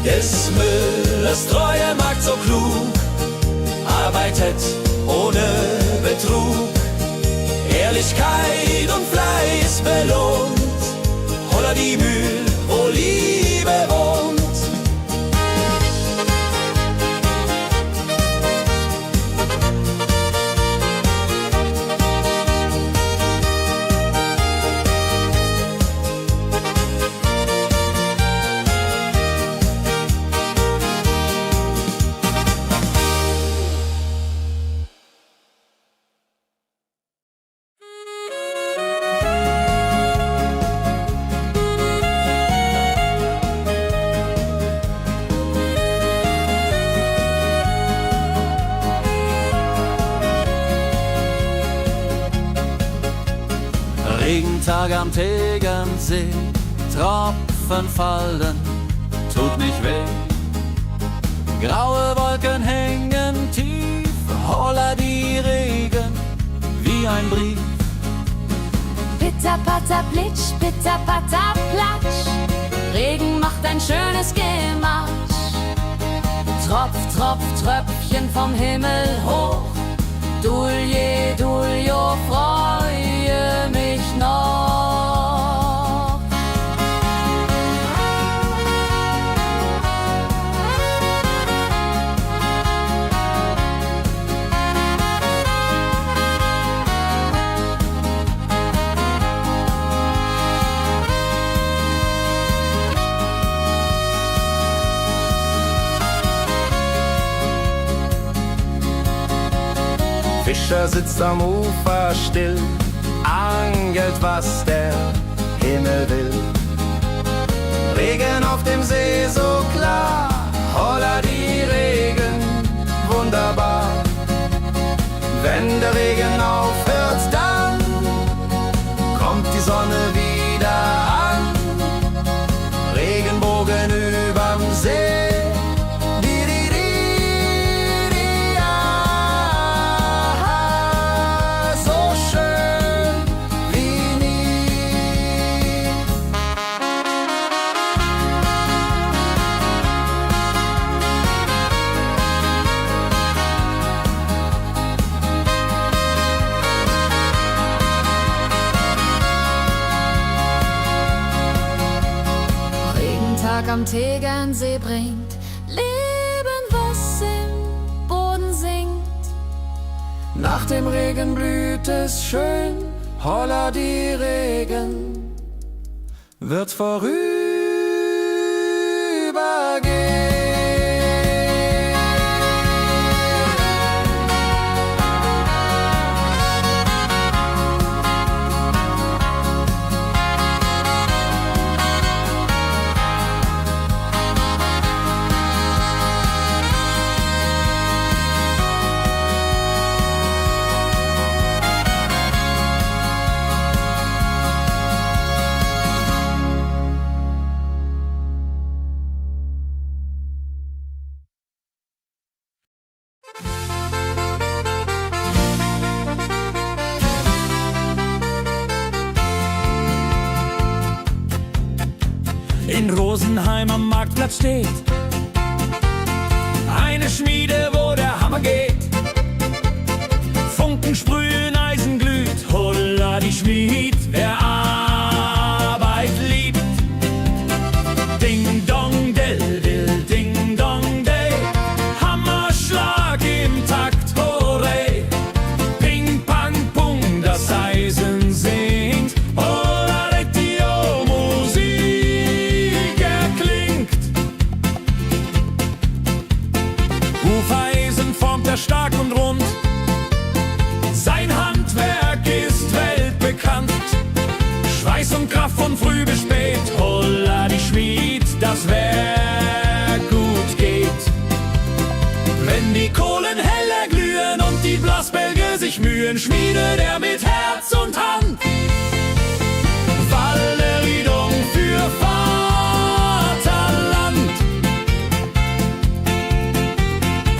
[SPEAKER 1] Des Müllers treue Magd so klug, arbeitet ohne Betrug, Ehrlichkeit und Fleiß belohnt. Holla die Mühl, wo Liebe wohnt.
[SPEAKER 5] Regentag am Tegernsee, Tropfen fallen, tut nicht weh. Graue Wolken hängen tief, holla die Regen wie ein Brief.
[SPEAKER 3] Pitter, patter, plitsch, pitter, patter, platsch. Regen macht ein schönes Gemarsch. Tropf, Tropf, Tröpfchen vom Himmel hoch. Dulje, Duljo, freue mich noch.
[SPEAKER 6] Fischer sitzt am Ufer still, angelt, was der Himmel will. Regen auf dem See so klar, holla die Regen, wunderbar. Wenn der Regen aufhört, dann kommt die Sonne wieder an. Regenbogen überm See.
[SPEAKER 3] Am Tegernsee bringt Leben, was im Boden singt.
[SPEAKER 5] Nach dem Regen blüht es schön, holla die Regen wird vorübergehen.
[SPEAKER 4] Rosenheim am Marktplatz steht eine Schmiede, wo der Hammer geht. Funken sprühen, Eisen glüht, holla die Schmied, wer Arbeit liebt. Ding dong del dill, ding dong day, Hammerschlag im Takt, hurray. Ping pang pung, das Eisen singt, holla die Musik erklingt. Hufeisen formt er stark und rund, sein Handwerk ist weltbekannt. Schweiß und Kraft von früh bis spät, holla die Schmied, das Werk gut geht. Wenn die Kohlen heller glühen und die Blasbälge sich mühen, schmiedet er mit Herz und Hand Walleriedung für Vaterland.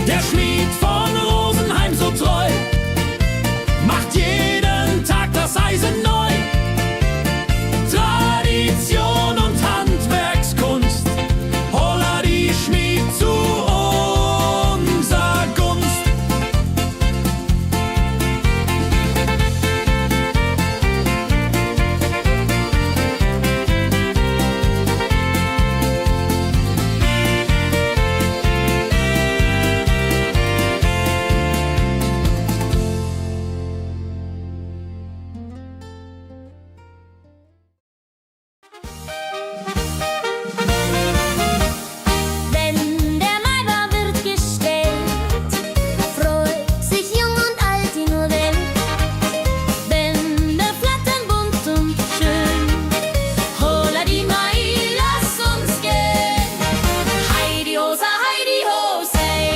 [SPEAKER 4] Der Schmied von Rosenheim so treu macht jeden Tag das Eisen neu. Tradition und Handwerkskunst, holla die Schmied zu unser Gunst.
[SPEAKER 3] Wenn der Maibaum wird gestellt, freut sich jung und alt in nur Welt. Bänder flattern bunt und schön, holla die Mai, lass uns gehen. Heidi Hosa, Heidi Hosei,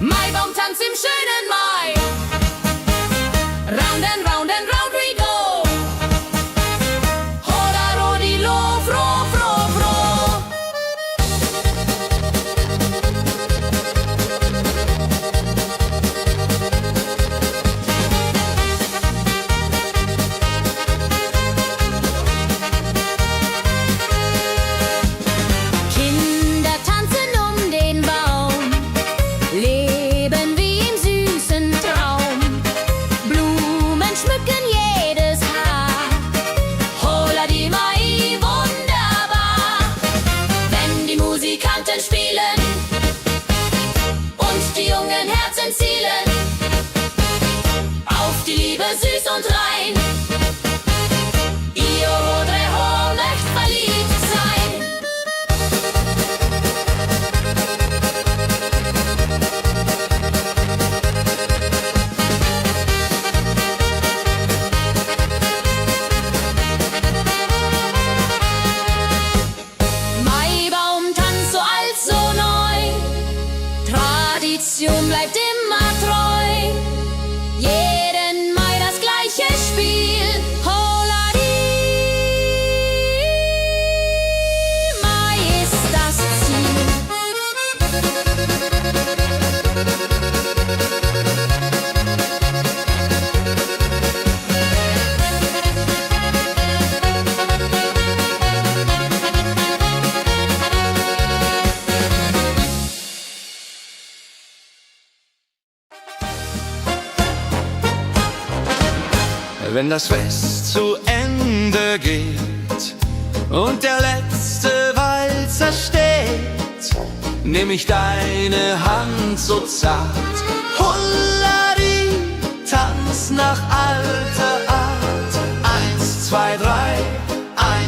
[SPEAKER 3] Maibaumtanz im schönen Mai. Round and round and round we go, holla rodi lo, fro, fro, fro. Kinder tanzen um den Baum, leben wie im süßen Traum. Blumen schmücken jedes Haar, holla die Mai, wunderbar. Wenn die Musikanten spielen und die jungen Herzen zielen auf die Liebe süß und rein, ihr Hodre Ho möcht verliebt sein. Maibaumtanz so alt, so neu, Tradition bleibt immer treu. Jeden Mai das gleiche Spiel, holla die Mai ist das Ziel.
[SPEAKER 6] Wenn das Fest zu Ende geht und der letzte Walzer steht, nehm ich deine Hand so zart, holla die, tanz nach alter Art. 1, 2, 3,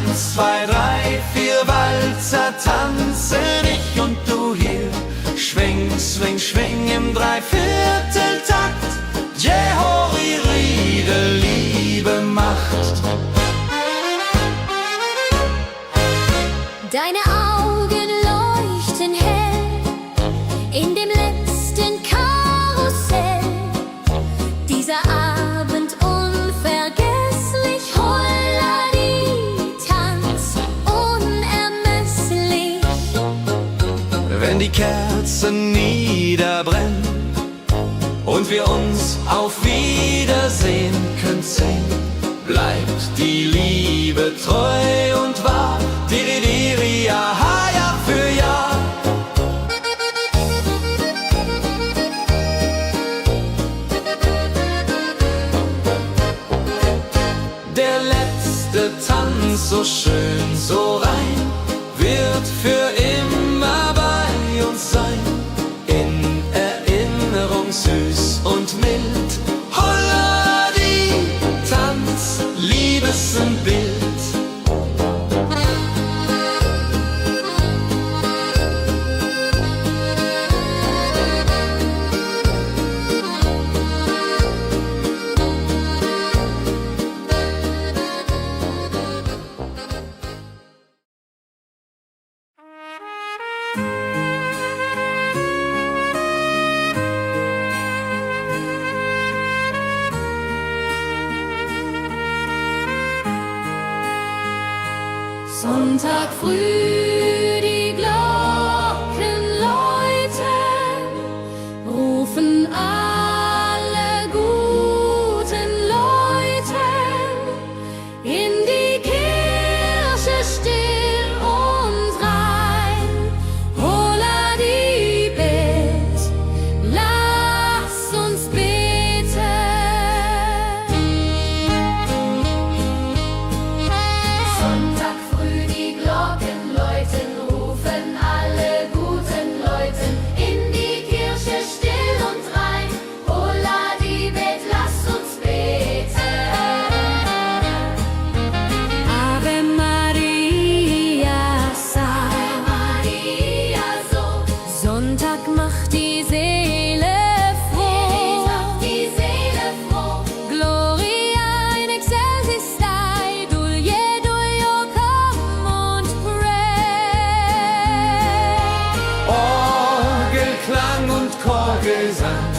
[SPEAKER 6] 1, 2, 3, 4 Walzer tanzen ich und du hier. Schwing, swing, schwing im Dreivierteltakt. Jehori Riede, Liebe macht.
[SPEAKER 3] Deine Augen leuchten hell in dem letzten Karussell. Dieser Abend unvergesslich, holla die, tanz unermesslich.
[SPEAKER 6] Wenn die Kerzen niederbrennen und wir uns auf Wiedersehen können sehen, bleibt die Liebe treu und wahr. Di, di, di,
[SPEAKER 1] uns so schön, so rein, wird für immer bei uns sein. In Erinnerung süß und mild, holla die Tanz, Liebesbild.
[SPEAKER 2] Sonntag früh, die Glocken läuten, rufen alle guten Leute in die Kirche still und rein. Holla die Bet, lass uns beten. Sonntag früh, die Glocken läuten, rufen alle guten Leute in die Kirche still und rein. Holla die Bet, lass uns beten. Ave Maria, Ave Maria, so. Sonntag macht die Seele froh. Macht die Seele froh. Gloria in excelsis Dei, Dulio, come und pray.
[SPEAKER 1] Orgelklang und Chorgesang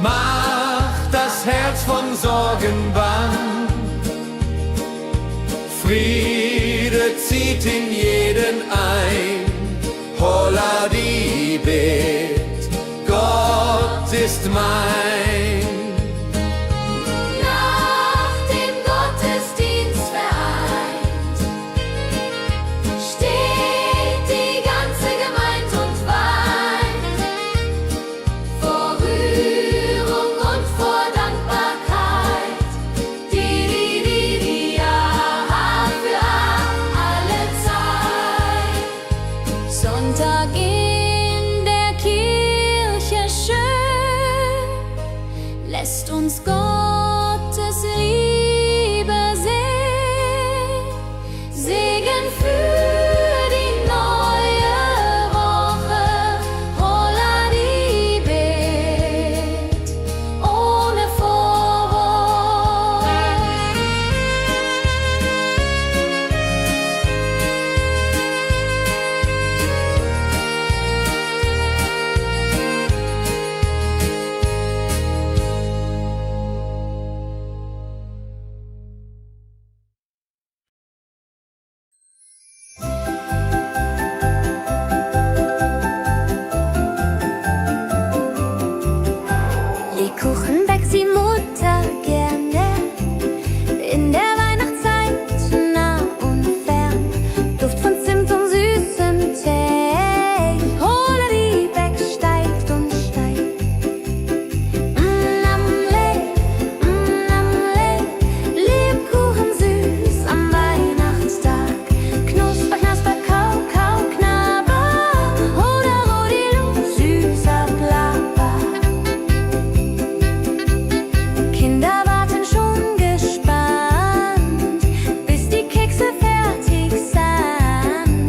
[SPEAKER 1] macht das Herz von Sorgen bang. Friede zieht in jeden ein. Holla die Bet, Gott ist mein.
[SPEAKER 2] Nach dem Gottesdienst vereint steht die ganze Gemeinde und weint vor Rührung und vor Dankbarkeit. Die ja für alle Zeit. Sonntag in der Kirche schön lässt uns Gottes Liebe sehen. Segen für die neue Woche. Holla die Bet ohne Vorwurf.
[SPEAKER 3] Lebkuchen backt die Mutter gerne. In der Weihnachtszeit nah und fern. Duft von Zimt und süßem Tee. Holla die Beck steigt und steigt. Lebkuchen süß am Weihnachtstag. Knusper, knasper, kau, kau, knabber. Holla, rodilu, süßer Plapper. Kinder warten schon gespannt, bis die Kekse fertig sind.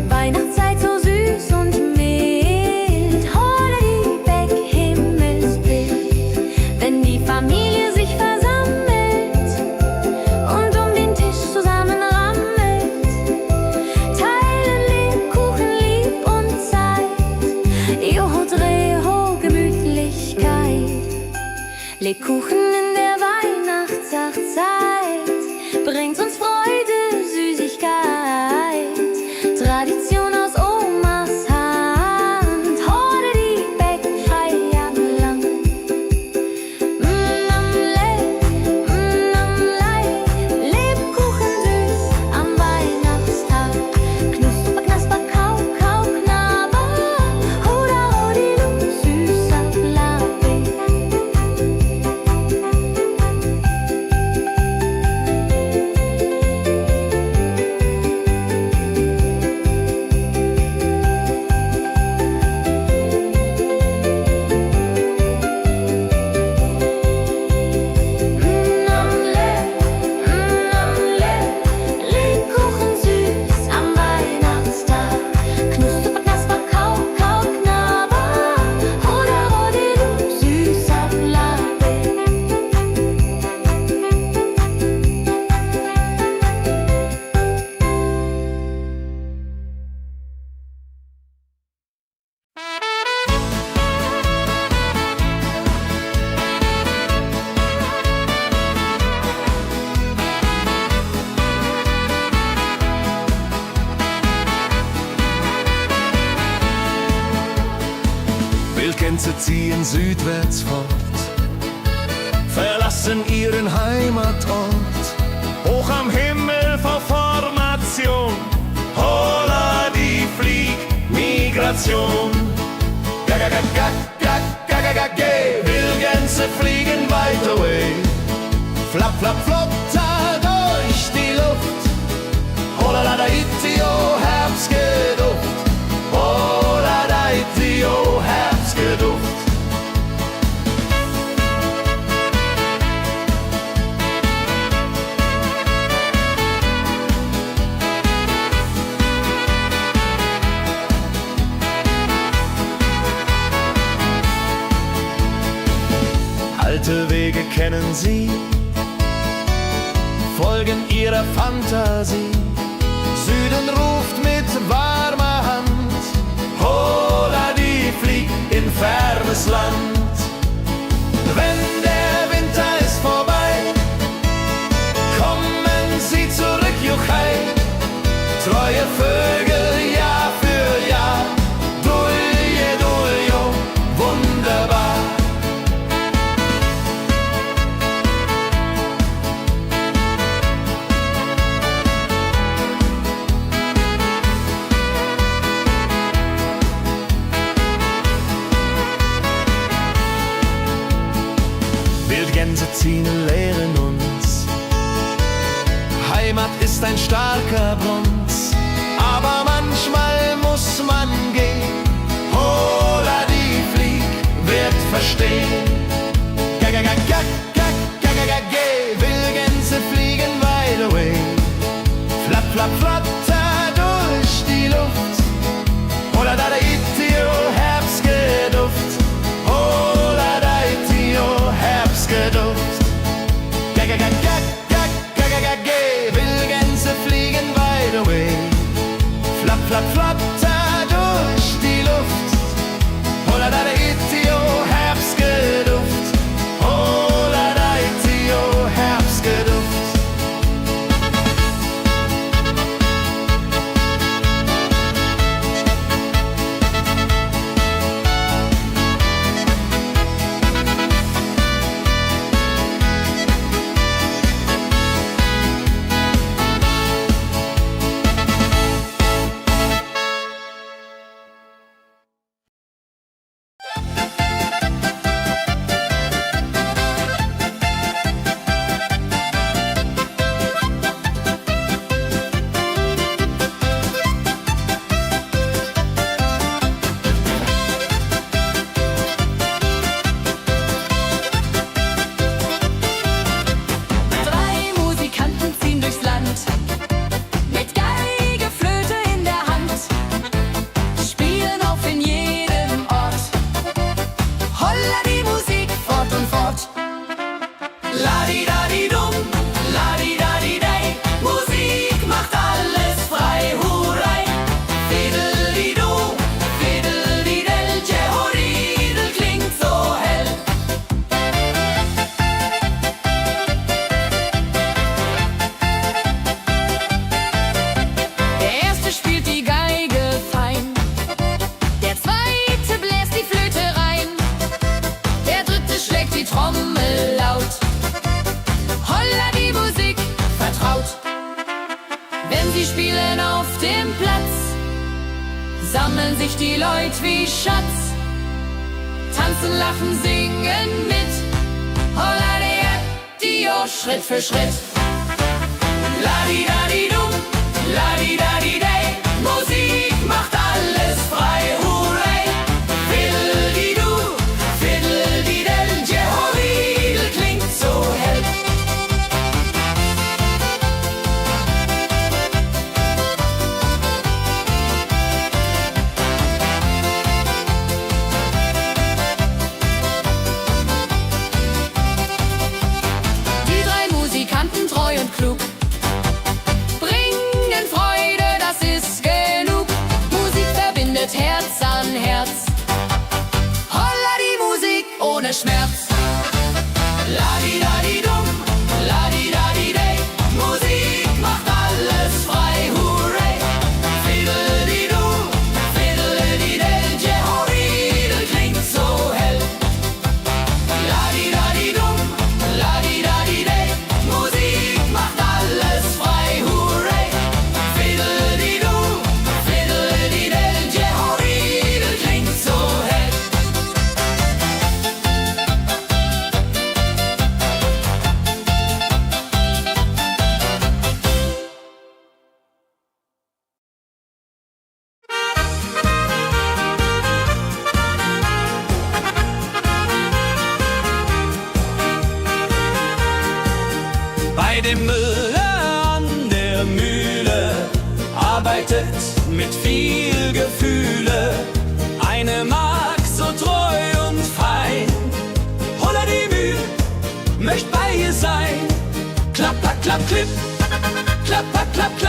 [SPEAKER 3] Weihnachtszeit so süß und mild. Holla die Beck, Himmelsbild. Wenn die Familie sich versammelt und um den Tisch zusammenrammelt, teilen Lebkuchen lieb und Zeit. Joho, Dreho, Gemütlichkeit. Lebkuchen in der Weihnachtszeit bringt uns Freude, Süßigkeit. Tradition aus Omas Hand. Holla die Beck, Feierland. Lebkuchen süß am Weihnachtstag. Knusper, knasper, kau, kau, knabber. Holla, rodilu, süßer Plapper.
[SPEAKER 6] ziehen südwärts fort, verlassen ihren Heimatort. Hoch am Himmel vor Formation, holla die Fliegmigration. Wildgänse fliegen weit away, flap, flap, flop, da durch die Luft. Holla da itio, Herbstgeduft. Holla da itio, Herbstgeduft. Alte Wege kennen sie, folgen ihrer Fantasie. Süden ruft mit warmer Hand, holla die flieg in fernes Land. Wenn der Winter ist vorbei, kommen sie zurück, Juchai. Treue Vögel Jahr für Jahr, dulje, duljo, wunderbar. Wildgänse ziehen, lehren uns, Heimat ist ein starker Bronz, aber manchmal muss man gehen. Holla die Flieg wird verstehen. Wildgänse fliegen wide away, flap, flap, flatter durch die Luft. Holla da itio, Herbstgeduft. Holla da itio, Herbstgeduft. Wildgänse fliegen wide away, flap, flap, flatter durch die Luft. Holla da itio, Herbstgeduft. Holla da itio, Herbstgeduft.
[SPEAKER 2] Sammeln sich die Leute wie Schatz, tanzen, lachen, singen mit. Holla Dio, Schritt für Schritt. Ladi-dadi-dum, ladi-dadi-day, Musik macht alles frei, hurray. Fiddle-di-du, fiddle-di-del, Jehoridel klingt so hell. Treu und klug, bringen Freude, das ist genug. Musik verbindet Herz an Herz. Holla die Musik ohne Schmerz. Ladi-dadi-dum, ladi-dadi-day, Musik macht alles frei, hurray. Fiddle-di-du, fiddle-di-del, Jehoridel klingt so hell.
[SPEAKER 1] Bei dem Müller an der Mühle arbeitet mit viel Gefühle eine Magd so treu und fein. Holla die Mühl, möcht bei ihr sein. Klapp, klapp, klapp, klipp, klapp, klapp, klapp, klapp.